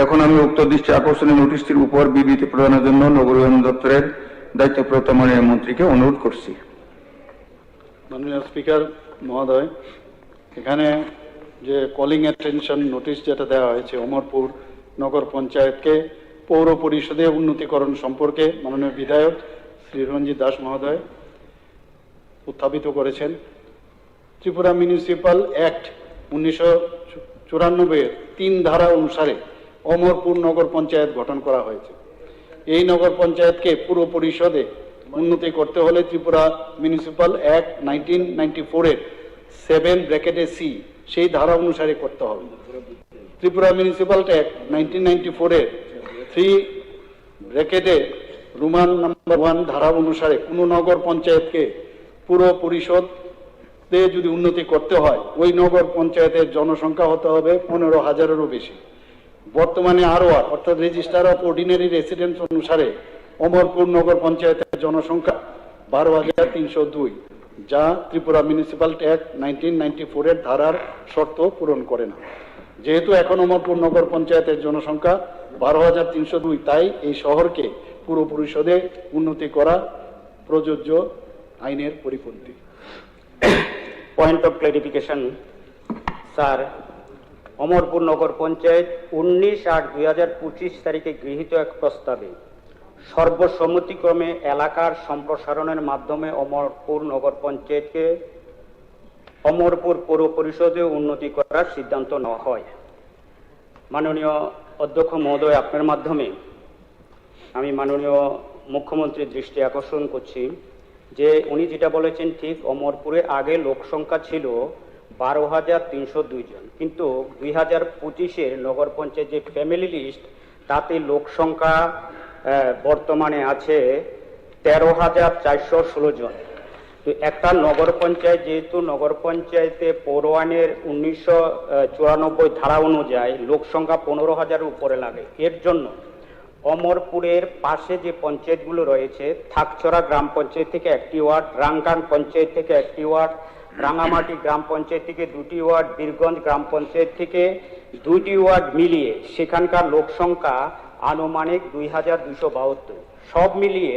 এখন আমি উক্ত দৃষ্টি আকর্ষণীয় নোটিশটির উপর বিবৃতি প্রদানের জন্য নগর উন্নয়ন দপ্তরের দায়িত্বপ্রাপ্ত মাননীয় মন্ত্রীকে অনুরোধ করছি। মাননীয় স্পিকার মহোদয়, এখানে যে কলিং অ্যাটেনশন নোটিশ যেটা দেওয়া হয়েছে অমরপুর নগর পঞ্চায়েতকে পৌর পরিষদে উন্নতিকরণ সম্পর্কে মাননীয় বিধায়ক শ্রী রঞ্জিত দাস মহোদয় উত্থাপিত করেছেন। ত্রিপুরা মিউনিসিপাল অ্যাক্ট 1994 এর 3 ধারা অনুসারে অমরপুর নগর পঞ্চায়েত গঠন করা হয়েছে। এই নগর পঞ্চায়েতকে পুর পরিষদে উন্নতি করতে হলে ত্রিপুরা মিউনিসিপাল অ্যাক্ট 1994 এর 7(c) সেই ধারা অনুসারে করতে হবে। ত্রিপুরা মিউনিসিপাল অ্যাক্ট 1994 এর 3 রোমান নাম্বার 1 ধারা অনুসারে কোন নগর পঞ্চায়েতকে পুর পরিষদে যদি উন্নতি করতে হয় ওই নগর পঞ্চায়েতের জনসংখ্যা হতে হবে 15,000-এরও বেশি। বর্তমানে ROR অর্থাৎ রেজিস্টার অফ অর্ডিনারি রেসিডেন্স অনুসারে অমরপুর নগর পঞ্চায়েতের জনসংখ্যা 12,302, যা ত্রিপুরা মিউনিসিপাল অ্যাক্ট 1994 এর ধারার শর্ত পূরণ করে না। যেহেতু এখন অমরপুর নগর পঞ্চায়েতের জনসংখ্যা 12,302, তাই এই শহরকে পুর পরিষদে উন্নতি করা প্রযোজ্য আইনের পরিপন্থী। Point of clarification sir, Amarpur nagar panchayat 19/8/2025 তারিখে গৃহীত এক প্রস্তাবে সর্বসম্মতিক্রমে এলাকার সম্প্রসারণের মাধ্যমে অমরপুর নগর পঞ্চায়েতকে অমরপুর পৌর পরিষদে উন্নতি করার সিদ্ধান্ত নেওয়া হয়। মাননীয় অধ্যক্ষ মহোদয়, আপনার মাধ্যমে আমি মাননীয় মুখ্যমন্ত্রীর দৃষ্টি আকর্ষণ করছি যে উনি যেটা বলেছেন ঠিক, অমরপুরে আগে লোক সংখ্যা ছিল 12,302 জন, কিন্তু 2025-এর নগর পঞ্চায়েত যে ফ্যামিলি লিস্ট তাতে লোক সংখ্যা বর্তমানে আছে 13,416 জন। তো একটা নগর পঞ্চায়েত, যেহেতু নগর পঞ্চায়েতে পৌর আইনের 1994 ধারা অনুযায়ী লোক সংখ্যা 15,000-এর উপরে লাগে, এর জন্য অমরপুরের পাশে যে পঞ্চায়েতগুলো রয়েছে, থাকছড়া গ্রাম পঞ্চায়েত থেকে 1টি ওয়ার্ড, রাঙ্গান পঞ্চায়েত থেকে 1টি ওয়ার্ড, রাঙামাটি গ্রাম পঞ্চায়েত থেকে 2টি ওয়ার্ড, বীরগঞ্জ গ্রাম পঞ্চায়েত থেকে 2টি ওয়ার্ড মিলিয়ে সেখানকার লোক সংখ্যা আনুমানিক 2,272। সব মিলিয়ে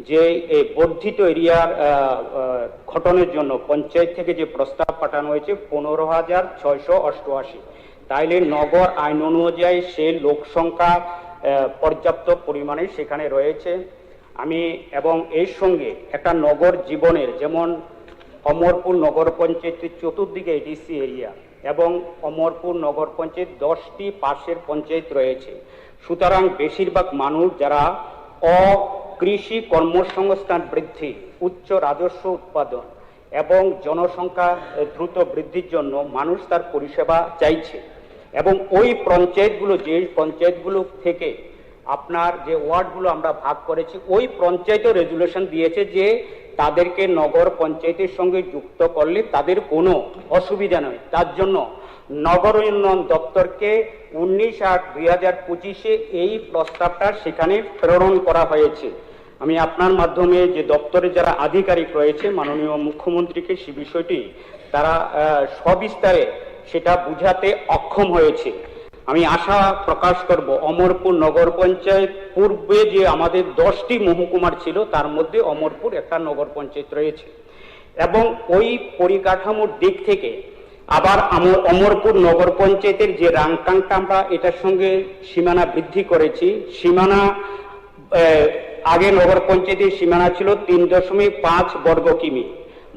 যে এই বর্ধিত এরিয়ার গঠনের জন্য পঞ্চায়েত থেকে যে প্রস্তাব পাঠানো হয়েছে 15,688। তাইলে নগর আইন অনুযায়ী সে লোক সংখ্যা পর্যাপ্ত পরিমাণে সেখানে রয়েছে। আমি এবং এর সঙ্গে একটা নগর জীবনের, যেমন অমরপুর নগর পঞ্চায়েতের চতুর্দিকে এডিসি এরিয়া এবং অমরপুর নগর পঞ্চায়েত 10টি পাশের পঞ্চায়েত রয়েছে। সুতরাং বেশিরভাগ মানুষ যারা অকৃষি কর্মসংস্থান বৃদ্ধি, উচ্চ রাজস্ব উৎপাদন এবং জনসংখ্যা দ্রুত বৃদ্ধির জন্য মানুষ তার পরিষেবা চাইছে, এবং ওই পঞ্চায়েতগুলো, যে পঞ্চায়েতগুলো থেকে আপনার যে ওয়ার্ডগুলো আমরা ভাগ করেছি, ওই পঞ্চায়েতও রেজুলেশন দিয়েছে যে তাদেরকে নগর পঞ্চায়েতের সঙ্গে যুক্ত করলে তাদের কোনো অসুবিধা নয়। তার জন্য নগর উন্নয়ন দপ্তরকে 19/8/2025-এ এই প্রস্তাবটা সেখানে প্রেরণ করা হয়েছে। আমি আপনার মাধ্যমে যে দপ্তরে যারা আধিকারিক রয়েছে, মাননীয় মুখ্যমন্ত্রীকে সে বিষয়টি তারা সবিস্তারে সেটা বুঝাতে অক্ষম হয়েছে। আমি আশা প্রকাশ করব, অমরপুর নগর পঞ্চায়েত পূর্বে যে আমাদের 10টি মহকুমার ছিল তার মধ্যে অমরপুর একটা নগর পঞ্চায়েত রয়েছে, এবং ওই পরিকাঠামোর দিক থেকে আবার অমরপুর নগর পঞ্চায়েতের যে রাংকাংটা আমরা এটার সঙ্গে সীমানা বৃদ্ধি করেছি। সীমানা আগে নগর পঞ্চায়েতের সীমানা ছিল 3.5 বর্গ কিমি,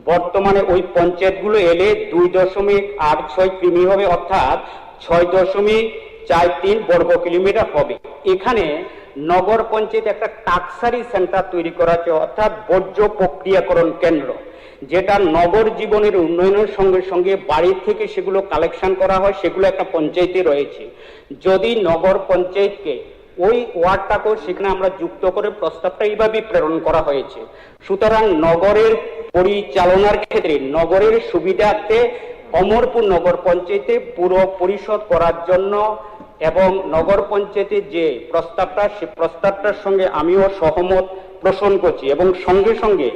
বর্তমানে ওই পঞ্চায়েতগুলো এলে 2.86 কিমি হবে, অর্থাৎ 6.43 বর্গ কিলোমিটার হবে। এখানে নগর পঞ্চায়েত একটা টাকসারি সেন্টার তৈরি করা হচ্ছে, অর্থাৎ বর্জ্য প্রক্রিয়াকরণ কেন্দ্র, যেটা নগর জীবনের উন্নয়নের সঙ্গে সঙ্গে বাড়ি থেকে সেগুলো কালেকশন করা হয়, সেগুলো একটা পঞ্চায়েতে রয়েছে। যদি নগর পঞ্চায়েতকে ওই ওয়ার্ডটাকেও সেখানে আমরা যুক্ত করে প্রস্তাবটা এইভাবেই প্রেরণ করা হয়েছে। সুতরাং নগরের পরিচালনার ক্ষেত্রে নগরের সুবিধার্থে অমরপুর নগর পঞ্চায়েতে পুরো পরিষদ করার জন্য এবং নগর পঞ্চায়েতের যে প্রস্তাবটা, সে প্রস্তাবটার সঙ্গে আমিও সহমত পোষণ করছি, এবং সঙ্গে সঙ্গে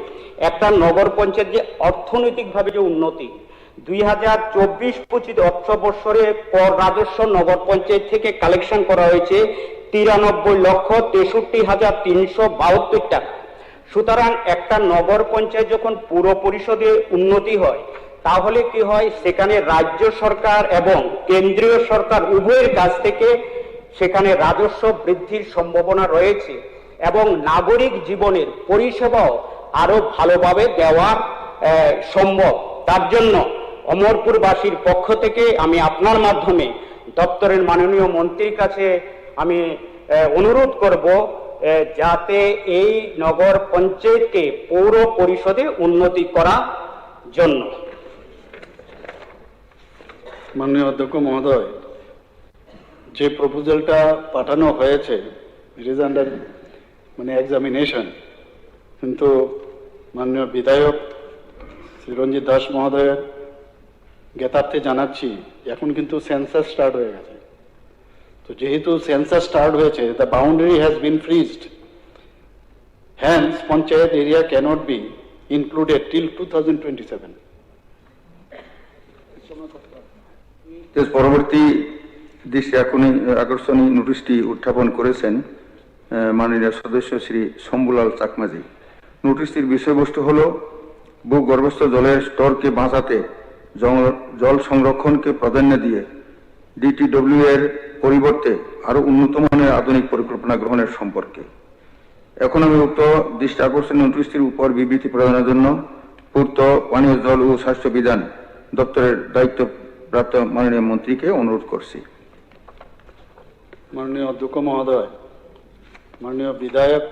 একটা নগর পঞ্চায়েত যে অর্থনৈতিকভাবে যে উন্নতি, 2024-25 অর্থ বৎসরে কর রাজস্ব নগর পঞ্চায়েত থেকে কালেকশন করা হয়েছে 93,63,372 টাকা। সুতরাং একটা নগর পঞ্চায়েত যখন পুরো পরিষদে উন্নতি হয়, তাহলে কি হয়, সেখানে রাজ্য সরকার এবং কেন্দ্রীয় সরকার উভয়ের কাছ থেকে সেখানে রাজস্ব বৃদ্ধির সম্ভাবনা রয়েছে এবং নাগরিক জীবনের পরিষেবাও আরো ভালোভাবে দেওয়া সম্ভব। তার জন্য অমরপুরবাসীর পক্ষ থেকে আমি আপনার মাধ্যমে দপ্তরের মাননীয় মন্ত্রীর কাছে আমি অনুরোধ করব যাতে এই নগর পঞ্চায়েতকে পৌর পরিষদে উন্নতি করার জন্য। মাননীয় অধ্যক্ষ মহোদয়, যে প্রপোজালটা পাঠানো হয়েছে ইট ইজ আন্ডার এক্সামিনেশন, কিন্তু মাননীয় বিধায়ক শ্রী রঞ্জিত দাস মহোদয়ের জ্ঞাতার্থে জানাচ্ছি এখন কিন্তু সেন্সাস স্টার্ট হয়ে গেছে। তো যেহেতু সেন্সাস স্টার্ট হয়েছে, the boundary has been frozen, hence panchayat area cannot be included till 2027। পরবর্তী দৃষ্টি আকর্ষণীয় নোটিশটি উত্থাপন করেছেন মাননীয় সদস্য শ্রী শম্ভুলাল চাকমাজি। নোটিশটির বিষয়বস্তু হল ভূগর্ভস্থ জলের স্তরকে বাঁচাতে জল সংরক্ষণকে প্রাধান্য দিয়ে ডিটিডব্লিউ এর পরিবর্তে আরো উন্নত মানের আধুনিক পরিকল্পনা গ্রহণের সম্পর্কে। এখন আমি উক্ত দৃষ্টি আকর্ষণীয় নোটিশটির উপর বিবৃতি প্রদানের জন্য পূর্ত পানীয় জল ও স্বাস্থ্য বিধান দপ্তরের দায়িত্বপ্রাপ্ত মাননীয় মন্ত্রীকে অনুরোধ করছি। মাননীয় অধ্যক্ষ মহোদয়, মাননীয় বিধায়ক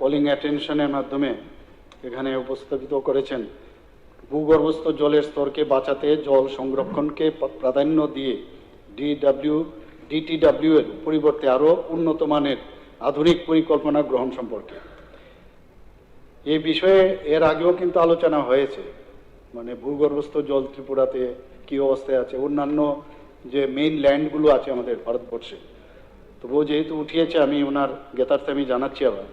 কলিং অ্যাটেনশনের মাধ্যমে এখানে উপস্থাপিত করেছেন ভূগর্ভস্থ জলের স্তরকে বাঁচাতে জল সংরক্ষণকে প্রাধান্য দিয়ে ডিটিডব্লিউ এর পরিবর্তে আরো উন্নত মানের আধুনিক পরিকল্পনা গ্রহণ সম্পর্কে। এই বিষয়ে এর আগেও কিন্তু আলোচনা হয়েছে, ভূগর্ভস্থ জল ত্রিপুরাতে কি অবস্থায় আছে, অন্যান্য যে মেইন ল্যান্ডগুলো আছে আমাদের ভারতবর্ষে। তবুও যেহেতু উঠিয়েছে, আমি ওনার জ্ঞাতার্থে আমি জানাচ্ছি আবার,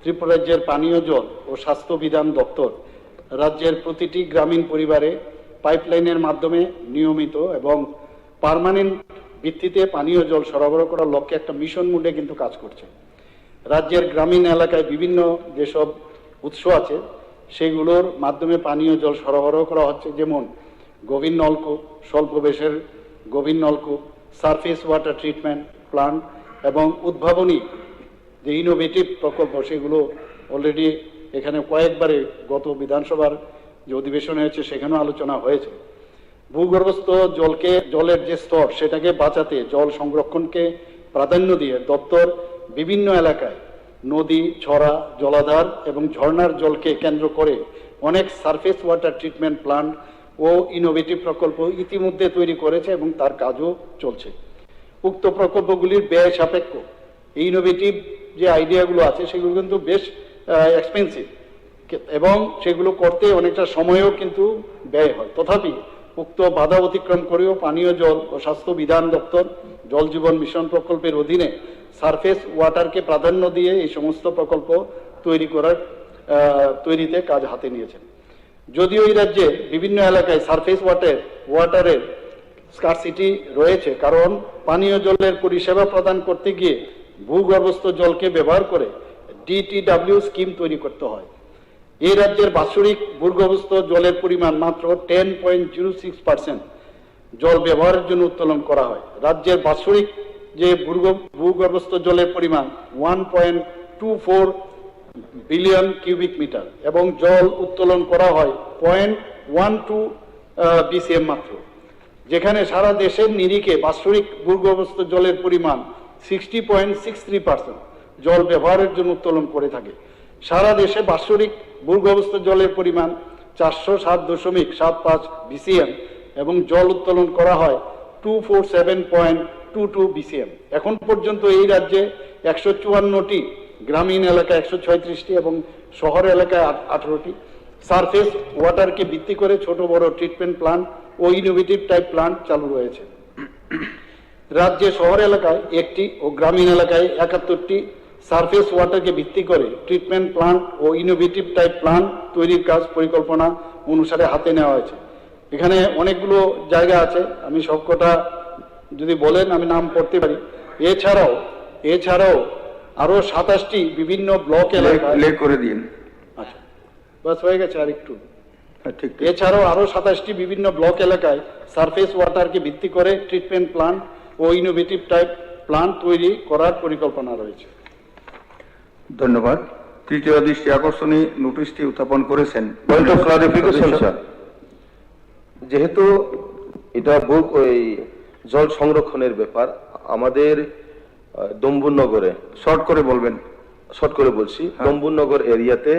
ত্রিপুরা রাজ্যের পানীয় জল ও স্বাস্থ্য বিধান দপ্তর রাজ্যের প্রতিটি গ্রামীণ পরিবারে পাইপলাইনের মাধ্যমে নিয়মিত এবং পার্মানেন্ট ভিত্তিতে পানীয় জল সরবরাহ করার লক্ষ্যে একটা মিশন মোডে কিন্তু কাজ করছে। রাজ্যের গ্রামীণ এলাকায় বিভিন্ন যেসব উৎস আছে সেগুলোর মাধ্যমে পানীয় জল সরবরাহ করা হচ্ছে, যেমন গভীর নলকূপ, স্বল্প বেশের গভীর নলকূপ, সারফেস ওয়াটার ট্রিটমেন্ট প্লান্ট এবং উদ্ভাবনী যে ইনোভেটিভ প্রকল্প, সেগুলো অলরেডি এখানে কয়েকবারে গত বিধানসভার যে অধিবেশন হয়েছে সেখানেও আলোচনা হয়েছে। ভূগর্ভস্থ জলের যে স্তর সেটাকে বাঁচাতে জল সংরক্ষণকে প্রাধান্য দিয়ে দপ্তর বিভিন্ন এলাকায় নদী, ছড়া, জলাধার এবং ঝর্ণার জলকে কেন্দ্র করে অনেক সারফেস ওয়াটার ট্রিটমেন্ট প্লান্ট ও ইনোভেটিভ প্রকল্প ইতিমধ্যে তৈরি করেছে এবং তার কাজও চলছে। উক্ত প্রকল্পগুলির ব্যয় সাপেক্ষ, ইনোভেটিভ যে আইডিয়াগুলো আছে সেগুলো কিন্তু বেশ এক্সপেন্সিভ এবং সেগুলো করতে অনেকটা সময়ও কিন্তু ব্যয় হয়। তথাপি উক্ত বাধা অতিক্রম করেও পানীয় জল ও স্বাস্থ্য বিধান দপ্তর জল জীবন মিশন প্রকল্পের অধীনে সারফেস ওয়াটারকে প্রাধান্য দিয়ে এই সমস্ত প্রকল্প তৈরিতে কাজ হাতে নিয়েছেন। যদিও এই রাজ্যে বিভিন্ন এলাকায় সারফেস ওয়াটারের স্কারসিটি রয়েছে, কারণ পানীয় জলের পরিষেবা প্রদান করতে গিয়ে ভূগর্ভস্থ জলকে ব্যবহার করে ডিটিডব্লিউ স্কিম তৈরি করতে হয়। এই রাজ্যের বাৎসরিক ভূগর্ভস্থ জলের পরিমাণ মাত্র 10.06% জল ব্যবহারের জন্য উত্তোলন করা হয়। রাজ্যের বাৎসরিক যে ভূগর্ভস্থ জলের পরিমাণ 1.24 বিলিয়ন কিউবিক মিটার এবং জল উত্তোলন করা হয় 0.12 BCM মাত্র, যেখানে সারা দেশের নিরিখে বাৎসরিক ভূগর্ভস্থ জলের পরিমাণ 60.63% জল ব্যবহারের জন্য উত্তোলন করে থাকে। সারা দেশে বাৎসরিক ভূগর্ভস্থ জলের পরিমাণ 407.75 BCM এবং জল উত্তোলন করা হয় 247.22 BCM। এখন পর্যন্ত এই রাজ্যে 154টি, গ্রামীণ এলাকায় 136টি এবং শহর এলাকায় 18টি সারফেস ওয়াটারকে ভিত্তি করে ছোট বড় ট্রিটমেন্ট প্লান্ট ও ইনোভেটিভ টাইপ প্লান্ট চালু রয়েছে। রাজ্যে শহর এলাকায় 1টি ও গ্রামীণ এলাকায় 71টি সারফেস ওয়াটারকে ভিত্তি করে ট্রিটমেন্ট প্লান্ট ও ইনোভেটিভ টাইপ প্লান্ট তৈরির কাজ পরিকল্পনা অনুসারে হাতে নেওয়া হয়েছে। এখানে অনেকগুলো জায়গা আছে, আমি সবকটা যদি বলেন আমি নাম পড়তে পারি। এছাড়াও আরো 27টি বিভিন্ন ব্লক এলাকায় করে দিন। আচ্ছা, বাস হয়ে গেছে আর একটু। এছাড়াও আরো 27টি বিভিন্ন ব্লক এলাকায় সারফেস ওয়াটারকে ভিত্তি করে ট্রিটমেন্ট প্লান্ট ও ইনোভেটিভ টাইপ প্ল্যান্ট তৈরি করার পরিকল্পনা রয়েছে। ধন্যবাদ। তৃতীয় দৃষ্টি আকর্ষণীয় নোটিশটি উত্থাপন করেছেন পয়েন্ট অফ ক্লারিফিকেশন স্যার, যেহেতু এটা ওই জল সংরক্ষণের ব্যাপার, আমাদের দম্বুনগরে শর্ট করে বলবেন। শর্ট করে বলছি, দম্বুনগর এরিয়াতে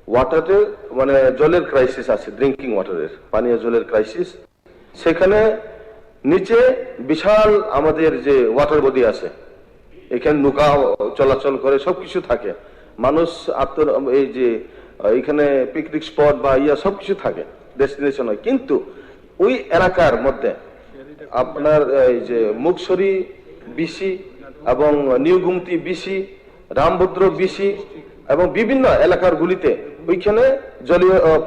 ওয়াটারে মানে জলের ক্রাইসিস আছে, ড্রিঙ্কিং ওয়াটারের, পানীয় জলের ক্রাইসিস। সেখানে নিচে বিশাল আমাদের যে ওয়াটার বডি আছে, এখানে নৌকা চলাচল করে, সবকিছু থাকে, মানুষ এই যে এখানে পিকনিক স্পট বা সবকিছু থাকে, ডেস্টিনেশন হয়। কিন্তু ওই এলাকার মধ্যে আপনার এই যে মুগসরি বিসি এবং new Gumti BC, Rambhadra BC এবং বিভিন্ন এলাকার গুলিতে ওইখানে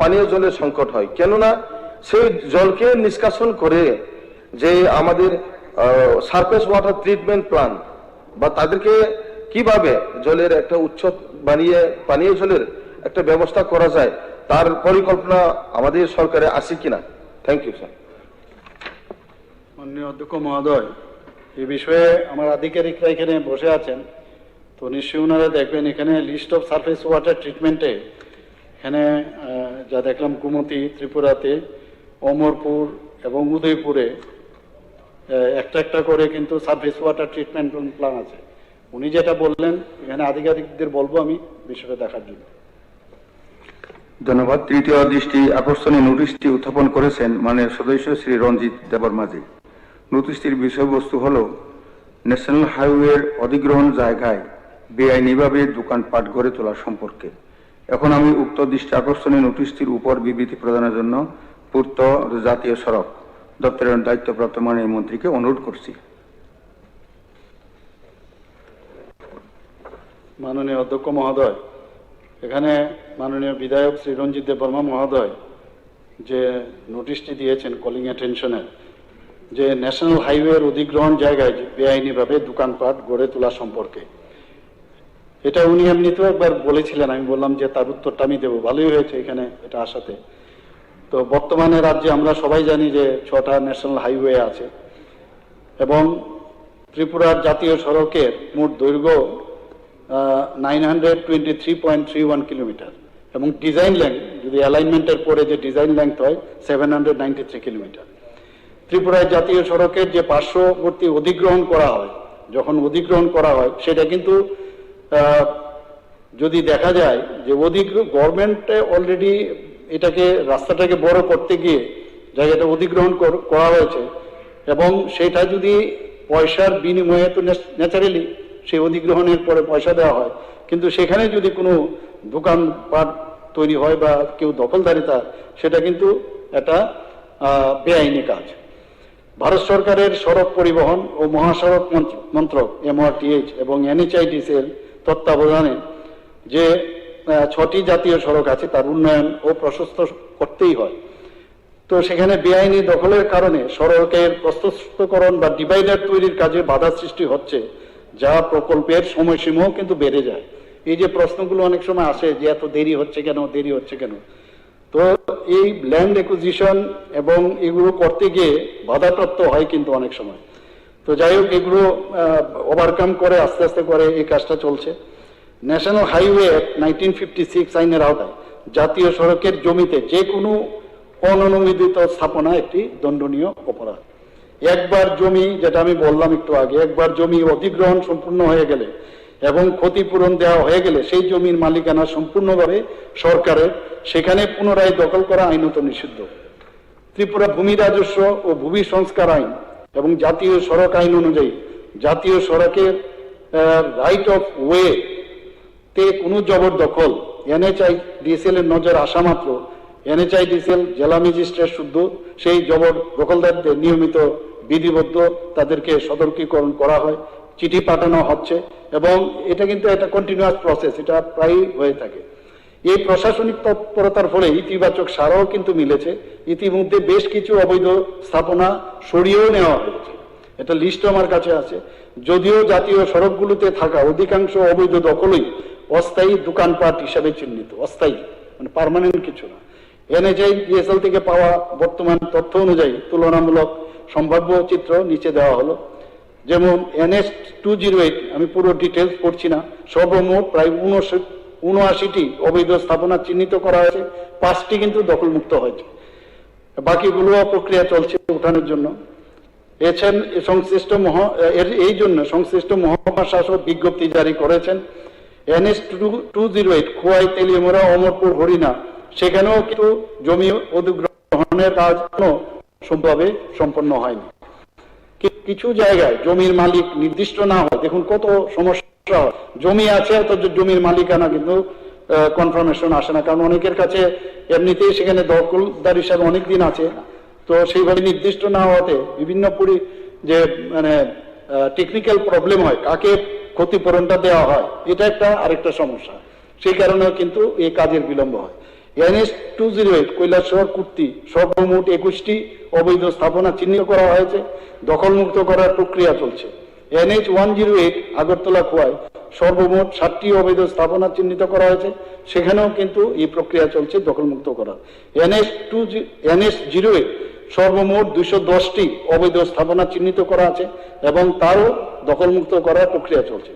পানীয় জলের সংকট হয়। কেননা সেই জলকে নিষ্কাশন করে যে আমাদের সারফেস ওয়াটার ট্রিটমেন্ট প্ল্যান্ট বা তাদেরকে কিভাবে জলের একটা উৎস বানিয়ে পানীয় জলের একটা ব্যবস্থা করা যায়, তার পরিকল্পনা আমাদের সরকারে আছে কিনা। Thank you sir. মাননীয় অধ্যক্ষ মহোদয়, এই বিষয়ে আমার আধিকারিকরা এখানে বসে আছেন, তো নিশ্চয়ই ওনারা দেখবেন এখানে লিস্ট অফ সারফেস ওয়াটার ট্রিটমেন্টে এখানে যা দেখলাম কুমতি, ত্রিপুরাতে, অমরপুর এবং উদয়পুরে একটা একটা করে কিন্তু সারফেস ওয়াটার ট্রিটমেন্ট প্ল্যান আছে। উনি যেটা বললেন এখানে আধিকারিকদের বলবো আমি বিষয়টা দেখার জন্য। ধন্যবাদ। তৃতীয় দৃষ্টি আকর্ষণীয় নোটিশটি উত্থাপন করেছেন মাননীয় সদস্য শ্রী রঞ্জিত দেববর্মাজি। নোটিশটির বিষয়বস্তু হল ন্যাশনাল হাইওয়ের অধিগ্রহণ জায়গায় বেআইনিভাবে দোকানপাট গড়ে তোলা সম্পর্কে। এখন আমি উক্ত দৃষ্টি আকর্ষণীয় নোটিশটির উপর বিবৃতি প্রদানের জন্য পূর্ত জাতীয় সড়ক দপ্তরের দায়িত্বপ্রাপ্ত মাননীয় মন্ত্রীকে অনুরোধ করছি। মাননীয় অধ্যক্ষ মহোদয়, এখানে মাননীয় বিধায়ক শ্রী রঞ্জিত দেববর্মা মহোদয় যে নোটিশটি দিয়েছেন কলিং অ্যাটেনশনের, যে ন্যাশনাল হাইওয়ের অধিগ্রহণ জায়গায় বেআইনিভাবে দোকানপাট গড়ে তোলা সম্পর্কে, এটা উনি এমনিতেও একবার বলেছিলেন, আমি বললাম যে তার উত্তরটা আমি দেবো, ভালোই হয়েছে এখানে এটা আসাতে। তো বর্তমানে রাজ্যে আমরা সবাই জানি যে 6টা ন্যাশনাল হাইওয়ে আছে এবং ত্রিপুরার জাতীয় সড়কের মোট দৈর্ঘ্য 923.31 কিলোমিটার এবং ডিজাইন লেংথ যদি অ্যালাইনমেন্টের পরে যে ডিজাইন লেংথ হয় 793 কিলোমিটার। ত্রিপুরার জাতীয় সড়কের যে পার্শ্ববর্তী অধিগ্রহণ করা হয়, যখন অধিগ্রহণ করা হয় সেটা কিন্তু যদি দেখা যায় যে গভর্নমেন্টে অলরেডি এটাকে রাস্তাটাকে বড় করতে গিয়ে জায়গাটা অধিগ্রহণ করা হয়েছে এবং সেটা যদি পয়সার বিনিময়ে, তো ন্যাচারালি সেই অধিগ্রহণের পরে পয়সা দেওয়া হয়, কিন্তু সেখানে যদি কোনো দোকানপাট তৈরি হয় বা কেউ দখলদারিতা, সেটা কিন্তু একটা বেআইনি কাজ। ভারত সরকারের সড়ক পরিবহন ও মহাসড়ক মন্ত্রক MRTH এবং NHIDCL তত্ত্বাবধানে যে 6টি জাতীয় সড়ক আছে তার উন্নয়ন ও প্রশস্ত করতেই হয়। তো সেখানে বেআইনি দখলের কারণে সড়কের প্রশস্তকরণ বা ডিভাইডার তৈরির কাজে বাধা সৃষ্টি হচ্ছে, যা প্রকল্পের সময়সীমাও কিন্তু বেড়ে যায়। এই যে প্রশ্নগুলো অনেক সময় আসে যে এত দেরি হচ্ছে কেন, তো এই ল্যান্ড একুইজিশন এবং এগুলো করতে গিয়ে বাধাপ্রাপ্ত হয় কিন্তু অনেক সময়। তো যাই হোক, এগুলো ওভারকাম করে আস্তে আস্তে করে এই কাজটা চলছে। ন্যাশনাল হাইওয়ে 1956 আইনের আওতায় জাতীয় সড়কের জমিতে যে কোনো অননুমোদিত স্থাপনা একটি দণ্ডনীয় অপরাধ। একবার জমি, যেটা আমি বললাম একটু আগে, একবার জমি অধিগ্রহণ সম্পূর্ণ হয়ে গেলে এবং ক্ষতিপূরণ দেওয়া হয়ে গেলে সেই জমির মালিকানা সম্পূর্ণভাবে সরকারের, সেখানে পুনরায় দখল করা আইনত নিষিদ্ধ। ত্রিপুরা ভূমি রাজস্ব ও ভূমি সংস্কার আইন এবং জাতীয় সড়ক আইন অনুযায়ী জাতীয় সড়কের রাইট অফ ওয়ে তে কোনো জবরদখল NHIDCL এর নজর আসা মাত্র NHIDCL জেলা ম্যাজিস্ট্রেট শুদ্ধ সেই দখলদারদের নিয়মিত বিধিবদ্ধ তাদেরকে সতর্কীকরণ করা হয়, চিঠি পাঠানো হচ্ছে এবং এটা কিন্তু একটা কন্টিনিউয়াস প্রসেস, এটা প্রায়ই হয়ে থাকে। এই প্রশাসনিক তৎপরতার ফলে ইতিবাচক সাড়াও কিন্তু মিলেছে। ইতিমধ্যে বেশ কিছু অবৈধ স্থাপনা সরিয়েও নেওয়া হয়েছে, এটা লিস্ট আমার কাছে আছে। যদিও জাতীয় সড়কগুলোতে থাকা অধিকাংশ অবৈধ দখলই অস্থায়ী দোকানপাট হিসাবে চিহ্নিত, অস্থায়ী মানে পার্মানেন্ট কিছু না। NHIDCL থেকে পাওয়া বর্তমান তথ্য অনুযায়ী তুলনামূলক সম্ভাব্য চিত্র নিচে দেওয়া হলো। যেমন NH 208, আমি পুরো ডিটেলস পড়ছি না, সর্বমোট প্রায় 79টি অবৈধ স্থাপনা চিহ্নিত করা হয়েছে, 5টি কিন্তু দখলমুক্ত হয়েছে, বাকিগুলো প্রক্রিয়া চলছে উঠানোর জন্য। এই জন্য সংশ্লিষ্ট মহকুমা শাসক বিজ্ঞপ্তি জারি করেছেন। NH 208 খোয়াই, তেলিয়ামুড়া, অমরপুর, হরিণা, সেখানেও কিন্তু জমি অধিগ্রহণের কাজ সম্ভাবে সম্পন্ন হয়নি। কিছু জায়গায় জমির মালিক নির্দিষ্ট না হয়, দেখুন কত সমস্যা হয়, জমি আছে অথচ জমির মালিকানা কিন্তু কনফার্মেশন আসে না, কারণ অনেকের কাছে এমনিতেই সেখানে দখলদার হিসাবে অনেকদিন আছে, তো সেইভাবে নির্দিষ্ট না হওয়াতে বিভিন্ন যে মানে টেকনিক্যাল প্রবলেম হয়, কাকে ক্ষতিপূরণটা দেওয়া হয়, এটা একটা আরেকটা সমস্যা, সেই কারণেও কিন্তু এই কাজের বিলম্ব হয়। NH 208 কৈলাসহর, কুর্তি, সর্বমোট 21টি অবৈধ স্থাপনা চিহ্নিত করা হয়েছে, দখলমুক্ত করার প্রক্রিয়া চলছে। NH 108 আগরতলা, খোয়াই, সর্বমোট 60টি অবৈধ স্থাপনা চিহ্নিত করা হয়েছে, সেখানেও কিন্তু এই প্রক্রিয়া চলছে দখলমুক্ত করার। NH 08 সর্বমোট 210টি অবৈধ স্থাপনা চিহ্নিত করা আছে এবং তারও দখলমুক্ত করার প্রক্রিয়া চলছে।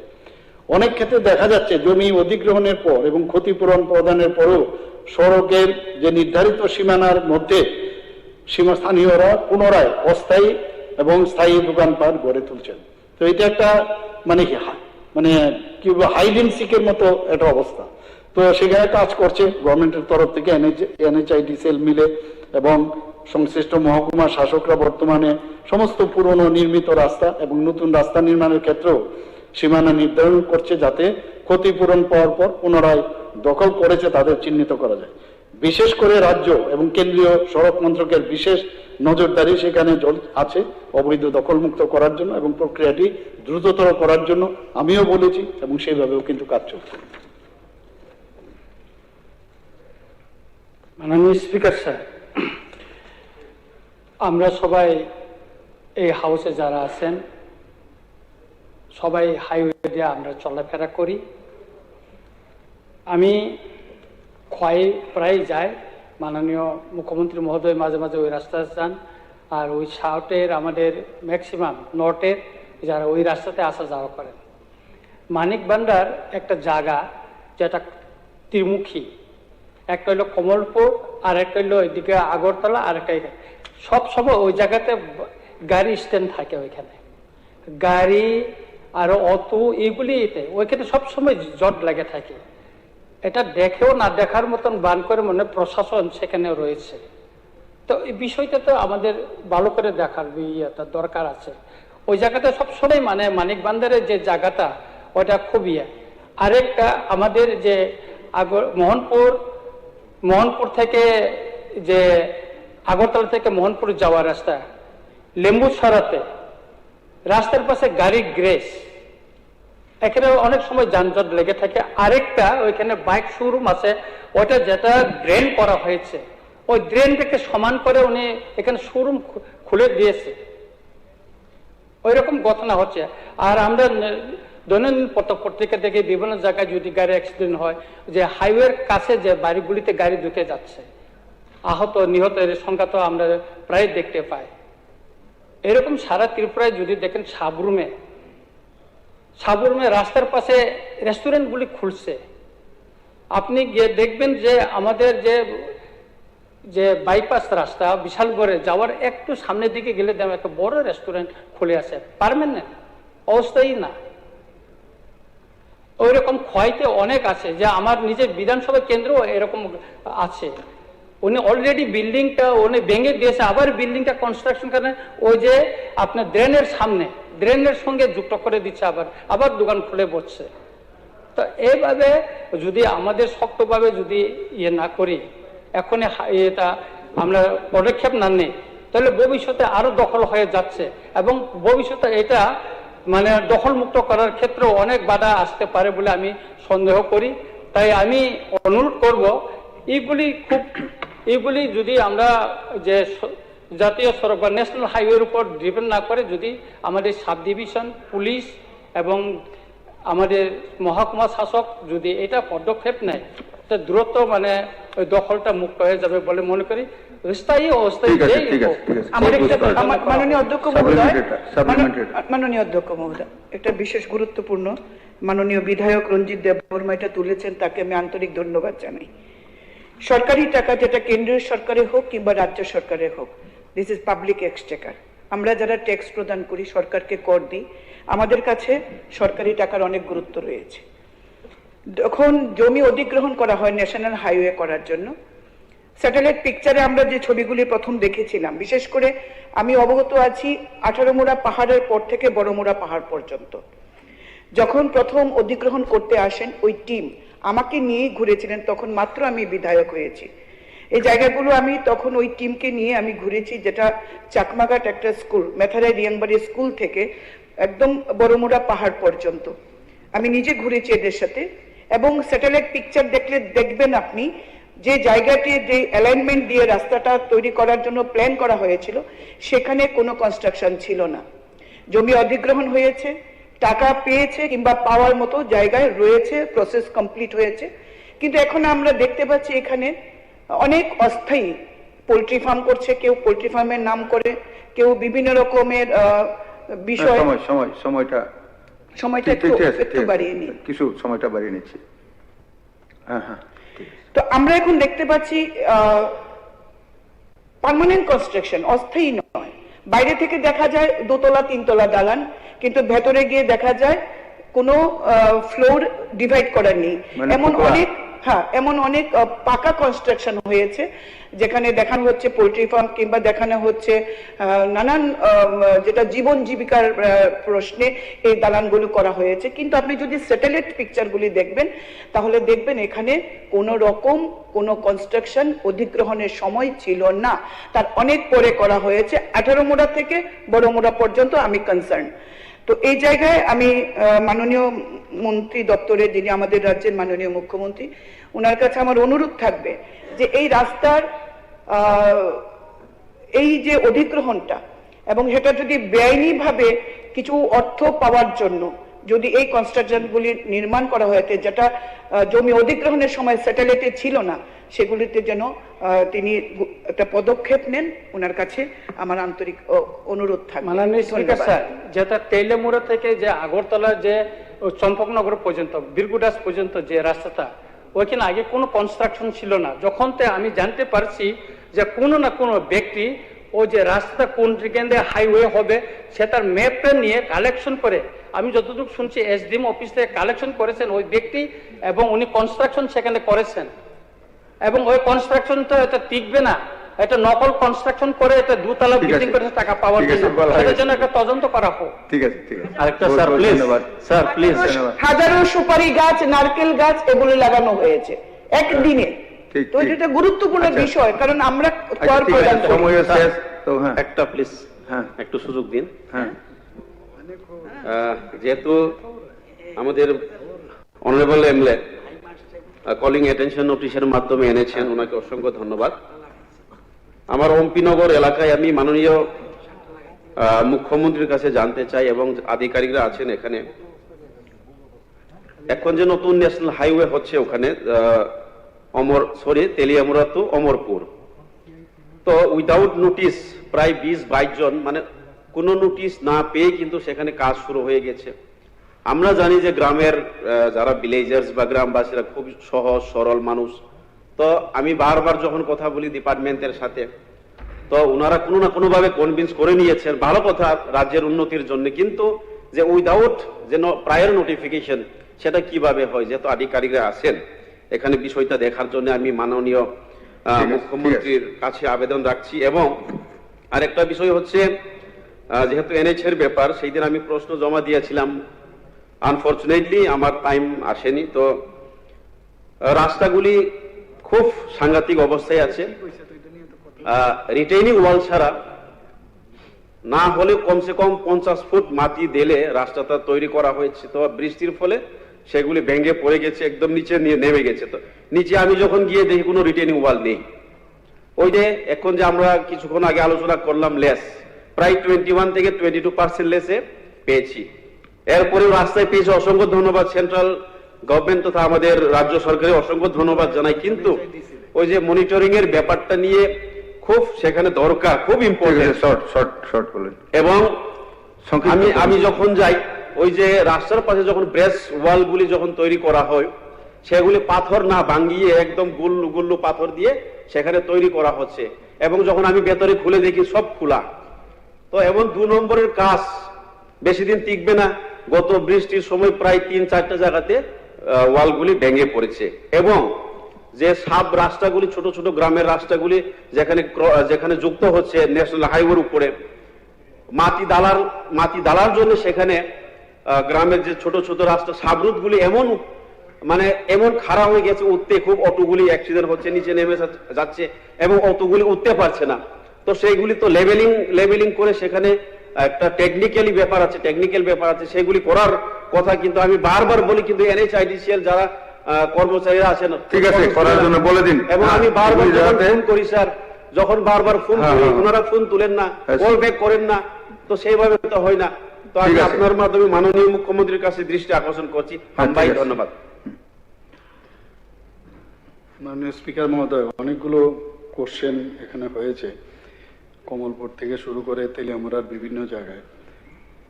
অনেক ক্ষেত্রে দেখা যাচ্ছে জমি অধিগ্রহণের পর এবং ক্ষতিপূরণ প্রদানের পরও সড়কের যে নির্ধারিত সীমানার মধ্যে স্থানীয়রা পুনরায় অস্থায়ী এবং স্থায়ী দোকানপাট গড়ে তুলছেন। তো এটা একটা মানে কি বলবো, হাইড সিকের মতো একটা অবস্থা। তো সেখানে কাজ করছে গভর্নমেন্টের তরফ থেকে NHID সেল মিলে এবং সংশ্লিষ্ট মহকুমা শাসকরা বর্তমানে সমস্ত পুরনো নির্মিত রাস্তা এবং নতুন রাস্তা নির্মাণের ক্ষেত্রেও সীমানা নির্ধারণ করছে, যাতে ক্ষতিপূরণ পাওয়ার পর পুনরায় দখল করেছে তাদের চিহ্নিত করা যায়। বিশেষ করে রাজ্য এবং কেন্দ্রীয় সড়ক মন্ত্রকের বিশেষ নজরদারি সেখানে আছে অবৈধ দখলমুক্ত করার জন্য এবং প্রক্রিয়াটি দ্রুততর করার জন্য, আমিও বলেছি এবং সেইভাবেও কিন্তু কাজ চলছে। মাননীয় স্পিকার স্যার, আমরা সবাই এই হাউসে যারা আছেন সবাই হাইওয়ে দিয়ে আমরা চলাফেরা করি। আমি খোয়াই প্রায় যাই, মাননীয় মুখ্যমন্ত্রী মহোদয় মাঝে মাঝে ওই রাস্তায় যান, আর ওই সাউথের আমাদের ম্যাক্সিমাম নর্থের যারা ওই রাস্তাতে আসা যাওয়া করেন। মানিক ভান্ডার একটা জায়গা যেটা ত্রিমুখী, একটা হইলো কমলপুর আর একটা হইলো এদিকে আগরতলা, আর একটা সব সময় ওই জায়গাতে গাড়ি স্ট্যান্ড থাকে, ওইখানে গাড়ি আর অটো এইগুলিতে ওইখানে সবসময় জট লেগে থাকে। এটা দেখেও না দেখার মতন বান করে মনে প্রশাসন সেখানে রয়েছে। তো এই বিষয়টা তো আমাদের ভালো করে দেখার দরকার আছে। ওই জায়গাটা সবসময় মানে মানিক ভান্ডারের যে জায়গাটা ওটা খুবই। আরেকটা আমাদের যে মোহনপুর থেকে যে আগরতলা থেকে মোহনপুর যাওয়ার রাস্তা, লেম্বু ছড়াতে রাস্তার পাশে গাড়ি গ্রেস, এখানে অনেক সময় যানজট লেগে থাকে। আরেকটা ওইখানে বাইক শোরুম আছে, ওইটা যেটা ড্রেন করা হয়েছে, ওই ড্রেনটাকে সমান করে উনি এখানে শোরুম খুলে দিয়েছে, ওই রকম ঘটনা হচ্ছে। আর আমরা দৈনন্দিন পত্রিকা থেকে বিভিন্ন জায়গায় যদি গাড়ি অ্যাক্সিডেন্ট হয়, যে হাইওয়ের কাছে যে বাড়িগুলিতে গাড়ি ঢুকে যাচ্ছে, আহত নিহতের সংখ্যা তো আমরা প্রায় দেখতে পাই। এরকম সারা ত্রিপুরায় যদি দেখেন সাবরুমে রাস্তার পাশে রেস্টুরেন্টগুলি খুলছে, আপনি গিয়ে দেখবেন যে আমাদের যে বাইপাস রাস্তা বিশালগড়ে যাওয়ার একটু সামনের দিকে গেলে দেখবেন একটা বড় রেস্টুরেন্ট খুলে আছে, পার্মানেন্ট, অস্থায়ী না। ওই রকম খোয়াইতে অনেক আছে, যে আমার নিজের বিধানসভা কেন্দ্র এরকম আছে। উনি অলরেডি বিল্ডিংটা উনি ভেঙে দিয়েছে, আবার বিল্ডিংটা কনস্ট্রাকশন করেন, ওই যে আপনার ড্রেনের সামনে, ড্রেনের সঙ্গে যুক্ত করে দিচ্ছে, আবার দোকান খুলে বসছে। তো এইভাবে যদি আমাদের শক্তভাবে যদি না করি, এখন এটা আমরা পদক্ষেপ না নিই, তাহলে ভবিষ্যতে আরো দখল হয়ে যাচ্ছে এবং ভবিষ্যতে এটা মানে দখলমুক্ত করার ক্ষেত্রে অনেক বাধা আসতে পারে বলে আমি সন্দেহ করি। তাই আমি অনুরোধ করব, এইগুলি যদি আমরা যে জাতীয় সড়ক বা ন্যাশনাল হাইওয়ের উপর ডিপেন্ড না করে, যদি আমাদের সাব ডিভিশন, পুলিশ এবং আমাদের মহকুমা শাসক যদি এটা পদক্ষেপ নেয়, তো দ্রুত মানে ওই দখলটা মুক্ত হয়ে যাবে বলে মনে করি। স্থায়ী অস্থায়ী ঠিক আছে, যেই ঠিক আছে, হোক, ঠিক আছে। আমার সেই একটা বিষয়টা আমার যেন করা মাননীয় হয়। অধ্যক্ষ মহোদয়, Supplementary. মাননীয় অধ্যক্ষ মহোদয়, একটা বিশেষ গুরুত্বপূর্ণ মাননীয় বিধায়ক রঞ্জিত দেববর্মা এটা তুলেছেন, তাকে আমি আন্তরিক ধন্যবাদ জানাই। সরকারি টাকা, যেটা কেন্দ্রীয় সরকারের হোক কিংবা রাজ্য সরকারের হোক, দিস ইজ পাবলিক এক্সচেকার। আমরা যারা ট্যাক্স প্রদান করি, সরকারকে কর দিই, আমাদের কাছে সরকারি টাকার অনেক গুরুত্ব রয়েছে। যখন জমি অধিগ্রহণ করা হয় ন্যাশনাল হাইওয়ে করার জন্য, স্যাটেলাইট পিকচারে আমরা যে ছবিগুলি প্রথম দেখেছিলাম, বিশেষ করে আমি অবগত আছি 18 মোড়া পাহাড়ের পর থেকে বড়মোড়া পাহাড় পর্যন্ত যখন প্রথম অধিগ্রহণ করতে আসেন, ওই টিম আমাকে নিয়েই ঘুরেছিলেন। তখন মাত্র আমি বিধায়ক হয়েছি। এই জায়গাগুলো আমি তখন ওই টিমকে নিয়ে আমি ঘুরেছি, যেটা চাকমাঘাট একটা স্কুল, মেথারাই রিয়াংবাড়ি স্কুল থেকে একদম বড়মোড়া পাহাড় পর্যন্ত আমি নিজে ঘুরেছি এদের সাথে। এবং স্যাটেলাইট পিকচার দেখলে দেখবেন আপনি যে জায়গাটি, যে অ্যালাইনমেন্ট দিয়ে রাস্তাটা তৈরি করার জন্য প্ল্যান করা হয়েছিল, সেখানে কোনো কনস্ট্রাকশন ছিল না। জমি অধিগ্রহণ হয়েছে, টাকা পেয়েছে কিংবা পাওয়ার মতো জায়গায় রয়েছে, প্রসেস কমপ্লিট হয়েছে। কিন্তু এখন আমরা দেখতে পাচ্ছি এখানে অনেক অস্থায়ী পোল্ট্রি ফার্ম করছে, কেউ পোল্ট্রি ফার্মের নাম করে, কেউ বিভিন্ন রকমের বিষয়। সময়টা একটু বাড়িয়ে নিন, কিছু সময়টা বাড়িয়ে নিচ্ছি। হ্যাঁ। তো আমরা এখন দেখতে পাচ্ছি পার্মানেন্ট কনস্ট্রাকশন, অস্থায়ী নয়। বাইরে থেকে দেখা যায় 2 তলা 3 তলা দালান, কিন্তু ভেতরে গিয়ে দেখা যায় কোনো ফ্লোর ডিভাইড করা নেই। এমন অনেক পাকা কনস্ট্রাকশন হয়েছে, যেখানে দেখানো হচ্ছে পোল্ট্রি ফার্ম কিংবা দেখানো হচ্ছে নানান যেটা জীবন জীবিকার প্রশ্নে এই দালানগুলো করা হয়েছে। কিন্তু আপনি যদি স্যাটেলাইট পিকচারগুলি দেখবেন, তাহলে দেখবেন এখানে কোনো রকম কোনো কনস্ট্রাকশন অধিগ্রহণের সময় ছিল না, তার অনেক পরে করা হয়েছে। 18 মোড়া থেকে বড়মোড়া পর্যন্ত আমি কনসার্ন। তো এই জায়গায় আমি মাননীয় মন্ত্রী দপ্তরে, যিনি আমাদের রাজ্যের মাননীয় মুখ্যমন্ত্রী, ওনার কাছে আমার অনুরোধ থাকবে যে এই রাস্তার এই যে অধিগ্রহণটা, এবং সেটা যদি বেআইনিভাবে কিছু অর্থ পাওয়ার জন্য যদি এই কনস্ট্রাকশনগুলি নির্মাণ করা হয়েছে, যেটা জমি অধিগ্রহণের সময় স্যাটেলাইটে ছিল না, সেগুলিতে যেন তিনি একটা পদক্ষেপ নেন। ওনার কাছে আমার আন্তরিক অনুরোধ থাকবে। মাননীয় স্পিকার স্যার, যেটা তেলেমুড়া থেকে যে আগরতলা যে চম্পকনগর পর্যন্ত, বীরগুডাস পর্যন্ত যে রাস্তাটা, ওইখানে আগে কোনো কনস্ট্রাকশন ছিল না। যখন আমি জানতে পারছি যে কোনো না কোনো ব্যক্তি ও যে রাস্তা কোন দিকে হাইওয়ে হবে, সেটার ম্যাপটা নিয়ে কালেকশন করে, আমি যতটুকু শুনছি এসডিএম অফিস থেকে কালেকশন করেছেন ওই ব্যক্তি, এবং উনি কনস্ট্রাকশন সেখানে করেছেন। এবং ওই কনস্ট্রাকশনটা এটা টিকবে না, এটা নকল কনস্ট্রাকশন করে এটা 2 তলা বিল্ডিং করে টাকা পাওয়ার জন্য, এটার জন্য একটা তদন্ত করা হোক। ঠিক আছে। আরেকটা স্যার প্লিজ, স্যার প্লিজ। হাজারো সুপারি গাছ, নারকেল গাছ এগুলো লাগানো হয়েছে একদিনে। তো এটা গুরুত্বপূর্ণ বিষয়, কারণ আমরা কর প্রদান করি। একটা প্লিজ, হ্যাঁ একটু সুযোগ দিন। হ্যাঁ, যেহেতু আমাদের অনারেবল এমএলএ কলিং অ্যাটেনশন নোটিশের মাধ্যমে এনেছেন, ওনাকে অসংখ্য ধন্যবাদ। আমার অম্পিনগর এলাকায় আমি মাননীয় মুখ্যমন্ত্রীর কাছে জানতে চাই, এবং আধিকারিকরা আছেন এখানে, এখন যে নতুন ন্যাশনাল হাইওয়ে হচ্ছে ওখানে তেলিয়ামুড়া টু অমরপুর, তো উইদাউট নোটিশ প্রায় 20-22 জন, মানে কোনো নোটিশ না পেয়ে কিন্তু সেখানে কাজ শুরু হয়ে গেছে। আমরা জানি যে গ্রামের যারা ভিলেজার্স বা গ্রামবাসীরা খুব সহজ সরল মানুষ, তো আমি বারবার যখন কথা বলি ডিপার্টমেন্টের সাথে, তো ওনারা কোনো না কোনো ভাবে কনভিন্স করে নিয়েছেন, ভালো কথা রাজ্যের উন্নতির জন্য। কিন্তু যে উইদাউট যেন প্রায়র নোটিফিকেশন, সেটা কিভাবে হয়, যেহেতু আধিকারিকরা আছেন এখানে বিষয়টা দেখার জন্য আমি মাননীয় মুখ্যমন্ত্রীর কাছে আবেদন রাখছি। এবং আরেকটা বিষয় হচ্ছে, যেহেতু এনএইচ-এর ব্যাপার, সেই দিন আমি প্রশ্ন জমা দিয়েছিলাম, আনফরচুনেটলি আমার টাইম আসেনি। তো রাস্তাগুলি খুব সাংঘাতিক অবস্থায় আছে, রিটেইনিং ওয়াল ছাড়া না হলে কমসে কম 50 ফুট মাটি দিলে রাস্তাটা তৈরি করা হয়েছে। তো বৃষ্টির ফলে সেগুলি ভেঙে পড়ে গেছে, একদম নিচে নেমে গেছে। তো নিচে আমি যখন গিয়ে দেখি কোনো রিটেইনিং ওয়াল নেই। ওই যে এখন যে আমরা কিছুক্ষণ আগে আলোচনা করলাম লেস, প্রায় 21 থেকে 22% লেসে পেয়েছি। এরপরে রাস্তায় পেয়েছে, অসংখ্য ধন্যবাদ সেন্ট্রাল গভর্নমেন্ট তথা আমাদের রাজ্য সরকারের অসংখ্য ধন্যবাদ জানাই। কিন্তু ওই যে মনিটরিং এর ব্যাপারটা নিয়ে খুব সেখানে দরকার, খুব ইম্পর্টেন্ট। শর্ট বলেন। এবং আমি যখন যাই, ওই যে রাস্তার পাশে যখন ব্রেস ওয়াল গুলি যখন তৈরি করা হয়, সেগুলি পাথর না ভাঙিয়ে একদম গুল্লু গুল্লু পাথর দিয়ে সেখানে তৈরি করা হচ্ছে। এবং যখন আমি ভেতরে খুলে দেখি সব খোলা। তো এবং 2 নম্বরের কাজ বেশি দিন টিকবে না। গত বৃষ্টির সময় প্রায় 3-4টা জায়গাতে ওয়ালগুলি ভেঙে পড়েছে। এবং যে সাব রাস্তাগুলি, ছোট ছোট গ্রামের রাস্তাগুলি যেখানে যুক্ত হচ্ছে ন্যাশনাল হাইওয়ের উপরে, মাটি দালার জন্য সেখানে গ্রামের যে ছোট ছোট রাস্তা সাবরুট গুলি এমন খারাপ হয়ে গেছে, উঠতে খুব অটোগুলি অ্যাক্সিডেন্ট হচ্ছে, নিচে নেমে যাচ্ছে এবং অটোগুলি উঠতে পারছে না। তো সেইগুলি তো লেভেলিং করে সেখানে একটা টেকনিক্যাল ব্যাপার আছে, সেগুলি করার কথা কিন্তু আমি বারবার বলি, কিন্তু NHIDCL যারা কর্মচারীরা আছেন, ঠিক আছে, করার জন্য বলে দিন। এবং আমি বারবার ফোন করি স্যার, যখন বারবার ফোন করি ওনারা ফোন তুলেন না, কল ব্যাক করেন না, তো সেইভাবে তো হয় না। তো আমি আপনার মাধ্যমে মাননীয় মুখ্যমন্ত্রীর কাছে দৃষ্টি আকর্ষণ করছি। ভাই ধন্যবাদ। মাননীয় স্পিকার মহোদয়, অনেকগুলো কোশ্চেন এখানে হয়েছে, কমলপুর থেকে শুরু করে তেলিয়ামুড়ার বিভিন্ন জায়গায়।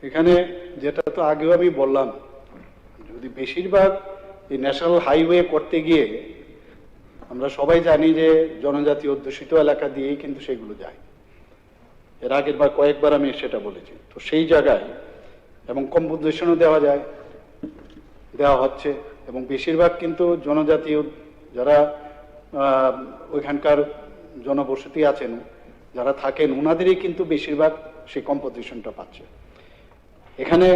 এখানে যেটা তো আগেও আমি বললাম, যদি বেশিরভাগ এই ন্যাশনাল হাইওয়ে করতে গিয়ে আমরা সবাই জানি যে জনজাতি অধ্যুষিত এলাকা দিয়েই কিন্তু সেগুলো যায়। এর আগের বার কয়েকবার আমি সেটা বলেছি। তো সেই জায়গায় এবং কম্পোজিশনও দেওয়া হচ্ছে, এবং বেশিরভাগ কিন্তু জনজাতি যারা ওইখানকার জনবসতি আছেন, যারা থাকেন, ওনাদেরই কিন্তু বেশিরভাগ সেই কম্পোজিশনটা পাচ্ছে। এখানে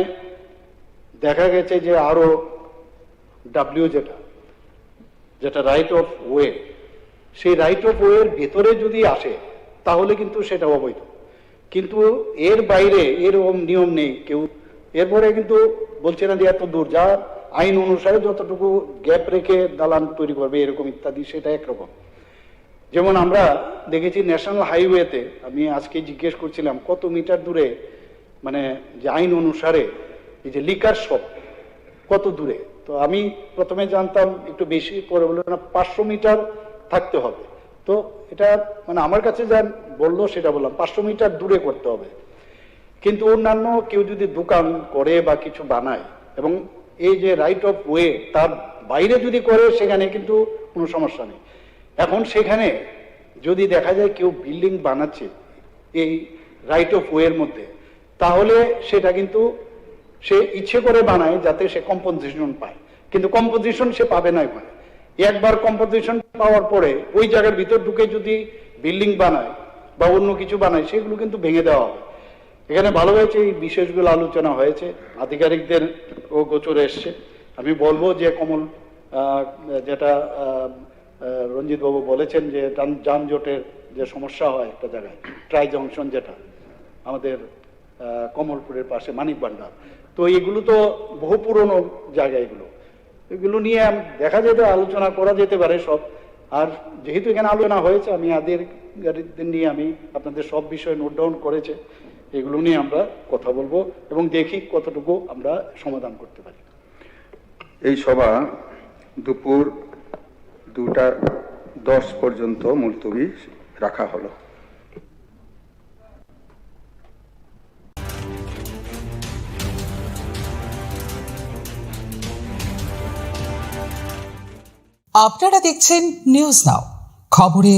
দেখা গেছে যে আরো যেটা রাইট অফ ওয়ে, সেই রাইট অফ ওয়ের ভেতরে যদি আসে তাহলে কিন্তু সেটা অবৈধ। কিন্তু এর বাইরে এরকম নিয়ম নেই কেউ। এরপরে কিন্তু বলছে না যে এত দূর, যা আইন অনুসারে যতটুকু গ্যাপ রেখে দালান তৈরি করবে এরকম ইত্যাদি, সেটা একরকম। যেমন আমরা দেখেছি ন্যাশনাল হাইওয়েতে, আমি আজকে জিজ্ঞেস করছিলাম কত মিটার দূরে, মানে যে আইন অনুসারে এই যে লিকার শপ কত দূরে। তো আমি প্রথমে জানতাম একটু বেশি, পরে বললো না 500 মিটার থাকতে হবে। তো এটা মানে আমার কাছে যা বললো সেটা বললাম, 500 মিটার দূরে করতে হবে। কিন্তু অন্যান্য কেউ যদি দোকান করে বা কিছু বানায় এবং এই যে রাইট অফ ওয়ে তার বাইরে যদি করে, সেখানে কিন্তু কোনো সমস্যা নেই। এখন সেখানে যদি দেখা যায় কেউ বিল্ডিং বানাচ্ছে এই রাইট অফ ওয়ের মধ্যে, তাহলে সেটা কিন্তু সে ইচ্ছে করে বানায় যাতে সে কম্পোজিশন পায়, কিন্তু কম্পোজিশন সে পাবে না। ওখানে একবার কম্পোজিশন পাওয়ার পরে ওই জায়গার ভিতর ঢুকে যদি বিল্ডিং বানায় বা অন্য কিছু বানায়, সেগুলো কিন্তু ভেঙে দেওয়া হবে। এখানে ভালো হয়েছে এই বিষয়গুলো আলোচনা হয়েছে, আধিকারিকদের ও গোচরে এসছে। আমি বলবো যে যেটা রঞ্জিত বাবু বলেছেন যে যানজটের যে সমস্যা হয় একটা জায়গায়, ট্রাই জংশন যেটা আমাদের কমলপুরের পাশে মানিক ভান্ডার, তো এগুলো তো বহু পুরনো জায়গা, এগুলো নিয়ে দেখা যেতে আলোচনা করা যেতে পারে সব। আর যেহেতু এখানে আলোচনা হয়েছে, আমি আধিকারিকদের নিয়ে আমি আপনাদের সব বিষয় নোট ডাউন করেছে, এগুলো নিয়ে আমরা কথা বলবো এবং দেখি কতটুকু আমরা সমাধান করতে পারি। এই সভা দুপুর 2:10 পর্যন্ত মুলতবি রাখা হলো। আপনারা দেখছেন নিউজ নাও, খবরে